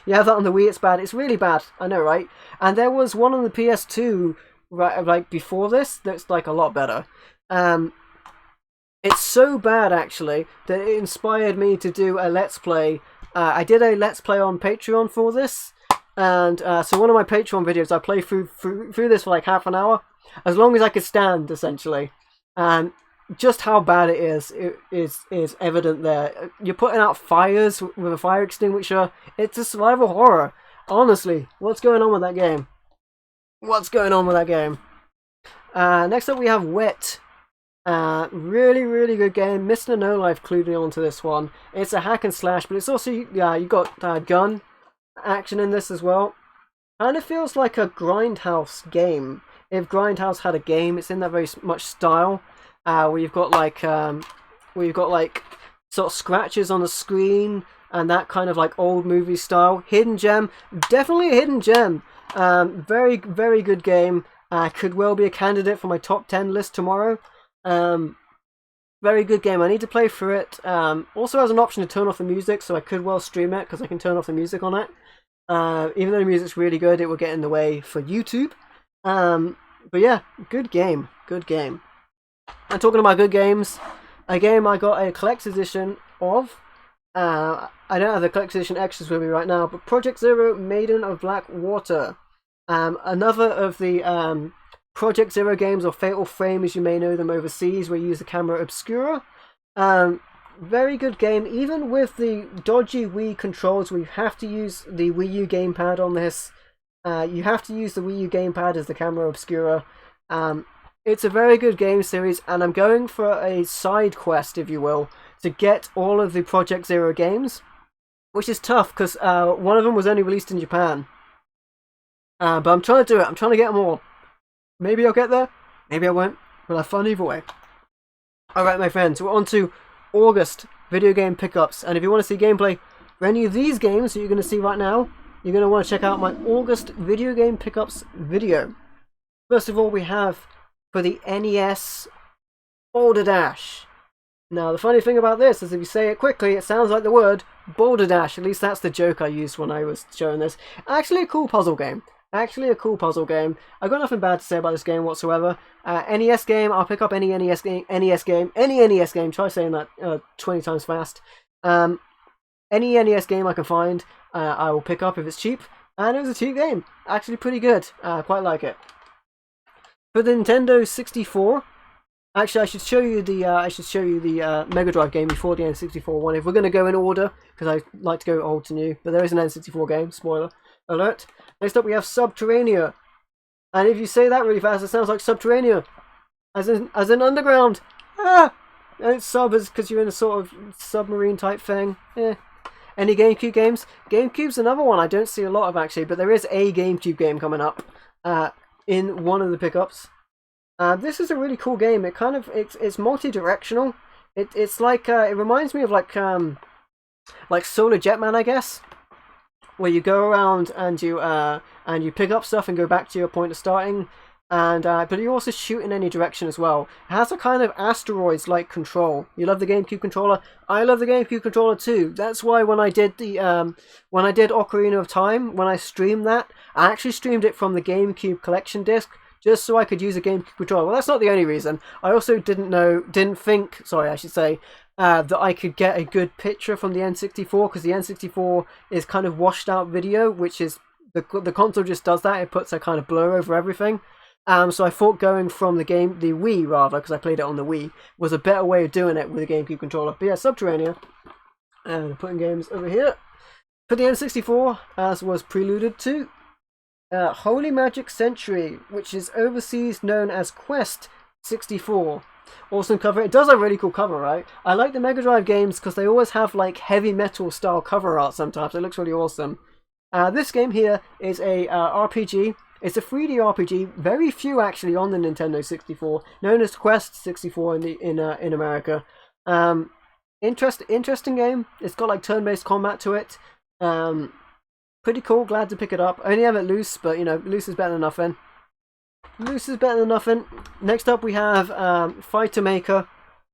You have that on the Wii, it's bad. It's really bad, I know, right? And there was one on the PS2, right, like before this, that's like a lot better. It's so bad, actually, that it inspired me to do a Let's Play. I did a Let's Play on Patreon for this, and so one of my Patreon videos, I played through this for like half an hour, as long as I could stand, essentially. And just how bad it is evident there. You're putting out fires with a fire extinguisher. It's a survival horror. Honestly, what's going on with that game? What's going on with that game? Next up we have Wet. Really, really good game. Mr. No Life clued me onto this one. It's a hack and slash, but it's also, you got gun action in this as well. And it feels like a Grindhouse game. If Grindhouse had a game, it's in that very much style. Where you've got like sort of scratches on the screen and that kind of like old movie style. Hidden gem, definitely a hidden gem. Very, very good game. Could well be a candidate for my top 10 list tomorrow. Very good game. I need to play through it. Also has an option to turn off the music, so I could well stream it because I can turn off the music on it. Even though the music's really good, it will get in the way for YouTube. But yeah, good game. Good game. And talking about good games, a game I got a collector's edition of. I don't have the collector's edition extras with me right now, but Project Zero Maiden of Black Water. Another of the Project Zero games, or Fatal Frame as you may know them overseas, where you use the camera obscura. Very good game, even with the dodgy Wii controls. We have to use the Wii U gamepad on this. You have to use the Wii U gamepad as the camera obscura. It's a very good game series, and I'm going for a side quest, if you will, to get all of the Project Zero games, which is tough because one of them was only released in Japan. But I'm trying to do it. I'm trying to get them all. Maybe I'll get there. Maybe I won't. We'll have fun either way. Alright, my friends, we're on to August video game pickups. And if you want to see gameplay for any of these games that you're going to see right now, you're going to want to check out my August video game pickups video. First of all, we have for the NES Boulder Dash. Now, the funny thing about this is if you say it quickly, it sounds like the word Boulder Dash. At least that's the joke I used when I was showing this. Actually, a cool puzzle game. I've got nothing bad to say about this game whatsoever. NES game, I'll pick up any NES game, try saying that 20 times fast. Any NES game I can find, I will pick up if it's cheap. And it was a cheap game. Actually pretty good. Quite like it. For the Nintendo 64, actually I should show you the Mega Drive game before the N64 one, if we're going to go in order, because I like to go old to new, but there is an N64 game, spoiler alert. Next up we have Subterranea, and if you say that really fast, it sounds like Subterranea, as in underground. And it's sub is because you're in a sort of submarine type thing. Any GameCube games? GameCube's another one I don't see a lot of actually, but there is a GameCube game coming up in one of the pickups. This is a really cool game. It's multi-directional. It's like it reminds me of like Solar Jetman, I guess, where you go around and you pick up stuff and go back to your point of starting, but you also shoot in any direction as well. It has a kind of asteroids-like control. You love the GameCube controller? I love the GameCube controller too. That's why when I did Ocarina of Time, when I streamed that, I actually streamed it from the GameCube collection disc, just so I could use a GameCube controller. Well, that's not the only reason. I also didn't think that I could get a good picture from the N64, because the N64 is kind of washed out video, which is the console just does that. It puts a kind of blur over everything. So I thought going from the Wii rather, because I played it on the Wii, was a better way of doing it with a GameCube controller. But yeah, Subterranea, and putting games over here for the N64, as was preluded to. Holy Magic Century, which is overseas known as Quest 64. Awesome cover. It does have a really cool cover, right? I like the Mega Drive games because they always have like heavy metal style cover art sometimes. It looks really awesome. This game here is a RPG. It's a 3D RPG. Very few actually on the Nintendo 64, known as Quest 64 in America. Interesting game. It's got like turn-based combat to it. Pretty cool, glad to pick it up. I only have it loose, but you know, loose is better than nothing. Next up we have Fighter Maker.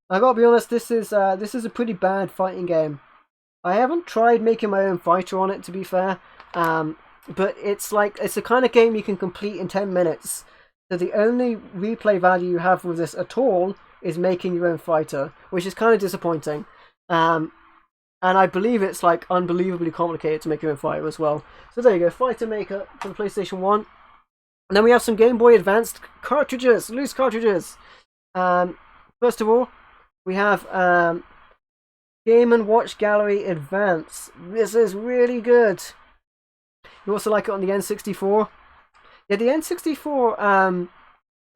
I gotta be honest, this is a pretty bad fighting game. I haven't tried making my own fighter on it, to be fair. But it's the kind of game you can complete in 10 minutes. So the only replay value you have with this at all is making your own fighter, which is kind of disappointing. And I believe it's like unbelievably complicated to make your own fighter as well. So there you go, Fighter Maker for the PlayStation 1. And then we have some Game Boy Advanced cartridges, loose cartridges. First of all, we have Game & Watch Gallery Advance. This is really good. You also like it on the N64? Yeah, the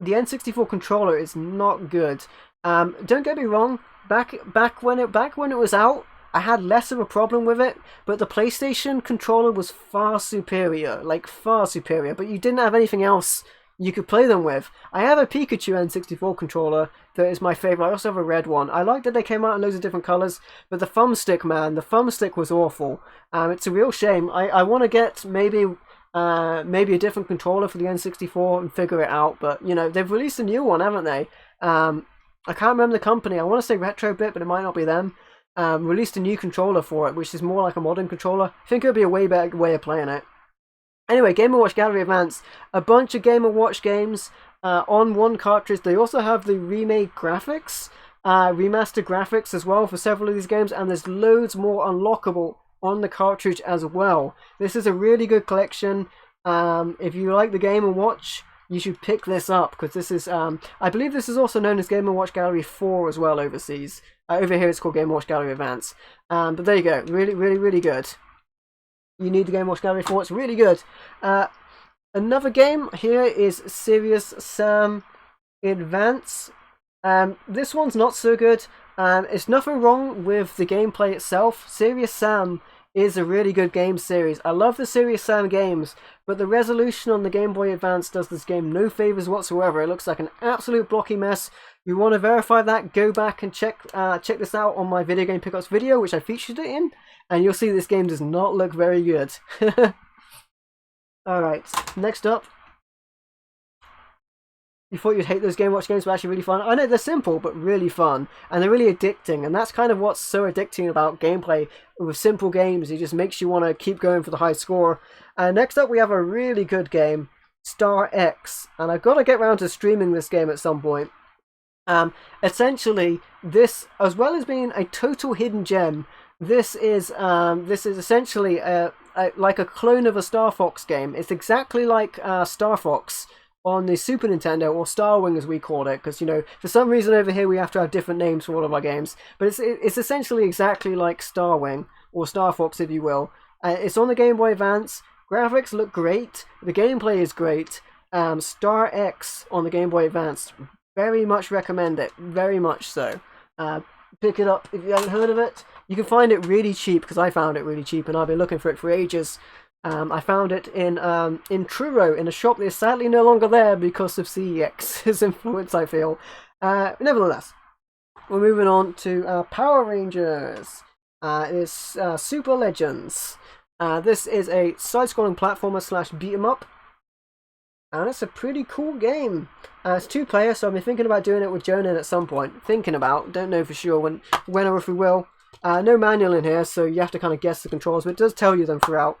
N64 controller is not good. Don't get me wrong. Back when it was out, I had less of a problem with it, but the PlayStation controller was far superior, but you didn't have anything else you could play them with. I have a Pikachu N64 controller that is my favourite. I also have a red one. I like that they came out in loads of different colours, but the thumbstick, man, the thumbstick was awful. It's a real shame. I want to get maybe a different controller for the N64 and figure it out, but you know, they've released a new one, haven't they? I can't remember the company. I want to say Retrobit, but it might not be them. Released a new controller for it, which is more like a modern controller. I think it would be a way better way of playing it. Anyway, Game & Watch Gallery Advance, a bunch of Game & Watch games on one cartridge. They also have the remade graphics, remastered graphics as well for several of these games, and there's loads more unlockable on the cartridge as well. This is a really good collection. If you like the Game & Watch, you should pick this up, because this is, I believe this is also known as Game & Watch Gallery 4 as well overseas. Over here it's called Game & Watch Gallery Advance. But there you go, really, really, really good. You need the Game & Watch Gallery 4, it's really good. Another game here is Serious Sam Advance. This one's not so good. It's nothing wrong with the gameplay itself. Serious Sam is a really good game series. I love the Serious Sam games, but the resolution on the Game Boy Advance does this game no favors whatsoever. It looks like an absolute blocky mess. You want to verify that, go back and check this out on my Video Game Pickups video, which I featured it in, and you'll see this game does not look very good. Alright, next up. You thought you'd hate those Game Watch games, but actually really fun. I know they're simple, but really fun. And they're really addicting. And that's kind of what's so addicting about gameplay with simple games. It just makes you want to keep going for the high score. Next up, we have a really good game, Star X. And I've got to get around to streaming this game at some point. Essentially, this, as well as being a total hidden gem, this is essentially like a clone of a Star Fox game. It's exactly like Star Fox on the Super Nintendo, or Starwing as we called it, because, you know, for some reason over here we have to have different names for all of our games, but it's essentially exactly like Starwing, or Star Fox if you will. It's on the Game Boy Advance. Graphics look great, the gameplay is great. Star X on the Game Boy Advance, very much recommend it, very much so. Pick it up if you haven't heard of it. You can find it really cheap, because I found it really cheap and I've been looking for it for ages. I found it in Truro, in a shop that is sadly no longer there because of CEX's influence, I feel. Nevertheless, we're moving on to Power Rangers. It's Super Legends. This is a side-scrolling platformer slash beat-em-up, and it's a pretty cool game. It's 2-player, so I've been thinking about doing it with Jonan at some point. Don't know for sure when or if we will. No manual in here, so you have to kind of guess the controls, but it does tell you them throughout.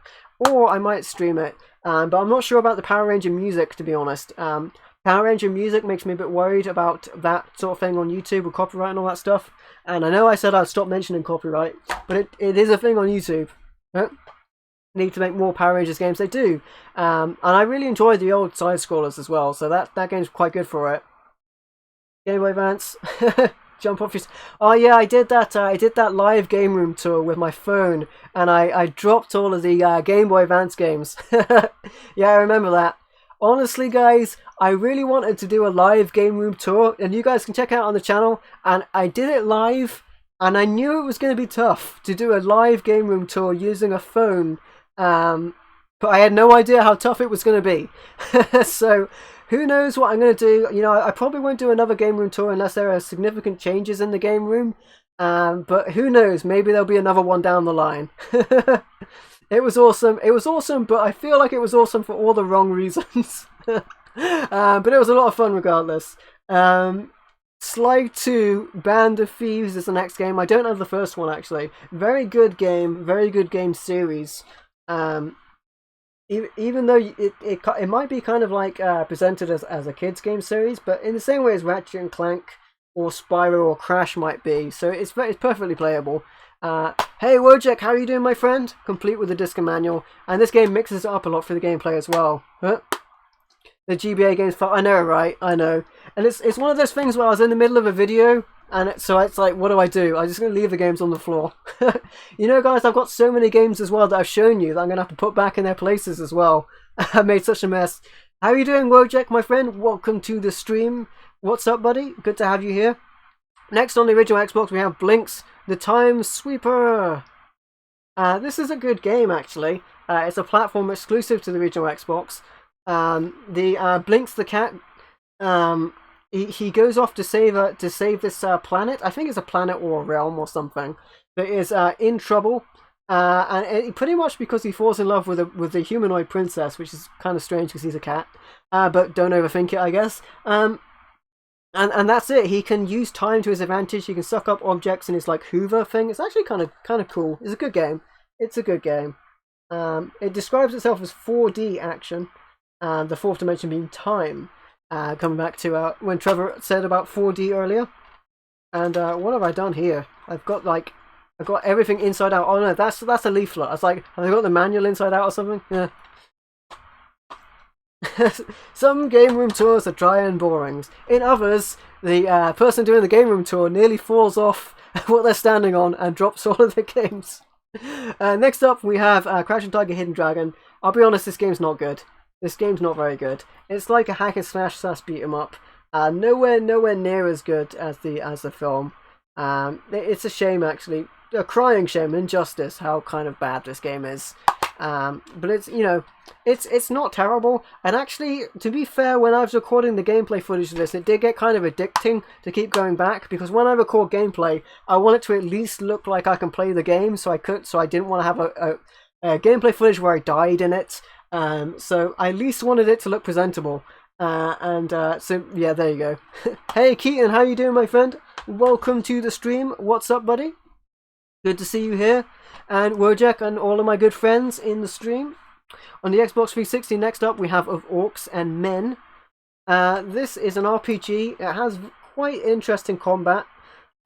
Or I might stream it, but I'm not sure about the Power Ranger music, to be honest. Power Ranger music makes me a bit worried about that sort of thing on YouTube with copyright and all that stuff. And I know I said I'd stop mentioning copyright, but it is a thing on YouTube. Need to make more Power Rangers games, they do. And I really enjoyed the old side-scrollers as well, so that game's quite good for it. Game Boy Advance. Jump off your... Oh yeah, I did that live game room tour with my phone, and I dropped all of the Game Boy Advance games. Yeah, I remember that. Honestly, guys, I really wanted to do a live game room tour, and you guys can check it out on the channel, and I did it live, and I knew it was going to be tough to do a live game room tour using a phone, but I had no idea how tough it was going to be. So... who knows what I'm going to do? You know, I probably won't do another game room tour unless there are significant changes in the game room. But who knows? Maybe there'll be another one down the line. It was awesome. It was awesome, but I feel like it was awesome for all the wrong reasons. But it was a lot of fun regardless. Sly 2 Band of Thieves is the next game. I don't have the first one, actually. Very good game series. Even though it might be kind of like presented as a kids game series, but in the same way as Ratchet and Clank or Spyro or Crash might be, so it's perfectly playable. Hey Wojak, how are you doing, my friend? Complete with the disc and manual, and this game mixes it up a lot for the gameplay as well. Huh? The GBA game's fun. I know, right? I know, and it's one of those things where I was in the middle of a video. And so it's like, what do? I'm just going to leave the games on the floor. You know, guys, I've got so many games as well that I've shown you that I'm going to have to put back in their places as well. I made such a mess. How are you doing, Wojak, my friend? Welcome to the stream. What's up, buddy? Good to have you here. Next on the original Xbox, we have Blinx, the Time Sweeper. This is a good game, actually. It's a platform exclusive to the original Xbox. Blinx the cat... He goes off to save this planet. I think it's a planet or a realm or something that is in trouble, and pretty much because he falls in love with the humanoid princess, which is kind of strange because he's a cat. But don't overthink it, I guess. And And that's it. He can use time to his advantage. He can suck up objects in his like Hoover thing. It's actually kind of cool. It's a good game. It's a good game. It describes itself as 4D action, and the fourth dimension being time. Coming back to when Trevor said about 4D earlier. And what have I done here? I've got everything inside out. Oh no, that's a leaflet. I was like, have I got the manual inside out or something? Yeah. Some game room tours are dry and boring. In others, the person doing the game room tour nearly falls off what they're standing on and drops all of their games. Next up, we have Crouching Tiger, Hidden Dragon. I'll be honest, this game's not good. This game's not very good. It's like a hack and slash beat 'em up. Nowhere near as good as the film. It's a shame, actually, a crying shame, injustice, how kind of bad this game is. But it's it's not terrible. And actually, to be fair, when I was recording the gameplay footage of this, it did get kind of addicting to keep going back, because when I record gameplay, I want it to at least look like I can play the game. So I didn't want to have a gameplay footage where I died in it. So I at least wanted it to look presentable. So yeah, there you go. Hey Keaton, how you doing, my friend? Welcome to the stream. What's up, buddy? Good to see you here. And Wojak and all of my good friends in the stream. On the Xbox 360, next up we have Of Orcs and Men. This is an RPG. It has quite interesting combat.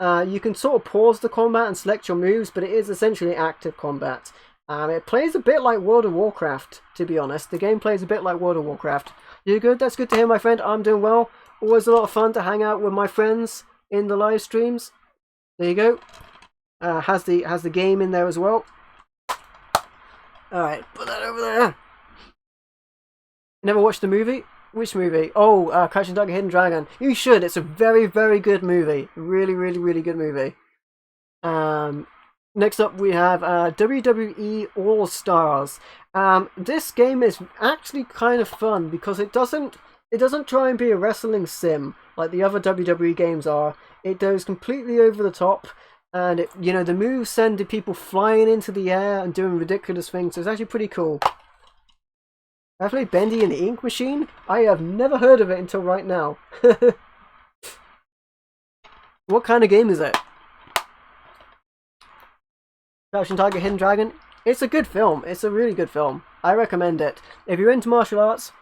You can sort of pause the combat and select your moves, but it is essentially active combat. It plays a bit like World of Warcraft, to be honest. The game plays a bit like World of Warcraft. You good? That's good to hear, my friend. I'm doing well. Always a lot of fun to hang out with my friends in the live streams. There you go. Has the game in there as well. Alright, put that over there. Never watched the movie? Which movie? Oh, Crouching Tiger, Hidden Dragon. You should. It's a very, very good movie. Really, really, really good movie. Next up we have WWE All Stars. This game is actually kind of fun because it doesn't try and be a wrestling sim like the other WWE games are. It goes completely over the top, and the moves send the people flying into the air and doing ridiculous things. So it's actually pretty cool. I played Bendy and the Ink Machine. I have never heard of it until right now. What kind of game is it? Crouching Tiger, Hidden Dragon. It's a good film. It's a really good film. I recommend it. If you're into martial arts,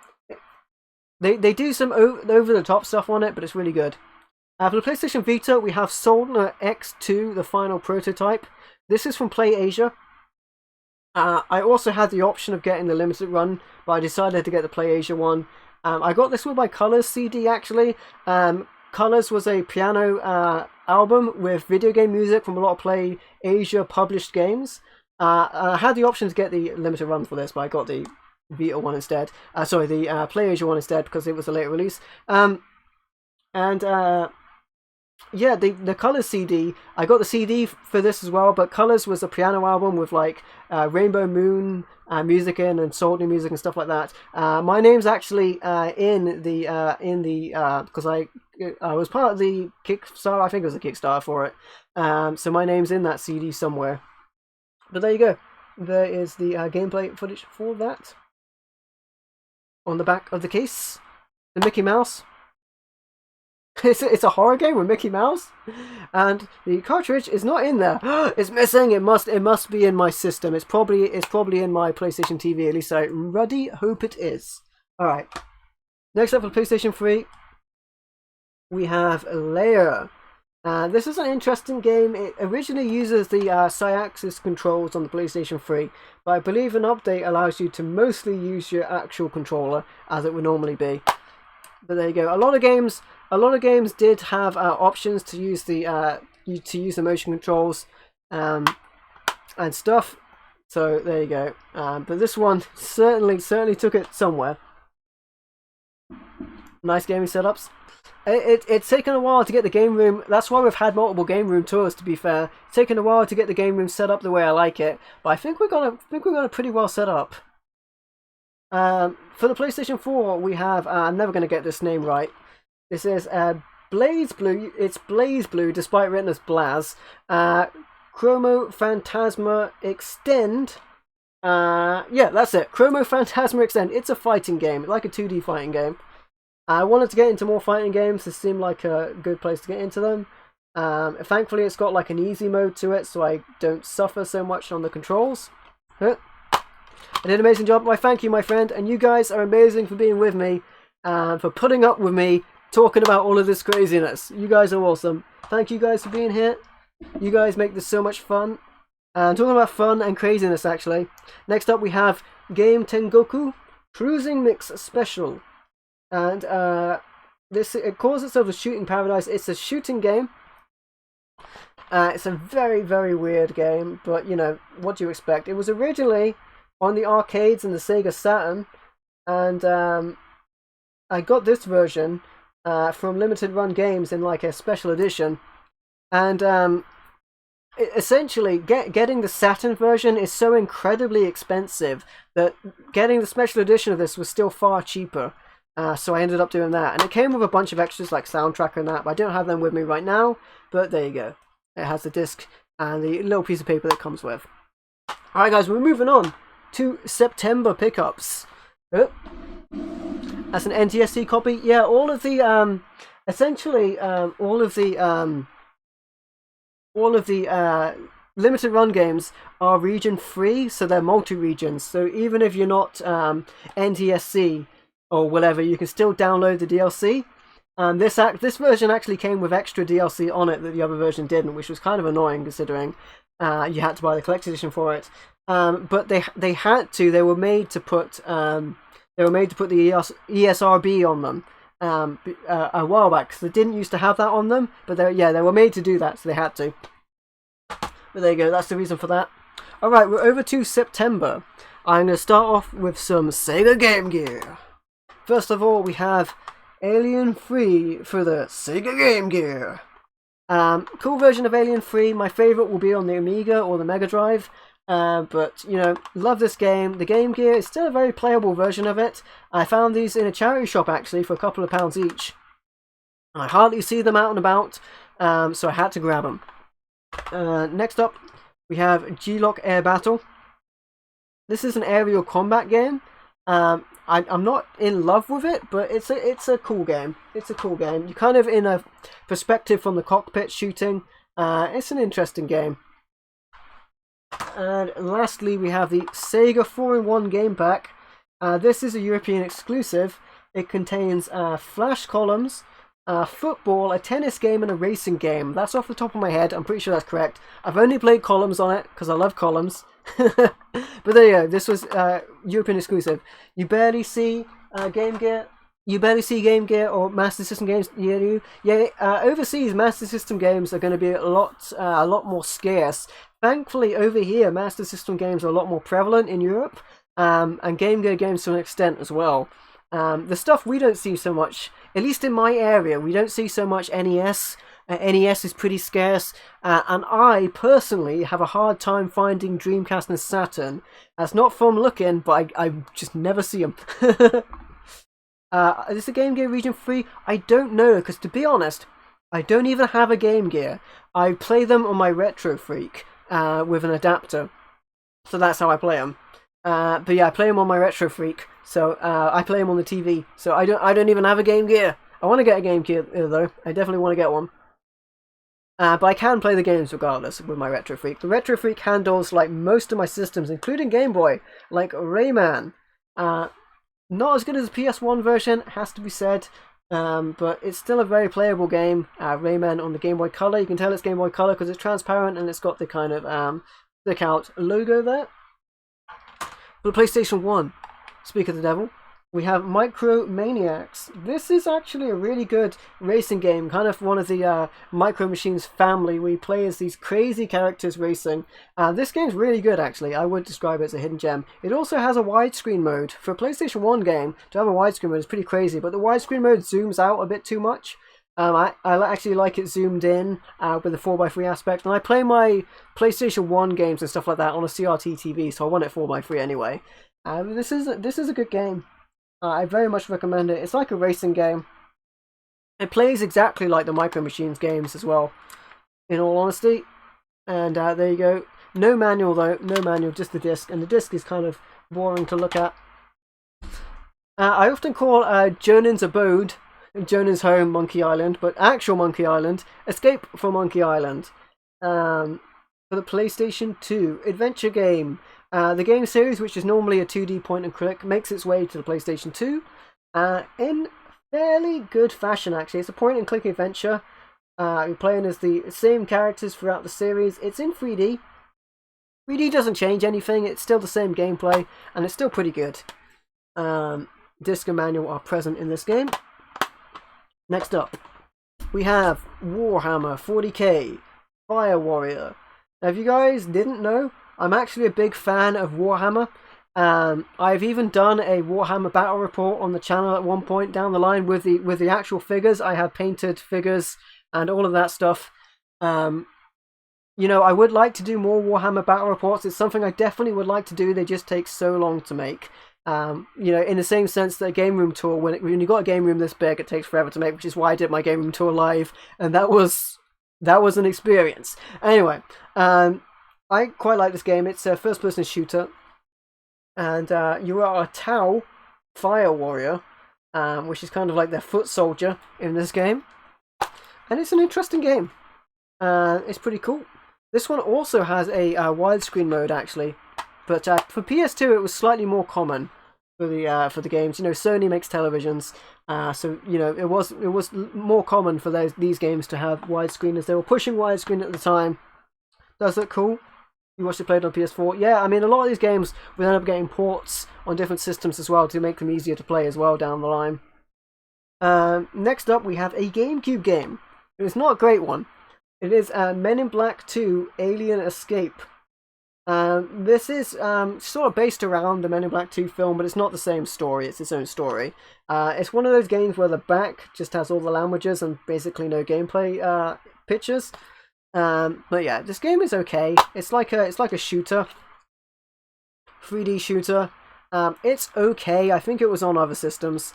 they do some over-the-top stuff on it, but it's really good. For the PlayStation Vita, we have Soldier X2, the final prototype. This is from PlayAsia. I also had the option of getting the limited run, but I decided to get the PlayAsia one. I got this with my Colors CD, actually. Colors was a piano album with video game music from a lot of PlayAsia published games. I had the option to get the limited run for this, but I got the Vita one instead. The PlayAsia one instead because it was a later release. Yeah, the Colors CD, I got the CD for this as well, but Colors was a piano album with like Rainbow Moon music in and Sultry music and stuff like that. My name's actually in the because I was part of the Kickstarter. I think it was a Kickstarter for it. So my name's in that CD somewhere. But there you go. There is the gameplay footage for that. On the back of the case, the Mickey Mouse. It's a horror game with Mickey Mouse, and the cartridge is not in there. It's missing. It must be in my system. It's probably in my PlayStation TV. At least I ruddy hope it is. All right. Next up for PlayStation 3, we have Lair. This is an interesting game. It originally uses the Syaxis controls on the PlayStation 3, but I believe an update allows you to mostly use your actual controller as it would normally be. But there you go. A lot of games did have options to use the motion controls and stuff. So there you go. But this one certainly took it somewhere. Nice gaming setups. It's taken a while to get the game room. That's why we've had multiple game room tours. To be fair, it's taken a while to get the game room set up the way I like it. But I think we got it pretty well set up. For the PlayStation 4, we have, I'm never going to get this name right. This is Blaze Blue. It's Blaze Blue, despite written as Blaz. Chromo Phantasma Extend. Yeah, that's it. Chromo Phantasma Extend. It's a fighting game, like a 2D fighting game. I wanted to get into more fighting games. This seemed like a good place to get into them. Thankfully, it's got like an easy mode to it, so I don't suffer so much on the controls. I did an amazing job. Why, thank you, my friend, and you guys are amazing for being with me, for putting up with me talking about all of this craziness. You guys are awesome. Thank you guys for being here. You guys make this so much fun. Talking about fun and craziness, actually. Next up, we have Game Tengoku Cruising Mix Special, and it calls itself a shooting paradise. It's a shooting game. It's a very, very weird game, but you know, what do you expect? It was originally on the arcades and the Sega Saturn, and I got this version from Limited Run Games in like a special edition, and essentially getting the Saturn version is so incredibly expensive that getting the special edition of this was still far cheaper. So I ended up doing that, and it came with a bunch of extras like soundtrack and that, but I don't have them with me right now. But there you go. It has the disc and the little piece of paper that comes with. Alright guys, we're moving on to September pickups. Oh. That's an NTSC copy. Yeah, all of the essentially all of the limited run games are region free, so they're multi-regions. So even if you're not NTSC or whatever, you can still download the DLC. This version actually came with extra DLC on it that the other version didn't, which was kind of annoying considering you had to buy the collector's edition for it. But they had to. They were made to put the ESRB on them a while back, because they didn't used to have that on them. But they were made to do that, so they had to. But there you go. That's the reason for that. All right, we're over to September. I'm going to start off with some Sega Game Gear. First of all, we have Alien 3 for the Sega Game Gear. Cool version of Alien 3. My favourite will be on the Amiga or the Mega Drive. But, you know, love this game. The Game Gear is still a very playable version of it. I found these in a charity shop, actually, for a couple of pounds each. I hardly see them out and about, so I had to grab them. Next up, we have G-Lock Air Battle. This is an aerial combat game. I'm not in love with it, but it's a cool game. It's a cool game. You're kind of in a perspective from the cockpit shooting. It's an interesting game. And lastly, we have the Sega 4-in-1 game pack. This is a European exclusive. It contains flash columns, football, a tennis game, and a racing game. That's off the top of my head. I'm pretty sure that's correct. I've only played columns on it because I love columns. But there you go. This was European exclusive. You barely see Game Gear. You barely see Game Gear or Master System games. Overseas Master System games are going to be a lot more scarce. Thankfully, over here, Master System games are a lot more prevalent in Europe, and Game Gear games to an extent as well. The stuff we don't see so much, at least in my area, we don't see so much NES. NES is pretty scarce, and I personally have a hard time finding Dreamcast and Saturn. That's not from looking, but I just never see them. Is the Game Gear Region 3? I don't know, because to be honest, I don't even have a Game Gear. I play them on my Retro Freak with an adapter, so that's how I play them. But yeah, I play them on my Retro Freak, so I play them on the TV. So I don't even have a Game Gear. I want to get a Game Gear though. I definitely want to get one. But I can play the games regardless with my Retro Freak. The Retro Freak handles like most of my systems, including Game Boy, like Rayman. Not as good as the PS1 version, has to be said, but it's still a very playable game. Rayman on the Game Boy Color, you can tell it's Game Boy Color because it's transparent and it's got the kind of stick out logo there. For the PlayStation 1, speak of the devil, we have Micro Maniacs. This is actually a really good racing game, kind of one of the Micro Machines family. We play as these crazy characters racing. This game's really good, actually. I would describe it as a hidden gem. It also has a widescreen mode. For a PlayStation 1 game, to have a widescreen mode is pretty crazy, but the widescreen mode zooms out a bit too much. I actually like it zoomed in with the 4x3 aspect, and I play my PlayStation 1 games and stuff like that on a CRT TV, so I want it 4x3 anyway. This is a good game. I very much recommend it. It's like a racing game. It plays exactly like the Micro Machines games as well, in all honesty. And there you go. No manual though, no manual, just the disc. And the disc is kind of boring to look at. I often call Jonin's Abode, Jonin's Home, Monkey Island, but actual Monkey Island, Escape from Monkey Island. For the PlayStation 2 adventure game. The game series, which is normally a 2D point and click, makes its way to the PlayStation 2 in fairly good fashion, actually. It's a point and click adventure. You're playing as the same characters throughout the series. It's in 3D. 3D doesn't change anything, it's still the same gameplay, and it's still pretty good. Disc and manual are present in this game. Next up, we have Warhammer 40k Fire Warrior. Now, if you guys didn't know, I'm actually a big fan of Warhammer. I've even done a Warhammer battle report on the channel at one point down the line with the actual figures. I have painted figures and all of that stuff. You know, I would like to do more Warhammer battle reports. It's something I definitely would like to do. They just take so long to make. You know, in the same sense that a game room tour, when you got a game room this big, it takes forever to make, which is why I did my game room tour live, and that was an experience. Anyway, I quite like this game. It's a first-person shooter, and you are a Tau Fire Warrior, which is kind of like their foot soldier in this game, and it's an interesting game. It's pretty cool. This one also has a widescreen mode, actually, but for PS2 it was slightly more common for the games. You know, Sony makes televisions, so you know it was more common for these games to have widescreen, as they were pushing widescreen at the time. Does look cool. You watched it played on PS4. Yeah, I mean, a lot of these games will end up getting ports on different systems as well to make them easier to play as well down the line. Next up, we have a GameCube game. It's not a great one. It is Men in Black 2 Alien Escape. This is sort of based around the Men in Black 2 film, but it's not the same story. It's its own story. It's one of those games where the back just has all the languages and basically no gameplay pictures. But yeah, this game is okay. It's like a shooter, 3D shooter. It's okay. I think it was on other systems.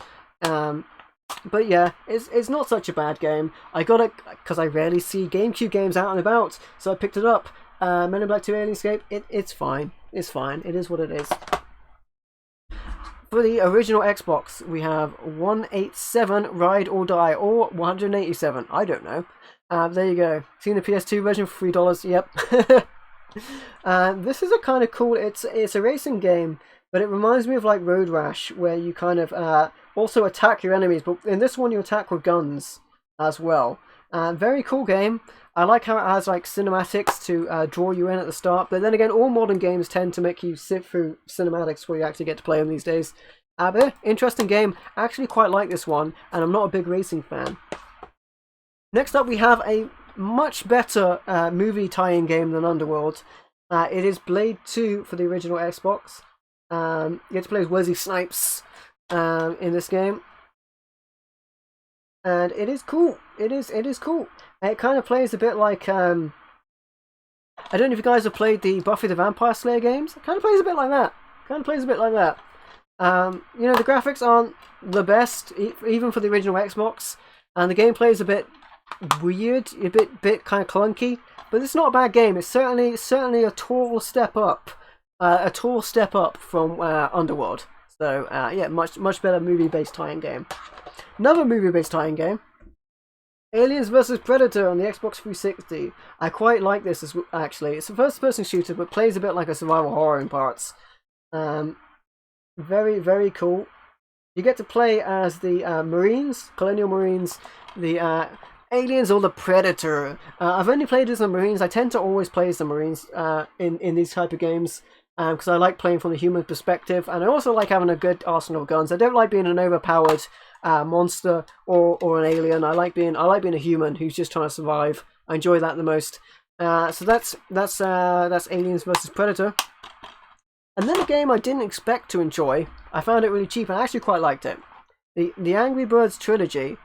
But yeah, it's not such a bad game. I got it because I rarely see GameCube games out and about, so I picked it up. Men in Black 2 Alien Escape, it's fine. It's fine. It is what it is. For the original Xbox, we have 187 Ride or Die, or 187. I don't know. There you go. Seen the PS2 version for $3. Yep. This is a kind of cool. It's a racing game, but it reminds me of like Road Rash, where you kind of also attack your enemies, but in this one you attack with guns as well. Very cool game. I like how it has like cinematics to draw you in at the start, but then again, all modern games tend to make you sit through cinematics before you actually get to play them these days. But yeah, interesting game. I actually quite like this one, and I'm not a big racing fan. Next up, we have a much better movie tie-in game than Underworld. It is Blade 2 for the original Xbox. You get to play as Wesley Snipes in this game, and it is cool. It is cool. It kind of plays a bit like I don't know if you guys have played the Buffy the Vampire Slayer games. It kind of plays a bit like that. You know, the graphics aren't the best, even for the original Xbox, and the gameplay is a bit weird, a bit kind of clunky. But it's not a bad game. It's certainly a tall step up. A tall step up from Underworld. So yeah, much better movie-based tie-in game. Another movie-based tie-in game, Aliens vs Predator on the Xbox 360. I quite like this actually. It's a first-person shooter, but plays a bit like a survival horror in parts. Very, very cool. You get to play as the Marines, Colonial Marines, the Aliens or the Predator. I've only played as the Marines. I tend to always play as the Marines in these type of games, because I like playing from the human perspective, and I also like having a good arsenal of guns. I don't like being an overpowered monster or an alien. I like being a human who's just trying to survive. I enjoy that the most. So that's Aliens vs Predator. And then a game I didn't expect to enjoy. I found it really cheap and I actually quite liked it. The Angry Birds trilogy.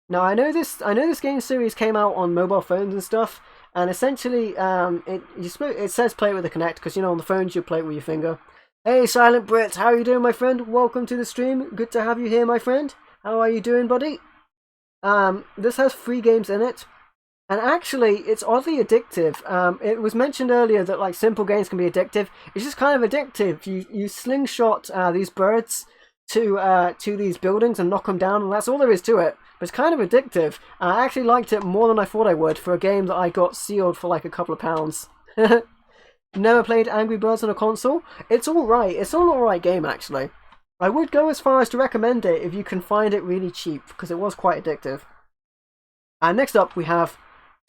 Now I know this game series came out on mobile phones and stuff, and essentially it says play it with a Kinect, because you know on the phones you play it with your finger. Hey Silent Brit, how are you doing, my friend? Welcome to the stream. Good to have you here, my friend. How are you doing, buddy? This has 3 games in it, and actually it's oddly addictive. It was mentioned earlier that like simple games can be addictive. It's just kind of addictive. You slingshot these birds, to these buildings and knock them down, and that's all there is to it. But it's kind of addictive. I actually liked it more than I thought I would for a game that I got sealed for like a couple of pounds. Never played Angry Birds on a console? It's alright. It's an alright game, actually. I would go as far as to recommend it if you can find it really cheap, because it was quite addictive. And next up, we have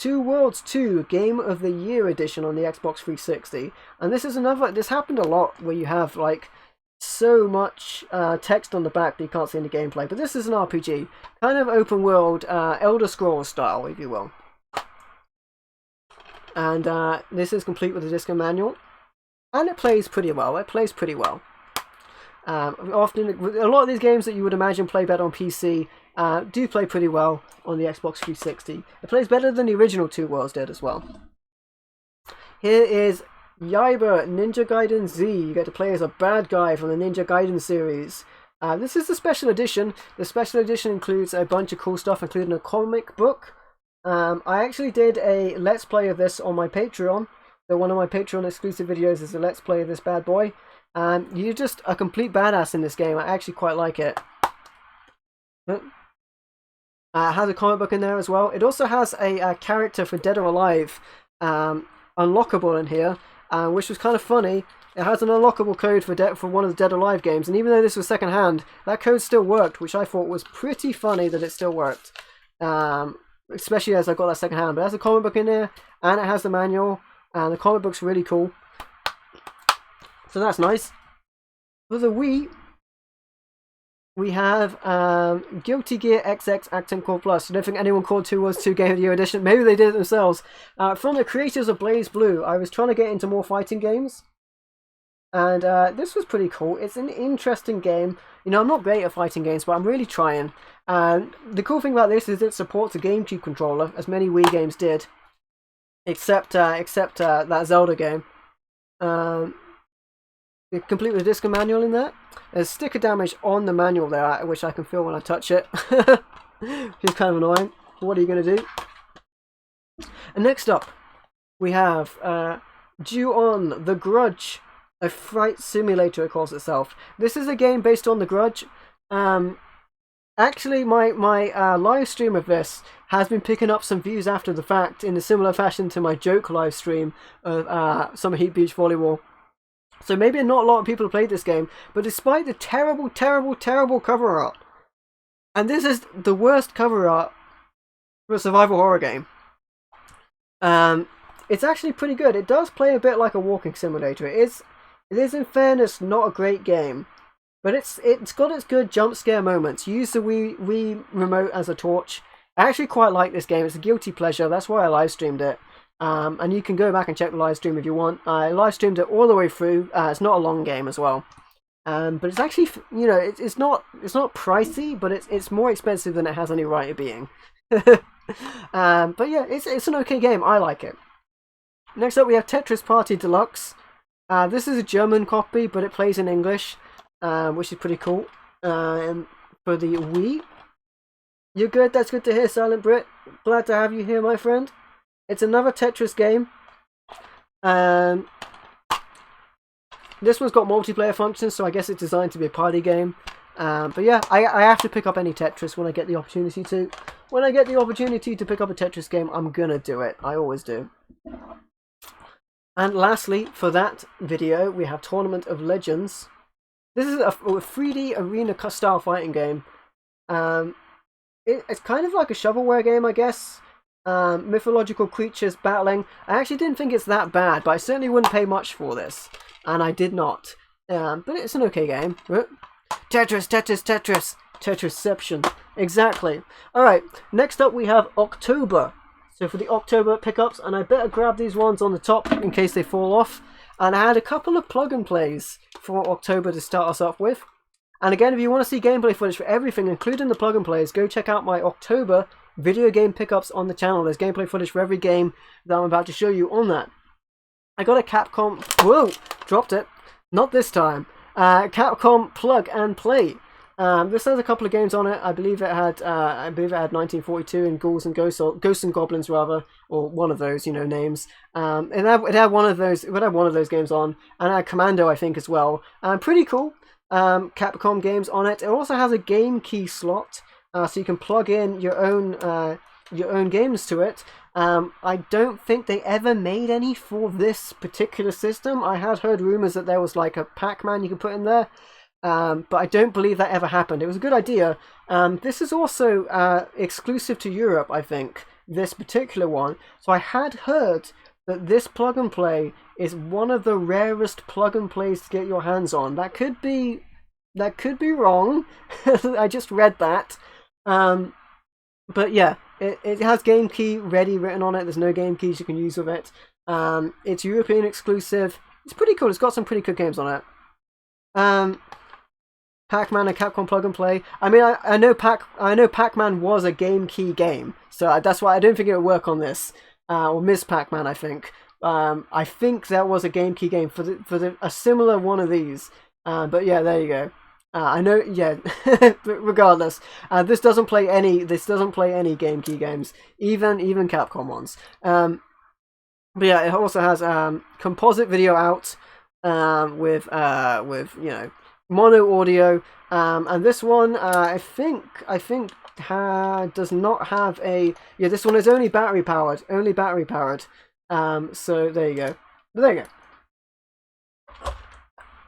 Two Worlds 2 Game of the Year Edition on the Xbox 360. And this is another... This happened a lot where you have, like, so much text on the back that you can't see any gameplay. But this is an RPG. Kind of open world, Elder Scrolls style, if you will. And this is complete with a disco manual, and it plays pretty well. Often, a lot of these games that you would imagine play better on PC do play pretty well on the Xbox 360. It plays better than the original Two Worlds did as well. Here is Yaiba Ninja Gaiden Z. You get to play as a bad guy from the Ninja Gaiden series. This is the special edition. The special edition includes a bunch of cool stuff, including a comic book. I actually did a Let's Play of this on my Patreon. So one of my Patreon exclusive videos is a Let's Play of this bad boy. You're just a complete badass in this game. I actually quite like it. It has a comic book in there as well. It also has a character for Dead or Alive unlockable in here, which was kind of funny. It has an unlockable code for one of the Dead or Alive games, and even though this was second hand, that code still worked, which I thought was pretty funny that it still worked. Especially as I got that second hand. But it has a comic book in there, and it has the manual, and the comic book's really cool. So that's nice. For the Wii, we have Guilty Gear XX Acting Core Plus. I don't think anyone called Two Worlds 2 Game of the Year Edition. Maybe they did it themselves. From the creators of Blaze Blue, I was trying to get into more fighting games. And this was pretty cool. It's an interesting game. You know, I'm not great at fighting games, but I'm really trying. The cool thing about this is it supports a GameCube controller, as many Wii games did. Except that Zelda game. Complete with a disco manual in there. There's sticker damage on the manual there, which I can feel when I touch it. Which is kind of annoying. What are you going to do? And next up, we have Ju-On The Grudge. A Fright Simulator, it calls itself. This is a game based on The Grudge. Actually, my live stream of this has been picking up some views after the fact, in a similar fashion to my joke live stream of Summer Heat Beach Volleyball. So maybe not a lot of people have played this game, but despite the terrible, terrible, terrible cover art, and this is the worst cover art for a survival horror game, it's actually pretty good. It does play a bit like a walking simulator. It is in fairness not a great game, but it's got its good jump scare moments. You use the Wii remote as a torch. I actually quite like this game. It's a guilty pleasure. That's why I live streamed it. And you can go back and check the live stream if you want. I live streamed it all the way through. It's not a long game as well. But it's actually, you know, it's not pricey, but it's more expensive than it has any right of being. But yeah, it's an okay game. I like it. Next up, we have Tetris Party Deluxe. This is a German copy, but it plays in English, which is pretty cool. For the Wii. You're good, that's good to hear, Silent Brit. Glad to have you here, my friend. It's another Tetris game. This one's got multiplayer functions, so I guess it's designed to be a party game. But yeah, I have to pick up any Tetris when I get the opportunity to. When I get the opportunity to pick up a Tetris game, I'm gonna do it. I always do. And lastly, for that video, we have Tournament of Legends. This is a 3D arena style fighting game. It's kind of like a shovelware game, I guess. Mythological creatures battling. I actually didn't think it's that bad, but I certainly wouldn't pay much for this. And I did not. But it's an okay game. Tetris, Tetris, Tetris. Tetrisception. Exactly. Alright, next up we have October. So for the October pickups, and I better grab these ones on the top in case they fall off. And I had a couple of plug and plays for October to start us off with. And again, if you want to see gameplay footage for everything, including the plug and plays, go check out my October video game pickups on the channel. There's gameplay footage for every game that I'm about to show you on that. I got a Capcom... Whoa! Dropped it. Not this time. Capcom plug and play. This has a couple of games on it. I believe it had 1942 and Ghosts and Goblins rather, or one of those, you know, names. It had one of those. It would have one of those games on, and it had Commando, I think, as well. Pretty cool. Capcom games on it. It also has a game key slot, so you can plug in your own games to it. I don't think they ever made any for this particular system. I had heard rumors that there was like a Pac-Man you could put in there, but I don't believe that ever happened. It was a good idea. This is also exclusive to Europe, I think, this particular one. So I had heard that this plug and play is one of the rarest plug and plays to get your hands on. That could be wrong. I just read that. But yeah, it has game key ready written on it. There's no game keys you can use with it. It's European exclusive. It's pretty cool. It's got some pretty good games on it. Pac-Man and Capcom plug and play. I mean, I know Pac-Man was a game key game, so that's why I don't think it would work on this. Or Ms. Pac-Man, I think. I think that was a game key game for a similar one of these. But yeah, there you go. I know, yeah. Regardless, this doesn't play any game key games, even Capcom ones. But yeah, it also has composite video out with mono audio, and this one I think does not have a this one is only battery powered. So there you go.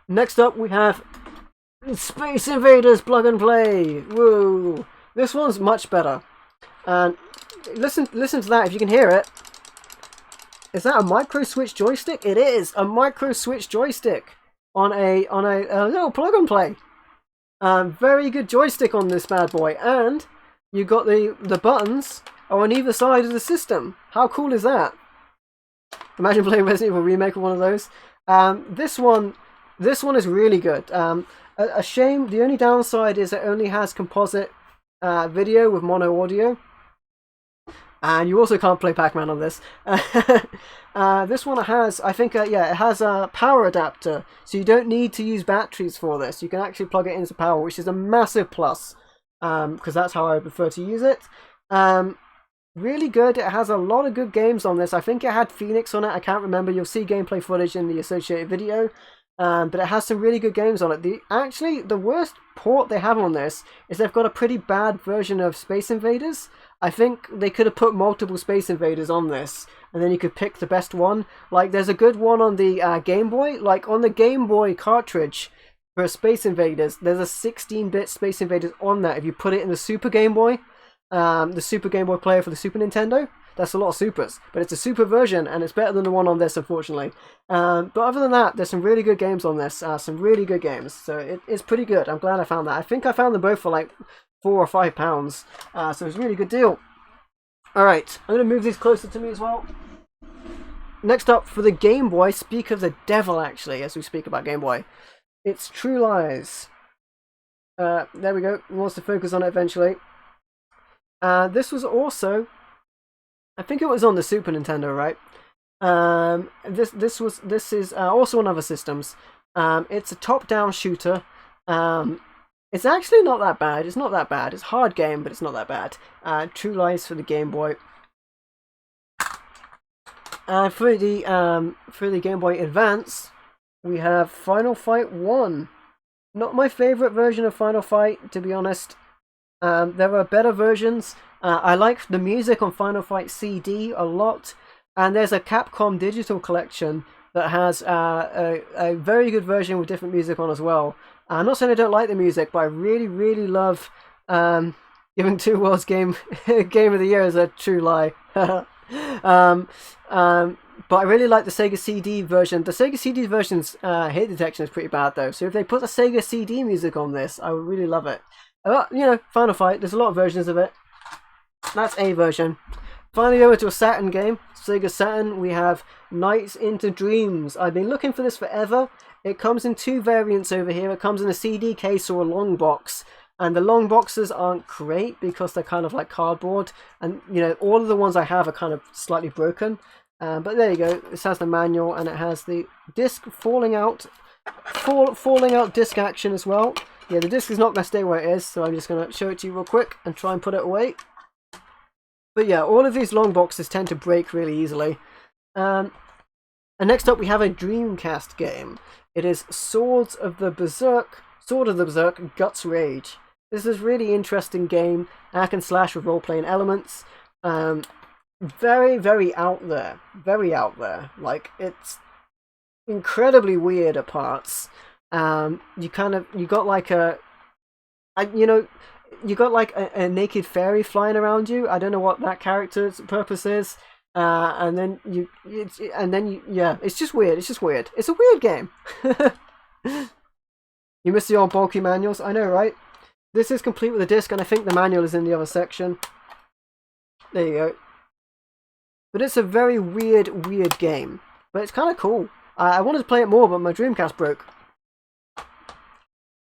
Next up we have Space Invaders Plug and Play. Woo! This one's much better. And listen to that if you can hear it. Is that a micro switch joystick? It is a micro switch joystick on a little plug and play. Very good joystick on this bad boy, and you got the buttons are on either side of the system. How cool is that? Imagine playing Resident Evil Remake with one of those. This one is really good. A shame. The only downside is it only has composite video with mono audio, and you also can't play Pac-Man on this. This one has, I think, it has a power adapter, so you don't need to use batteries for this. You can actually plug it into power, which is a massive plus, because that's how I prefer to use it. Really good. It has a lot of good games on this. I think it had Phoenix on it. I can't remember. You'll see gameplay footage in the associated video. But it has some really good games on it. The worst port they have on this is they've got a pretty bad version of Space Invaders. I think they could have put multiple Space Invaders on this, and then you could pick the best one. Like, there's a good one on the Game Boy. Like, on the Game Boy cartridge for Space Invaders, there's a 16-bit Space Invaders on that. If you put it in the Super Game Boy, the Super Game Boy player for the Super Nintendo, that's a lot of supers, but it's a super version, and it's better than the one on this, unfortunately. But other than that, there's some really good games on this, some really good games, so it's pretty good. I'm glad I found that. I think I found them both for like £4 or £5, so it's a really good deal. Alright, I'm going to move these closer to me as well. Next up, for the Game Boy, speak of the devil, actually, as we speak about Game Boy. It's True Lies. There we go, it wants to focus on it eventually. This was also, I think it was on the Super Nintendo, right? This is also on other systems. It's a top-down shooter. It's actually not that bad. It's not that bad. It's a hard game, but it's not that bad. True Lies for the Game Boy. For the Game Boy Advance, we have Final Fight 1. Not my favorite version of Final Fight, to be honest. There are better versions. I like the music on Final Fight CD a lot, and there's a Capcom digital collection that has a very good version with different music on as well. I'm not saying I don't like the music, but I really love giving Two Worlds game of the Year as a true lie. But I really like the Sega CD version. The Sega CD version's hit detection is pretty bad though, so if they put the Sega CD music on this, I would really love it. Final Fight, there's a lot of versions of it. That's a version. Finally over to a Saturn game, Sega Saturn, we have Nights into Dreams. I've been looking for this forever. It comes in two variants over here. It comes in a CD case or a long box. And the long boxes aren't great because they're kind of like cardboard. And, all of the ones I have are kind of slightly broken. But there you go. This has the manual and it has the disc falling out disc action as well. Yeah, the disc is not going to stay where it is, so I'm just going to show it to you real quick and try and put it away. But yeah, all of these long boxes tend to break really easily. And next up we have a Dreamcast game. It is Swords of the Berserk Sword of the Berserk Guts Rage. This is a really interesting game, hack and slash with role-playing elements. Very, very out there. Very out there. Like, it's incredibly weird at parts. You got like a naked fairy flying around you. I don't know what that character's purpose is. It's just weird. It's a weird game. You missed the old bulky manuals. I know, right? This is complete with a disc, and I think the manual is in the other section. There you go. But it's a very weird game. But it's kind of cool. I wanted to play it more, but my Dreamcast broke.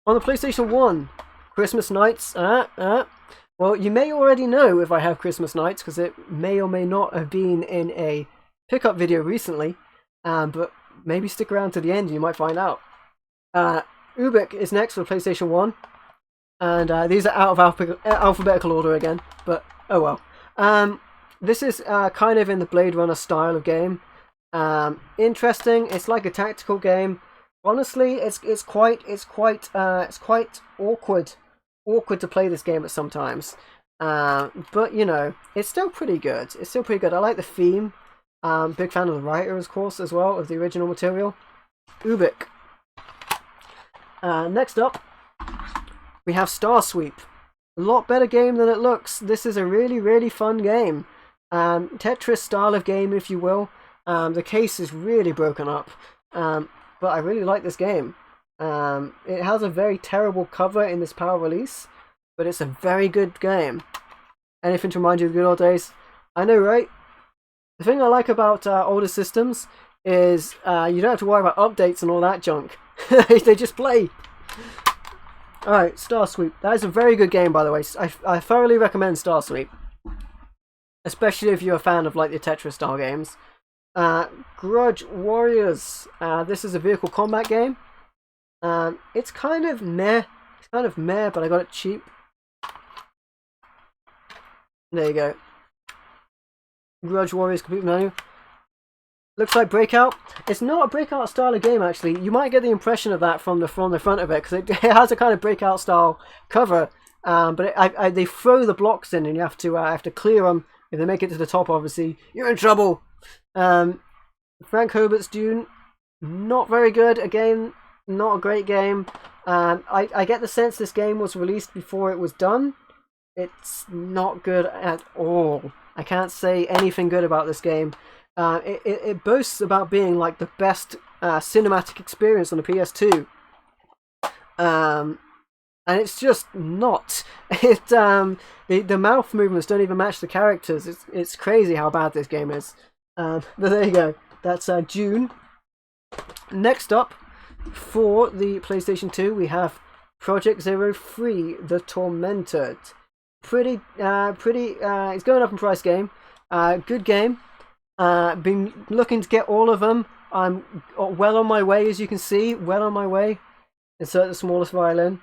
On the PlayStation 1, Christmas Nights. Well, you may already know if I have Christmas Nights, because it may or may not have been in a pickup video recently. But maybe stick around to the end, you might find out. Ubik is next for PlayStation 1. And these are out of alphabetical order again, but oh well. This is kind of in the Blade Runner style of game. Interesting. It's like a tactical game. Honestly, it's quite awkward to play this game at sometimes. But you know, it's still pretty good. I like the theme. Big fan of the writer, of course, as well, of the original material. Ubik. Next up, we have Star Sweep. A lot better game than it looks. This is a really fun game. Tetris style of game, if you will. The case is really broken up. But I really like this game. It has a very terrible cover in this PAL release, but it's a very good game. Anything to remind you of the good old days? I know, right? The thing I like about older systems is you don't have to worry about updates and all that junk. They just play. Alright, Star Sweep. That is a very good game, by the way. I thoroughly recommend Star Sweep. Especially if you're a fan of like the Tetris style games. Grudge Warriors. This is a vehicle combat game. It's kind of meh. But I got it cheap. There you go. Grudge Warriors complete menu. Looks like Breakout. It's not a Breakout style of game, actually. You might get the impression of that from the front of it, because it has a kind of Breakout style cover. But they throw the blocks in, and you have to clear them. If they make it to the top, obviously, you're in trouble. Frank Herbert's Dune, not very good. Again, not a great game. I get the sense this game was released before it was done. It's not good at all. I can't say anything good about this game. It boasts about being like the best cinematic experience on the PS2. And it's just not. The mouth movements don't even match the characters. It's crazy how bad this game is. But there you go. That's June. Next up, for the PlayStation 2, we have Project Zero 3: The Tormented. Pretty. It's going up in price game. Good game. Been looking to get all of them. I'm well on my way, as you can see. Well on my way. Insert the smallest violin.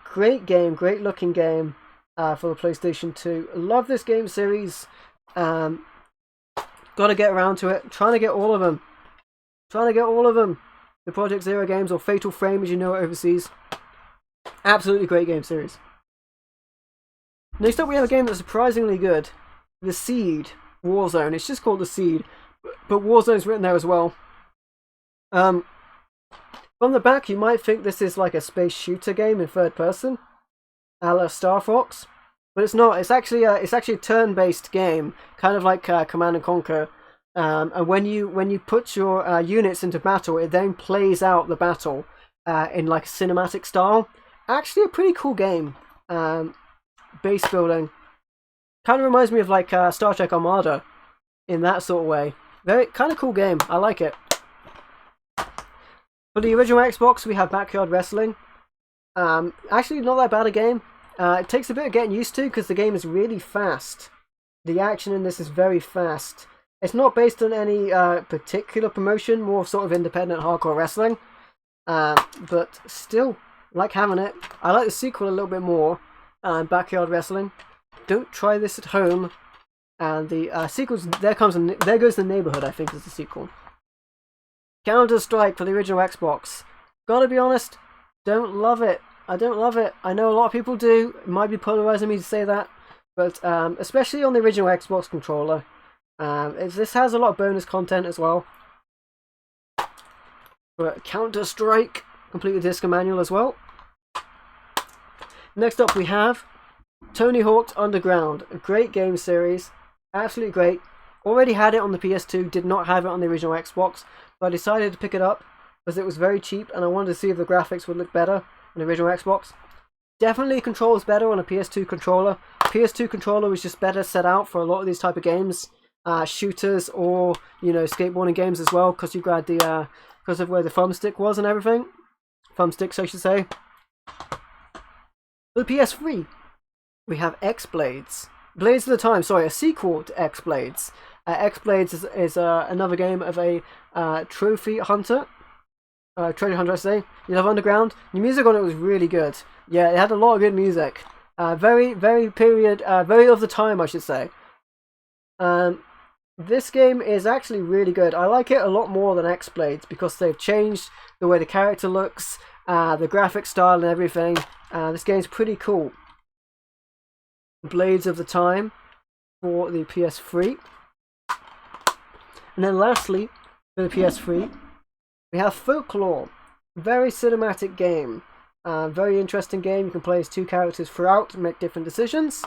Great game, great looking game for the PlayStation 2. Love this game series. Gotta get around to it. Trying to get all of them. The Project Zero games, or Fatal Frame as you know it overseas. Absolutely great game series. Next up we have a game that's surprisingly good. The Seed. Warzone. It's just called The Seed. But Warzone's written there as well. From the back, you might think this is like a space shooter game in third person, a la Star Fox, but it's not. It's actually a turn-based game, kind of like Command and Conquer. And when you put your units into battle, it then plays out the battle in like a cinematic style. Actually, a pretty cool game. Base building. Kind of reminds me of like Star Trek Armada, in that sort of way. Very kind of cool game. I like it. For the original Xbox, we have Backyard Wrestling. Actually, not that bad a game. It takes a bit of getting used to because the game is really fast. The action in this is very fast. It's not based on any particular promotion, more sort of independent hardcore wrestling. But still, like having it. I like the sequel a little bit more, Backyard Wrestling. Don't try this at home. And the sequels, there goes the Neighborhood, I think, is the sequel. Counter Strike for the original Xbox. Gotta be honest, don't love it. I don't love it. I know a lot of people do. It might be polarizing me to say that, but especially on the original Xbox controller, this has a lot of bonus content as well. But Counter-Strike, complete with disc and manual as well. Next up we have Tony Hawk's Underground, a great game series, absolutely great. Already had it on the PS2, did not have it on the original Xbox, but I decided to pick it up because it was very cheap and I wanted to see if the graphics would look better on the original Xbox. Definitely controls better on a PS2 controller. PS2 controller was just better set out for a lot of these type of games, shooters or skateboarding games as well, because you got the because of where the thumbstick was and everything. Thumbsticks, I should say. For the PS3, we have X-Blades. Blades of the Time, sorry, a sequel to X-Blades. X-Blades is another game of a trophy hunter. Treasure hunter, I say. You love Underground. The music on it was really good. Yeah, it had a lot of good music. Very of the time, I should say. This game is actually really good. I like it a lot more than X-Blades because they've changed the way the character looks, the graphic style and everything. This game's pretty cool. Blades of the Time for the PS3. And then lastly, for the PS3, we have Folklore. Very cinematic game. Very interesting game. You can play as two characters throughout and make different decisions.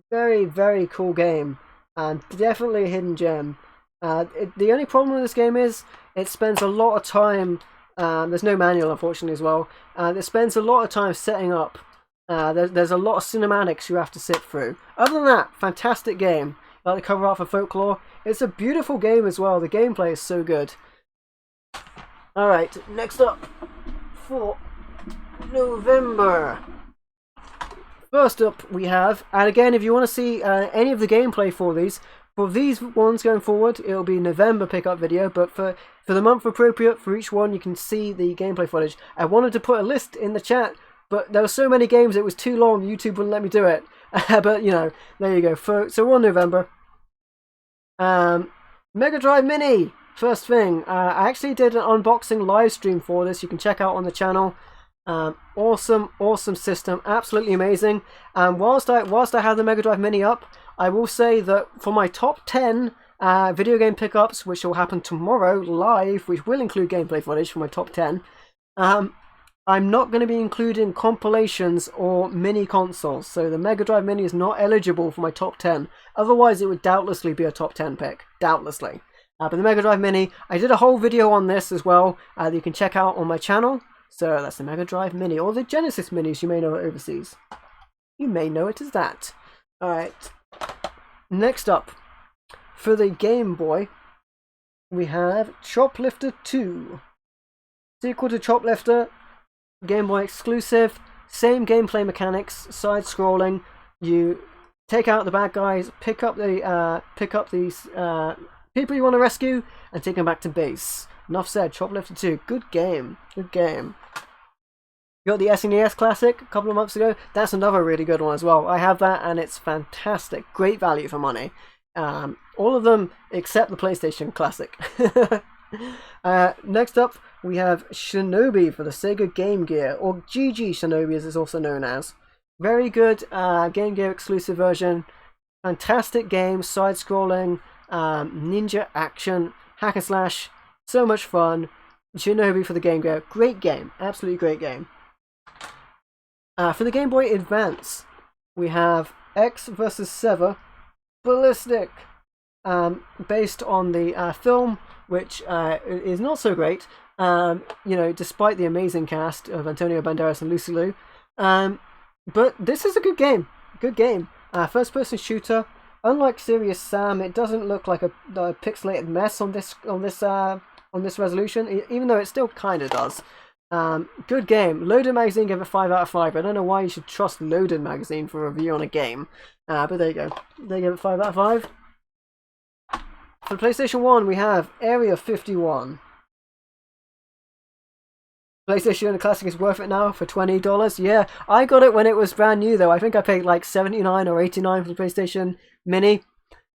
Very, very cool game. And definitely a hidden gem. The only problem with this game is it spends a lot of time. There's no manual, unfortunately, as well. It spends a lot of time setting up. There's a lot of cinematics you have to sit through. Other than that, fantastic game. I like the cover art for Folklore. It's a beautiful game as well. The gameplay is so good. Alright, next up for November. First up we have, and again if you want to see any of the gameplay for these ones going forward, it'll be November pickup video, but for the month appropriate for each one you can see the gameplay footage. I wanted to put a list in the chat, but there were so many games it was too long, YouTube wouldn't let me do it. But there you go. So we're on November. Mega Drive Mini! First thing, I actually did an unboxing live stream for this, you can check out on the channel. Awesome system, absolutely amazing. And whilst I have the Mega Drive Mini up, I will say that for my top 10 video game pickups, which will happen tomorrow live, which will include gameplay footage for my top 10, I'm not going to be including compilations or mini consoles, so the Mega Drive Mini is not eligible for my top 10. Otherwise, it would doubtlessly be a top 10 pick, doubtlessly. But the Mega Drive Mini, I did a whole video on this as well that you can check out on my channel. So that's the Mega Drive Mini, or the Genesis Minis, you may know it overseas. You may know it as that. Alright, next up, for the Game Boy, we have Choplifter 2. Sequel to Choplifter, Game Boy exclusive, same gameplay mechanics, side-scrolling. You take out the bad guys, pick up these people you want to rescue, and take them back to base. Enough said. Choplifter 2, good game, good game. You got the SNES Classic a couple of months ago. That's another really good one as well. I have that, and it's fantastic. Great value for money. All of them except the PlayStation Classic. Next up, we have Shinobi for the Sega Game Gear, or GG Shinobi as it's also known as. Very good Game Gear exclusive version. Fantastic game, side-scrolling, ninja action, hack and slash, so much fun. Shinobi for the Game Gear, great game, absolutely great game. For the Game Boy Advance, we have X vs. Sever Ballistic, based on the film, which is not so great, despite the amazing cast of Antonio Banderas and Lucy Liu. But this is a good game, first-person shooter. Unlike Serious Sam, it doesn't look like a pixelated mess on this resolution, even though it still kind of does. Good game. Loaded Magazine gave it 5 out of 5. I don't know why you should trust Loaded Magazine for a review on a game, but there you go. They gave it 5 out of 5. For the PlayStation 1, we have Area 51. PlayStation Classic is worth it now for $20. Yeah, I got it when it was brand new though. I think I paid like $79 or $89 for the PlayStation Mini.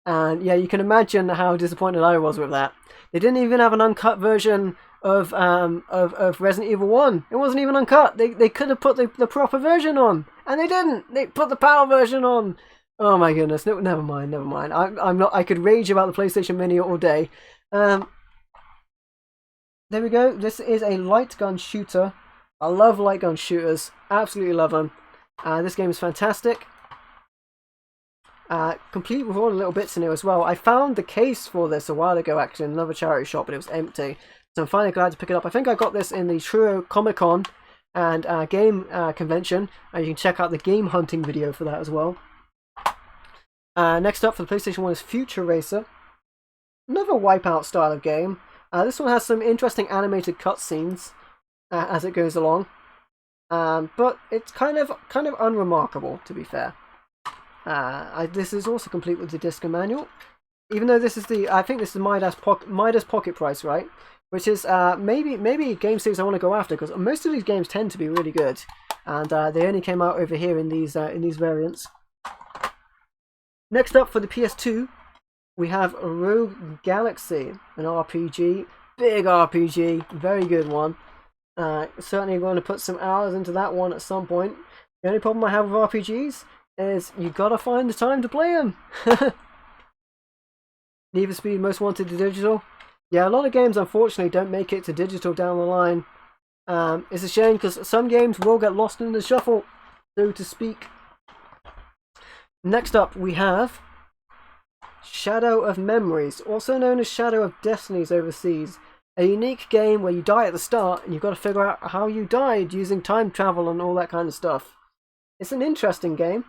And yeah, you can imagine how disappointed I was with that. They didn't even have an uncut version of Resident Evil 1. It wasn't even uncut. They could have put the proper version on, and they didn't. They put the PAL version on. Oh my goodness. No, never mind. I'm not. I could rage about the PlayStation Mini all day. There we go. This is a light gun shooter. I love light gun shooters. Absolutely love them. This game is fantastic. Complete with all the little bits in it as well. I found the case for this a while ago, actually, in another charity shop, but it was empty. So I'm finally glad to pick it up. I think I got this in the Truro Comic Con and game convention. You can check out the game hunting video for that as well. Next up for the PlayStation 1 is Future Racer. Another Wipeout style of game. This one has some interesting animated cutscenes as it goes along. But it's kind of unremarkable, to be fair. This is also complete with the disc and manual, even though this is I think this is Midas Pocket price, right? Which is maybe a game series I want to go after, because most of these games tend to be really good, and they only came out over here in these variants. Next up for the PS2, we have Rogue Galaxy, an RPG, big RPG, very good one. Certainly going to put some hours into that one at some point. The only problem I have with RPGs is you gotta find the time to play them. Need for Speed Most Wanted to digital. Yeah, a lot of games unfortunately don't make it to digital down the line. It's a shame, because some games will get lost in the shuffle, so to speak. Next up we have Shadow of Memories, also known as Shadow of Destinies overseas. A unique game where you die at the start and you've got to figure out how you died using time travel and all that kind of stuff. It's an interesting game.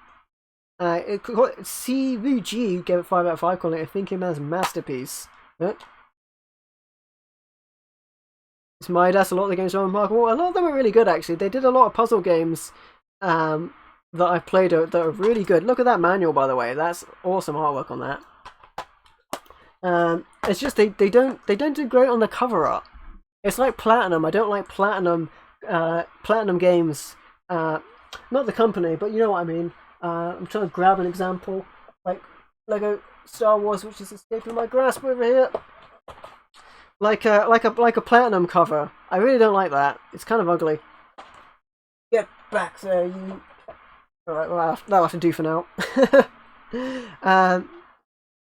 CVG gave it 5 out of 5, calling it a thinking man's masterpiece. It's Midas. A lot of the games are remarkable. A lot of them are really good, actually. They did a lot of puzzle games that I've played that are really good. Look at that manual, by the way. That's awesome artwork on that. It's just they don't do great on the cover art. It's like Platinum. I don't like Platinum games. Not the company, but you know what I mean. I'm trying to grab an example, like Lego Star Wars, which is escaping my grasp over here. Like a Platinum cover. I really don't like that. It's kind of ugly. Get back there, you. Alright, well, that'll have to do for now.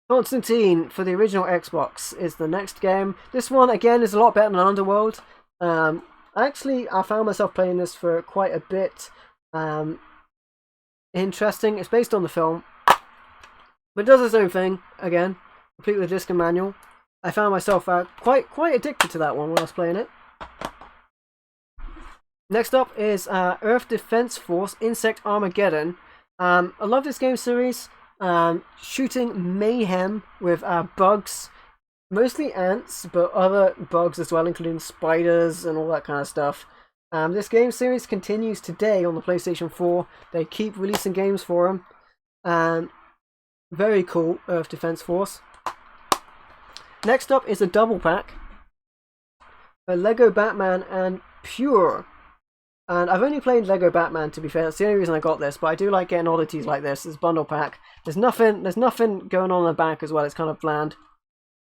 Constantine for the original Xbox is the next game. This one, again, is a lot better than Underworld. Actually, I found myself playing this for quite a bit. Interesting. It's based on the film, but it does its own thing. Again, completely disc and manual. I found myself quite addicted to that one when I was playing it. Next up is Earth Defense Force Insect Armageddon. I love this game series. Shooting mayhem with bugs, mostly ants, but other bugs as well, including spiders and all that kind of stuff. This game series continues today on the PlayStation 4. They keep releasing games for them. Very cool, Earth Defense Force. Next up is a double pack. Lego Batman and Pure. And I've only played Lego Batman, to be fair. That's the only reason I got this, but I do like getting oddities like this. It's bundle pack. There's nothing going on in the back as well. It's kind of bland.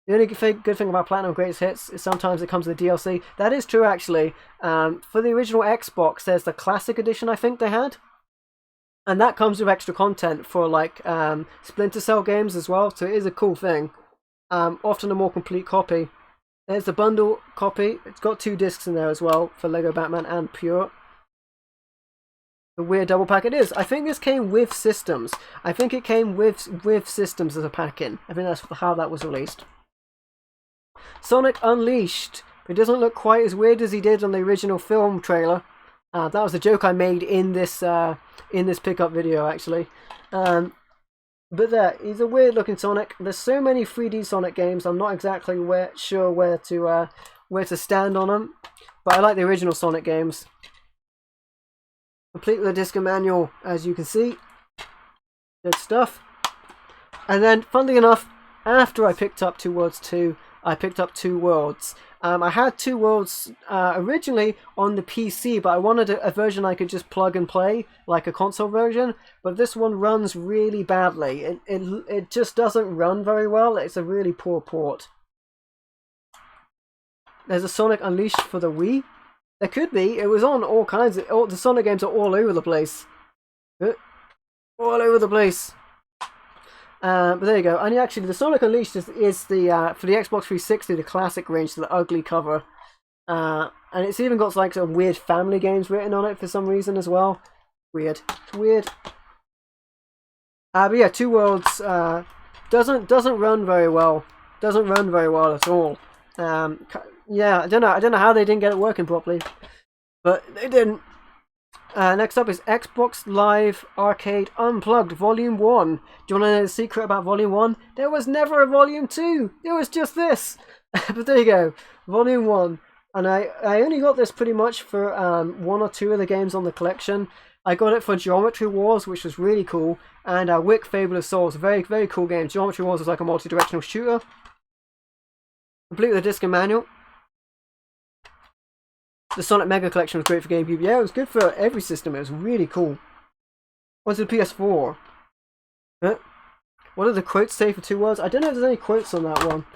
The only good thing about Platinum Greatest Hits is sometimes it comes with DLC. That is true, actually. For the original Xbox, there's the Classic Edition I think they had. And that comes with extra content for like Splinter Cell games as well, so it is a cool thing. Often a more complete copy. There's the bundle copy. It's got 2 discs in there as well for Lego Batman and Pure. The weird double pack it is. I think this came with systems. I think it came with systems as a pack-in. I think that's how that was released. Sonic Unleashed. It doesn't look quite as weird as he did on the original film trailer. That was a joke I made in this pickup video, actually. But there, he's a weird looking Sonic. There's so many 3D Sonic games, I'm not exactly sure where to stand on them. But I like the original Sonic games. Complete with the disc and manual, as you can see. Good stuff. And then, funnily enough, after I picked up 2 Worlds 2, I picked up 2 Worlds. I had 2 Worlds originally on the PC, but I wanted a version I could just plug and play, like a console version. But this one runs really badly. It just doesn't run very well. It's a really poor port. there's a Sonic Unleashed for the Wii. There could be. It was on all kinds of... the Sonic games are all over the place. All over the place. But there you go. And actually, the Sonic Unleashed is the for the Xbox 360, the classic range, to the ugly cover. And it's even got like some weird family games written on it for some reason as well. Weird. Weird. But yeah, Two Worlds doesn't run very well. Doesn't run very well at all. Yeah, I don't know how they didn't get it working properly, but they didn't. Next up is Xbox Live Arcade Unplugged Volume 1. Do you want to know the secret about Volume 1? There was never a Volume 2. It was just this. But there you go, Volume 1. And I only got this pretty much for 1 or 2 of the games on the collection. I got it for Geometry Wars, which was really cool, and Wick Fable of Souls, very, very cool game. Geometry Wars is like a multi-directional shooter. Complete with a disc and manual. The Sonic Mega Collection was great for GameCube. Yeah, it was good for every system. It was really cool. What's the PS4? What did the quotes say for Two Worlds? I don't know if there's any quotes on that one.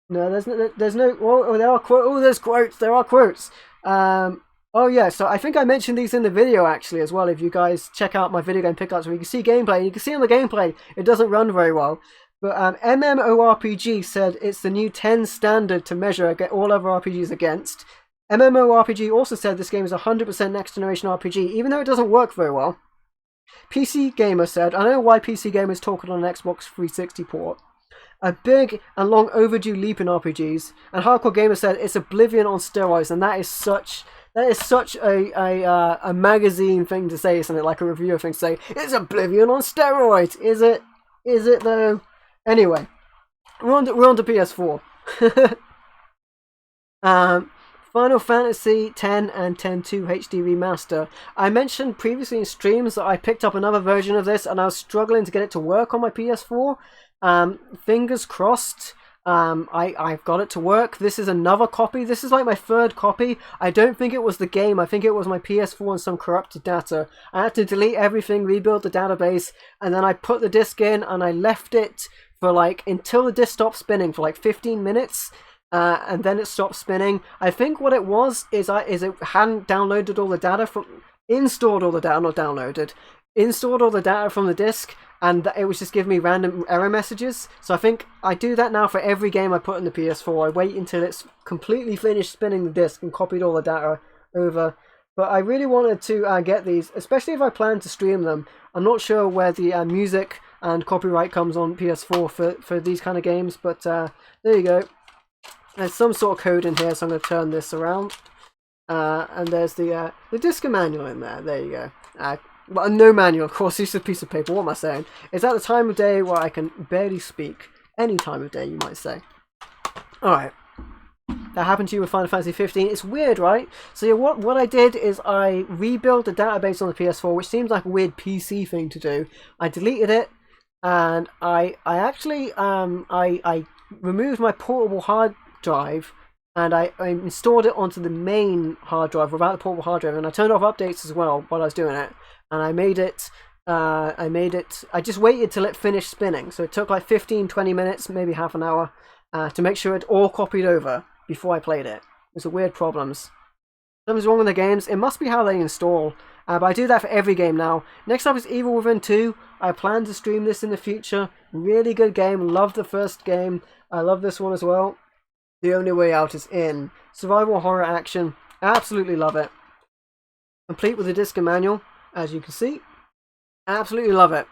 No, there's no. Oh, there are quotes. Oh, there's quotes. There are quotes. Oh yeah, so I think I mentioned these in the video actually as well. If you guys check out my video game pickups, where you can see gameplay. You can see on the gameplay it doesn't run very well. But MMORPG said it's the new 10 standard to measure all other RPGs against. MMORPG also said this game is 100% next generation RPG, even though it doesn't work very well. PC Gamer said, I don't know why PC Gamer is talking on an Xbox 360 port. A big and long overdue leap in RPGs. And Hardcore Gamer said it's Oblivion on steroids, and that is such a magazine thing to say, isn't it? Like a reviewer thing to say, it's Oblivion on steroids. Is it? Is it though? Anyway, we're on to PS4. Final Fantasy X and X-2 HD Remaster. I mentioned previously in streams that I picked up another version of this and I was struggling to get it to work on my PS4. Fingers crossed. I've got it to work. This is another copy. This is like my third copy. I don't think it was the game. I think it was my PS4 and some corrupted data. I had to delete everything, rebuild the database, and then I put the disc in and I left it for like until the disc stopped spinning for like 15 minutes. And then it stopped spinning. I think what it was is it hadn't downloaded all the data installed all the data from the disc, and it was just giving me random error messages. So I think I do that now for every game I put in the PS4. I wait until it's completely finished spinning the disc and copied all the data over. But I really wanted to get these, especially if I plan to stream them. I'm not sure where the music and copyright comes on PS4 for these kind of games, but there you go. There's some sort of code in here, so I'm going to turn this around. And there's the disc manual in there. There you go. Well, no manual, of course. It's just a piece of paper. What am I saying? It's at the time of day where I can barely speak. Any time of day, you might say. Alright. That happened to you with Final Fantasy 15. It's weird, right? So yeah, what I did is I rebuilt the database on the PS4, which seems like a weird PC thing to do. I deleted it, and I actually I removed my portable hard drive, and I installed it onto the main hard drive without the portable hard drive, and I turned off updates as well while I was doing it, and I just waited till it finished spinning, so it took like 15-20 minutes, maybe half an hour, to make sure it all copied over before I played it. There's weird problems. Something's wrong with the games. It must be how they install, but I do that for every game now. Next up is Evil Within 2. I plan to stream this in the future. Really good game. Love the first game. I love this one as well. The Only Way Out is in. Survival horror action. Absolutely love it. Complete with the disc and manual, as you can see. Absolutely love it.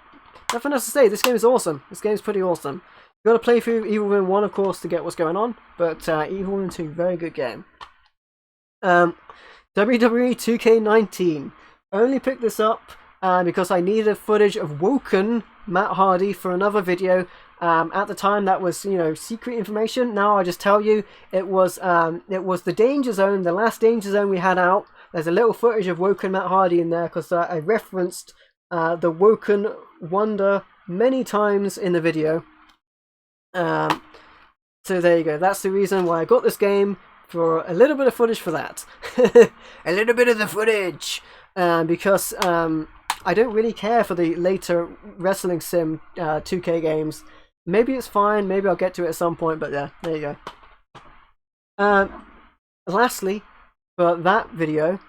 Nothing else to say. This game is awesome. This game is pretty awesome. You've got to play through Evil Within 1, of course, to get what's going on. But Evil Within 2, very good game. WWE 2K19. I only picked this up because I needed footage of Woken Matt Hardy for another video. At the time, that was, secret information. Now I just tell you, it was the Danger Zone, the last Danger Zone we had out. There's a little footage of Woken Matt Hardy in there because I referenced the Woken Wonder many times in the video. So there you go. That's the reason why I got this game, for a little bit of footage for that. A little bit of the footage, because I don't really care for the later Wrestling Sim 2K games. Maybe it's fine, maybe I'll get to it at some point, but yeah, there you Lastly, for that video,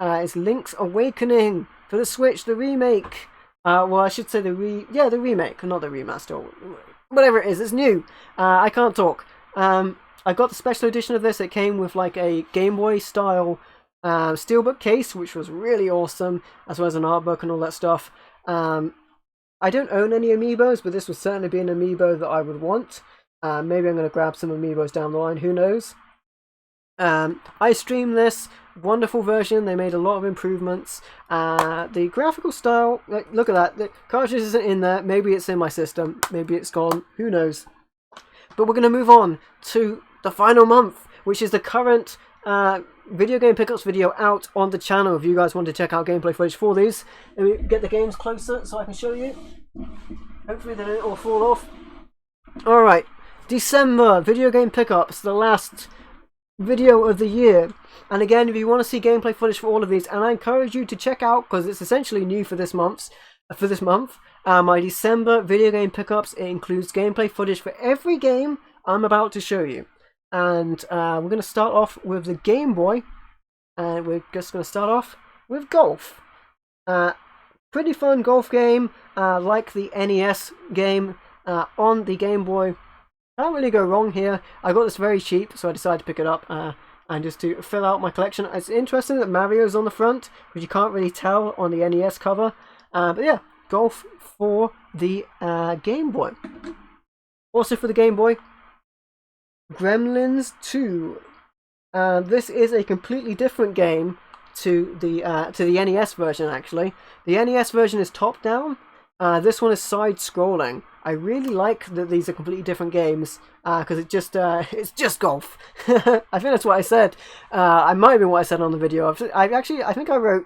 is Link's Awakening for the Switch, the remake. Well, I should say the remake, not the remaster. Whatever it is, it's new. I can't talk. I got the special edition of this. It came with like a Game Boy style steelbook case, which was really awesome, as well as an art book and all that stuff. I don't own any amiibos, but this would certainly be an amiibo that I would want. Maybe I'm going to grab some amiibos down the line, who knows. I streamed this wonderful version. They made a lot of improvements. The graphical style, look at that. The cartridge isn't in there. Maybe it's in my system. Maybe it's gone. Who knows? But we're going to move on to the final month, which is the current video game pickups video out on the channel. If you guys want to check out gameplay footage for these, let me get the games closer so I can show you. Hopefully they don't all fall off. Alright, December video game pickups, the last video of the year. And again, if you want to see gameplay footage for all of these, and I encourage you to check out, because it's essentially new for this month, my December video game pickups. It includes gameplay footage for every game I'm about to show you. And we're going to start off with the Game Boy, and we're just going to start off with golf. Pretty fun golf game, like the NES game on the Game Boy. Can't really go wrong here. I got this very cheap, so I decided to pick it up and just to fill out my collection. It's interesting that Mario's on the front, which you can't really tell on the NES cover. But yeah, golf for the Game Boy. Also for the Game Boy, Gremlins 2. This is a completely different game to the NES version. Actually, the NES version is top down. This one is side scrolling. I really like that these are completely different games because it's just golf. I think that's what I said. I might have been what I said on the video. I think I wrote.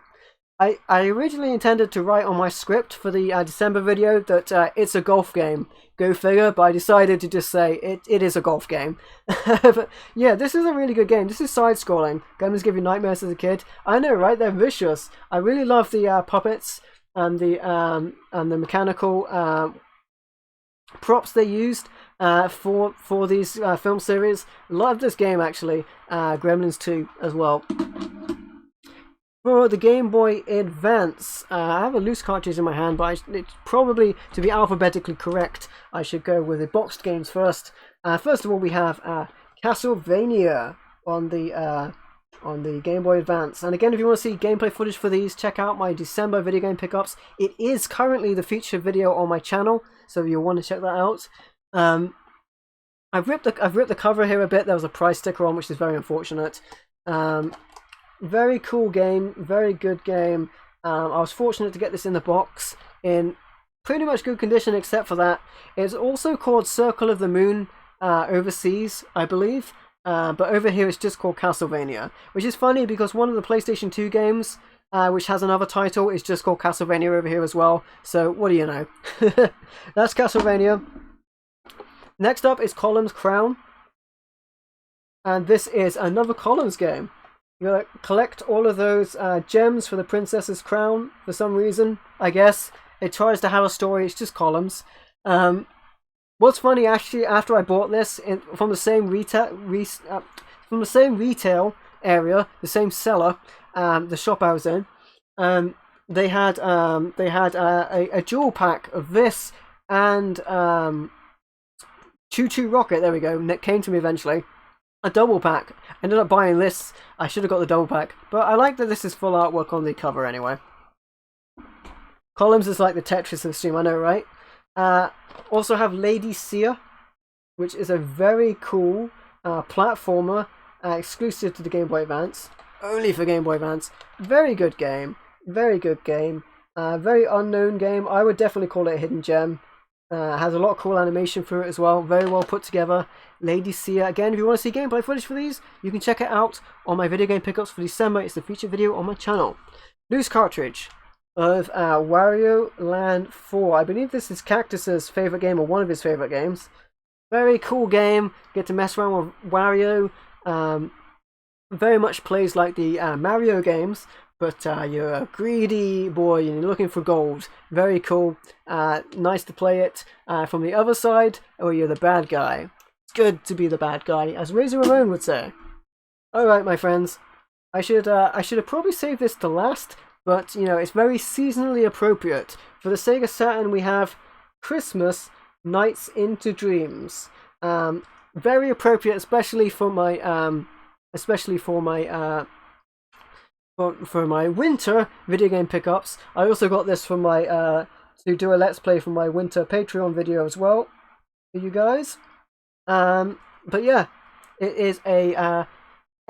I originally intended to write on my script for the December video that it's a golf game. Go figure, but I decided to just say it is a golf game. But yeah, this is a really good game. This is side-scrolling. Games give you nightmares as a kid. I know, right? They're vicious. I really love the puppets and the mechanical props they used for these film series. Love this game actually. Gremlins 2 as well. For the Game Boy Advance, I have a loose cartridge in my hand, but it's probably, to be alphabetically correct, I should go with the boxed games first. First of all, we have Castlevania on the Game Boy Advance. And again, if you want to see gameplay footage for these, check out my December video game pickups. It is currently the featured video on my channel, so if you want to check that out. I've ripped the cover here a bit. There was a price sticker on, which is very unfortunate. Very cool game, very good game. I was fortunate to get this in the box in pretty much good condition, except for that. It's also called Circle of the Moon overseas, I believe. But over here it's just called Castlevania, which is funny because one of the PlayStation 2 games, which has another title, is just called Castlevania over here as well. So what do you know? That's Castlevania. Next up is Columns Crown. And this is another Columns game. You gotta collect all of those gems for the princess's crown for some reason, I guess. It tries to have a story, it's just columns. What's funny, actually, after I bought this from the same retail area, the same seller, the shop I was in, they had a dual pack of this and Choo Choo Rocket. There we go. And it came to me eventually. A double pack. I ended up buying this. I should have got the double pack, but I like that this is full artwork on the cover anyway. Columns is like the Tetris of the stream, I know, right? Also have Lady Seer, which is a very cool platformer exclusive to the Game Boy Advance. Only for Game Boy Advance. Very good game. Very good game. Very unknown game. I would definitely call it a hidden gem. Has a lot of cool animation for it as well. Very well put together. Lady Seer. Again, if you want to see gameplay footage for these, you can check it out on my video game pickups for December. It's the featured video on my channel. Loose cartridge of Wario Land 4. I believe this is Cactus's favourite game, or one of his favourite games. Very cool game. Get to mess around with Wario. Very much plays like the Mario games, but you're a greedy boy and you're looking for gold. Very cool. Nice to play it from the other side, or you're the bad guy. It's good to be the bad guy, as Razor Ramon would say. Alright, my friends. I should have probably saved this to last, but you know, it's very seasonally appropriate. For the Sega Saturn we have Christmas Nights into Dreams. Very appropriate, especially for my for my winter video game pickups. I also got this for my to do a let's play for my winter Patreon video as well for you guys. But yeah, it is a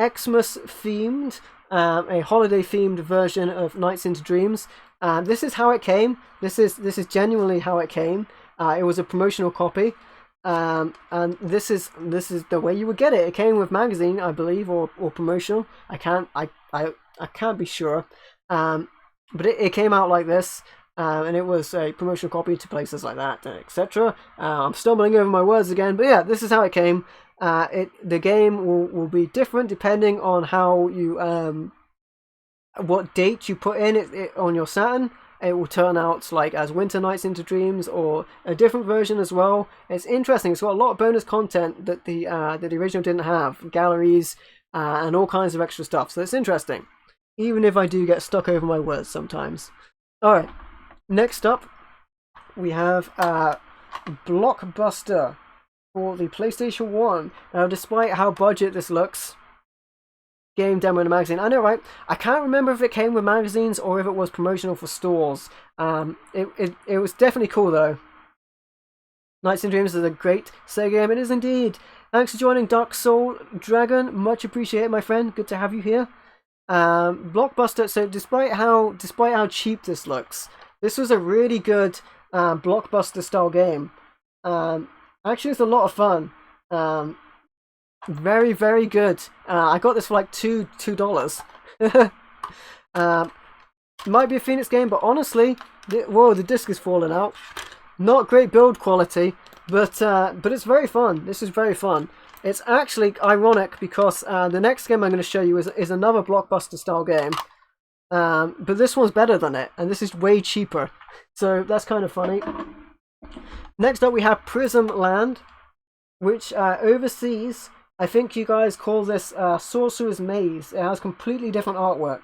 Xmas themed, a holiday themed version of Nights into Dreams. This is how it came. This is genuinely how it came. It was a promotional copy, and this is the way you would get it. It came with magazine, I believe, or promotional. I can't be sure, but it came out like this, and it was a promotional copy to places like that, etc. I'm stumbling over my words again, but yeah, this is how it came. The game will be different depending on how you what date you put in it on your Saturn. It will turn out like as Winter Nights into Dreams or a different version as well. It's interesting. It's got a lot of bonus content that the original didn't have, galleries and all kinds of extra stuff. So it's interesting, even if I do get stuck over my words sometimes. All right, next up we have Blockbuster for the PlayStation 1. Now, despite how budget this looks, game demo in a magazine. I know, right? I can't remember if it came with magazines or if it was promotional for stores. It was definitely cool though. Nights and Dreams is a great Sega game. It is indeed. Thanks for joining, Dark Soul Dragon. Much appreciated, my friend. Good to have you here. Blockbuster. So despite how cheap this looks, this was a really good Blockbuster style game. Actually, it's a lot of fun. Very, very good. I got this for like $2. Might be a Phoenix game, but honestly, whoa, the disc is falling out. Not great build quality, but it's very fun. This is very fun. It's actually ironic because the next game I'm going to show you is another Blockbuster style game, but this one's better than it, and this is way cheaper. So that's kind of funny. Next up, we have Prism Land, which overseas, I think you guys call this Sorcerer's Maze. It has completely different artwork.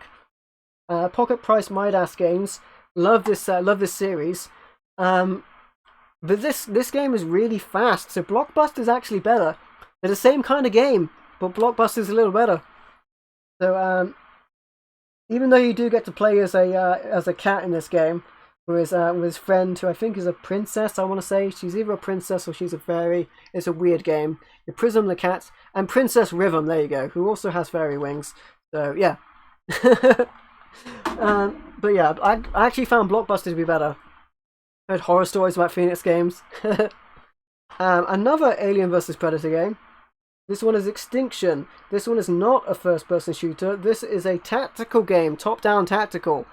Pocket Price Midas Games. Love this series. But this game is really fast. So Blockbuster is actually better. They're the same kind of game, but Blockbuster is a little better. So even though you do get to play as a cat in this game, with his friend, who I think is a princess, I want to say. She's either a princess or she's a fairy. It's a weird game. You Prism the cat, and Princess Rhythm, there you go, who also has fairy wings. So, yeah. But yeah, I actually found Blockbuster to be better. I heard horror stories about Phoenix games. Another Alien vs Predator game. This one is Extinction. This one is not a first-person shooter. This is a tactical game, top-down tactical.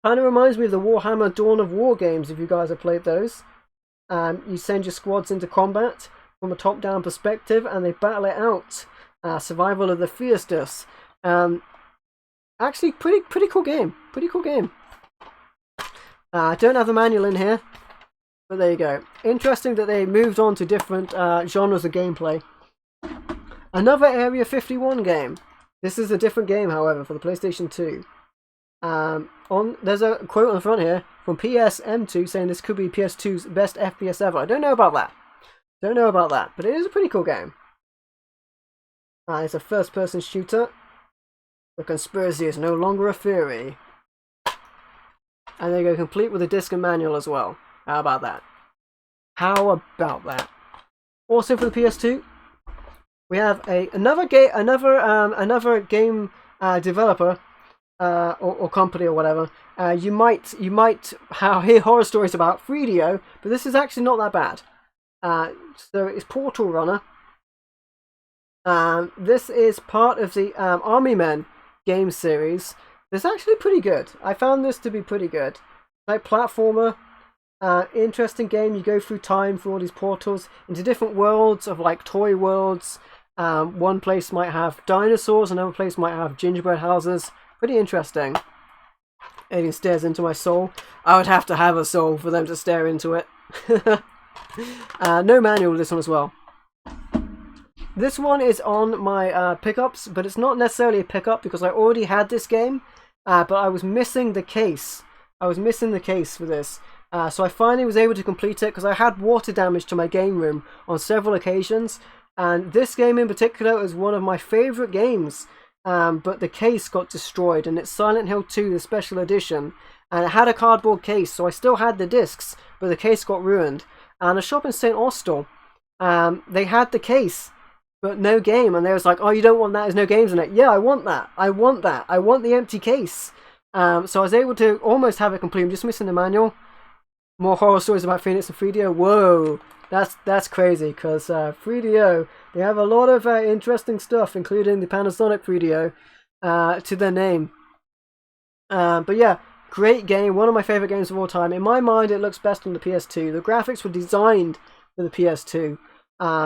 Kind of reminds me of the Warhammer Dawn of War games, if you guys have played those. You send your squads into combat from a top-down perspective, and they battle it out. Survival of the fiercest. Actually, pretty cool game. Pretty cool game. I don't have the manual in here, but there you go. Interesting that they moved on to different genres of gameplay. Another Area 51 game. This is a different game, however, for the PlayStation 2. There's a quote on the front here from PSM2 saying this could be PS2's best FPS ever. I don't know about that. But it is a pretty cool game. It's a first-person shooter. The conspiracy is no longer a theory. And they go complete with a disc and manual as well. How about that? Also for the PS2, we have another game developer. Or company or whatever. You might hear horror stories about 3DO, but this is actually not that bad. So it's Portal Runner. This is part of the Army Men game series. It's actually pretty good. I found this to be pretty good. Like platformer, interesting game. You go through time through all these portals into different worlds of like toy worlds. One place might have dinosaurs, another place might have gingerbread houses. Pretty interesting. Alien stares into my soul. I would have to have a soul for them to stare into it. No manual with this one as well. This one is on my pickups, but it's not necessarily a pickup because I already had this game, but I was missing the case. I was missing the case for this. So I finally was able to complete it because I had water damage to my game room on several occasions. And this game in particular is one of my favourite games. But the case got destroyed, and it's Silent Hill 2, the special edition. And it had a cardboard case, so I still had the discs, but the case got ruined. And a shop in St. Austell, they had the case, but no game. And they was like, oh, you don't want that, there's no games in it. Yeah, I want that. I want that. I want the empty case. So I was able to almost have it complete. I'm just missing the manual. More horror stories about Phoenix and 3DO. Whoa, that's crazy, because 3DO, they have a lot of interesting stuff, including the Panasonic 3DO to their name. But yeah, great game, one of my favourite games of all time. In my mind, it looks best on the PS2. The graphics were designed for the PS2.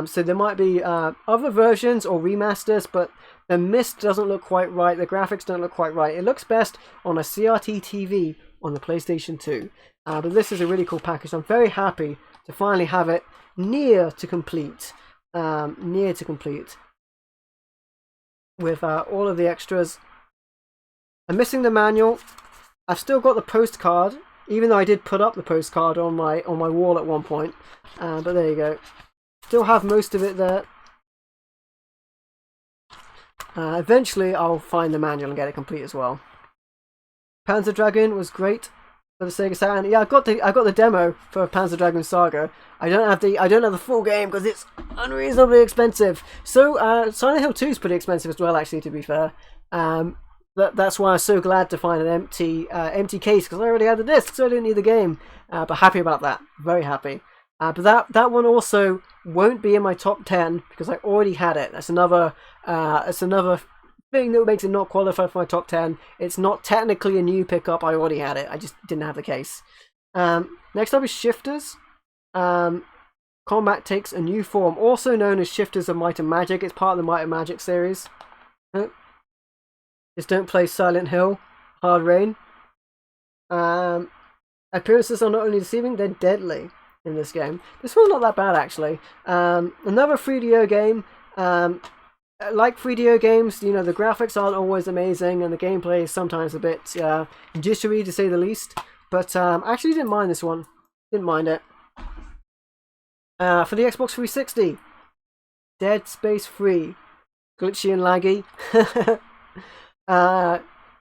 So there might be other versions or remasters, but the mist doesn't look quite right, the graphics don't look quite right. It looks best on a CRT TV on the PlayStation 2. But this is a really cool package. I'm very happy to finally have it near to complete. With all of the extras. I'm missing the manual. I've still got the postcard, even though I did put up the postcard on my wall at one point. But there you go. Still have most of it there. Eventually, I'll find the manual and get it complete as well. Panzer Dragoon was great for the Sega Saturn. Yeah, I got the demo for Panzer Dragoon Saga. I don't have the full game because it's unreasonably expensive. So Silent Hill 2 is pretty expensive as well, actually, to be fair. That's why I was so glad to find an empty case, because I already had the disc, so I didn't need the game. But happy about that, very happy. But that one also won't be in my top 10 because I already had it. That's another thing that makes it not qualify for my top 10. It's not technically a new pickup. I already had it. I just didn't have the case. Next up is Shifters. Combat takes a new form, also known as Shifters of Might and Magic. It's part of the Might and Magic series. Just don't play Silent Hill. Hard Rain. Appearances are not only deceiving, they're deadly in this game. This one's not that bad, actually. Another 3DO game. Like 3DO games, you know, the graphics aren't always amazing, and the gameplay is sometimes a bit jittery, to say the least. But I actually didn't mind this one. Didn't mind it. For the Xbox 360, Dead Space 3. Glitchy and laggy.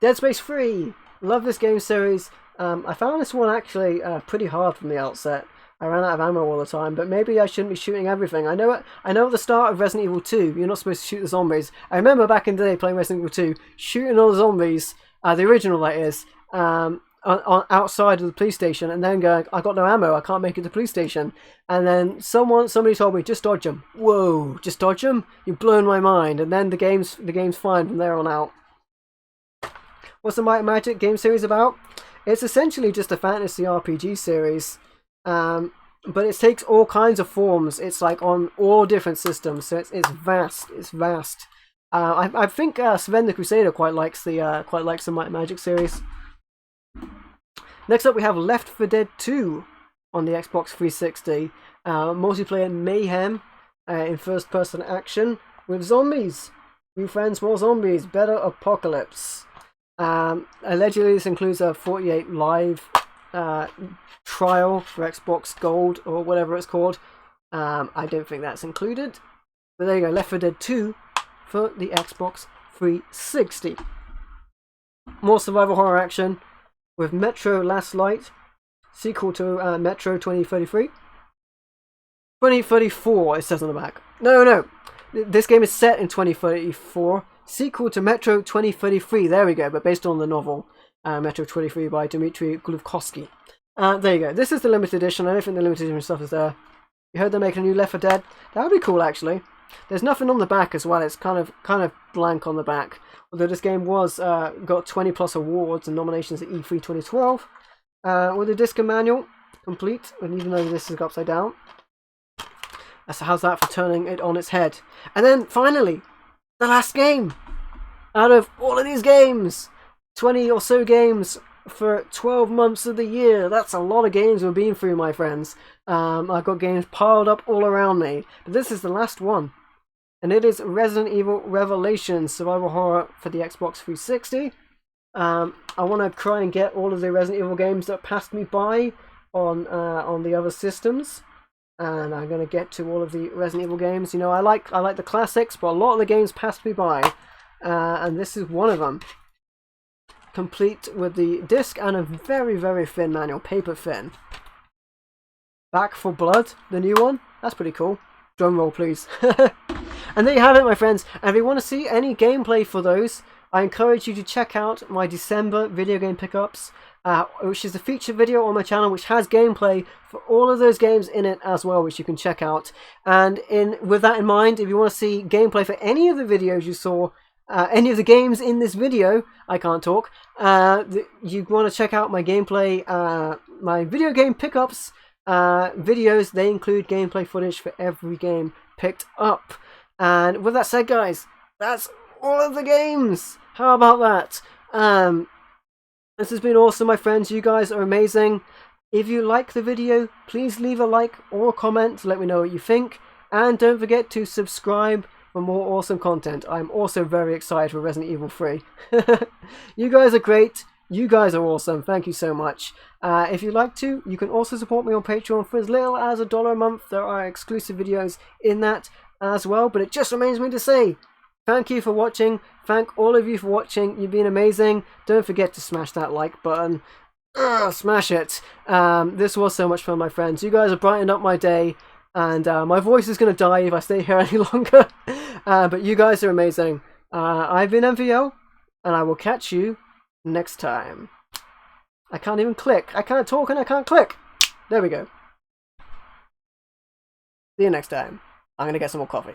Dead Space 3. Love this game series. I found this one actually pretty hard from the outset. I ran out of ammo all the time, but maybe I shouldn't be shooting everything. I know at the start of Resident Evil 2, you're not supposed to shoot the zombies. I remember back in the day playing Resident Evil 2, shooting all the zombies, the original that is, on outside of the police station, and then going, I got no ammo, I can't make it to the police station. And then somebody told me, just dodge them. Whoa, just dodge them? You've blown my mind. And then the game's fine from there on out. What's the Might and Magic game series about? It's essentially just a fantasy RPG series. But it takes all kinds of forms. It's like on all different systems, so it's vast. It's vast. I think Sven the Crusader quite likes the Might and Magic series. Next up, we have Left 4 Dead 2 on the Xbox 360. Multiplayer mayhem in first-person action with zombies. New friends, more zombies, better apocalypse. Allegedly, this includes a 48 live trial for Xbox Gold or whatever it's called. I don't think that's included. But there you go, Left 4 Dead 2 for the Xbox 360. More survival horror action with Metro Last Light, sequel to Metro 2033. 2034, it says on the back. No. This game is set in 2034. Sequel to Metro 2033. There we go, but based on the novel Metro 23 by Dmitry Glukhovsky. There you go. This is the limited edition. I don't think the limited edition stuff is there. You heard they're making a new Left 4 Dead? That would be cool, actually. There's nothing on the back as well. It's kind of blank on the back. Although this game was got 20 plus awards and nominations at E3 2012. With the disc and manual complete, and even though this is upside down. So how's that for turning it on its head? And then finally, the last game out of all of these games. 20 or so games for 12 months of the year. That's a lot of games we've been through, my friends. I've got games piled up all around me, but this is the last one. and it is Resident Evil Revelations survival horror for the Xbox 360. I want to try and get all of the Resident Evil games that passed me by on the other systems, and I'm gonna get to all of the Resident Evil games. You know, I like the classics, but a lot of the games passed me by, and this is one of them. Complete with the disc and a very, very thin manual, paper thin. Back 4 Blood, the new one. That's pretty cool. Drum roll, please. And there you have it, my friends. And if you want to see any gameplay for those, I encourage you to check out my December video game pickups, which is a feature video on my channel which has gameplay for all of those games in it as well, which you can check out. And with that in mind, if you want to see gameplay for any of the videos you saw, any of the games in this video, I can't talk, you want to check out my gameplay, my video game pickups videos. They include gameplay footage for every game picked up. And with that said, guys, that's all of the games. How about that? This has been awesome, my friends. You guys are amazing. If you like the video, please leave a like or a comment to let me know what you think. And don't forget to subscribe for more awesome content. I'm also very excited for Resident Evil 3. You guys are great. You guys are awesome. Thank you so much. If you'd like to, you can also support me on Patreon for as little as $1 a month. There are exclusive videos in that as well. But it just remains me to say thank you for watching. Thank all of you for watching. You've been amazing. Don't forget to smash that like button. Smash it. This was so much fun, my friends. You guys have brightened up my day. And my voice is going to die if I stay here any longer. But you guys are amazing. I've been MVO, and I will catch you next time. I can't even click. I can't talk and I can't click. There we go. See you next time. I'm going to get some more coffee.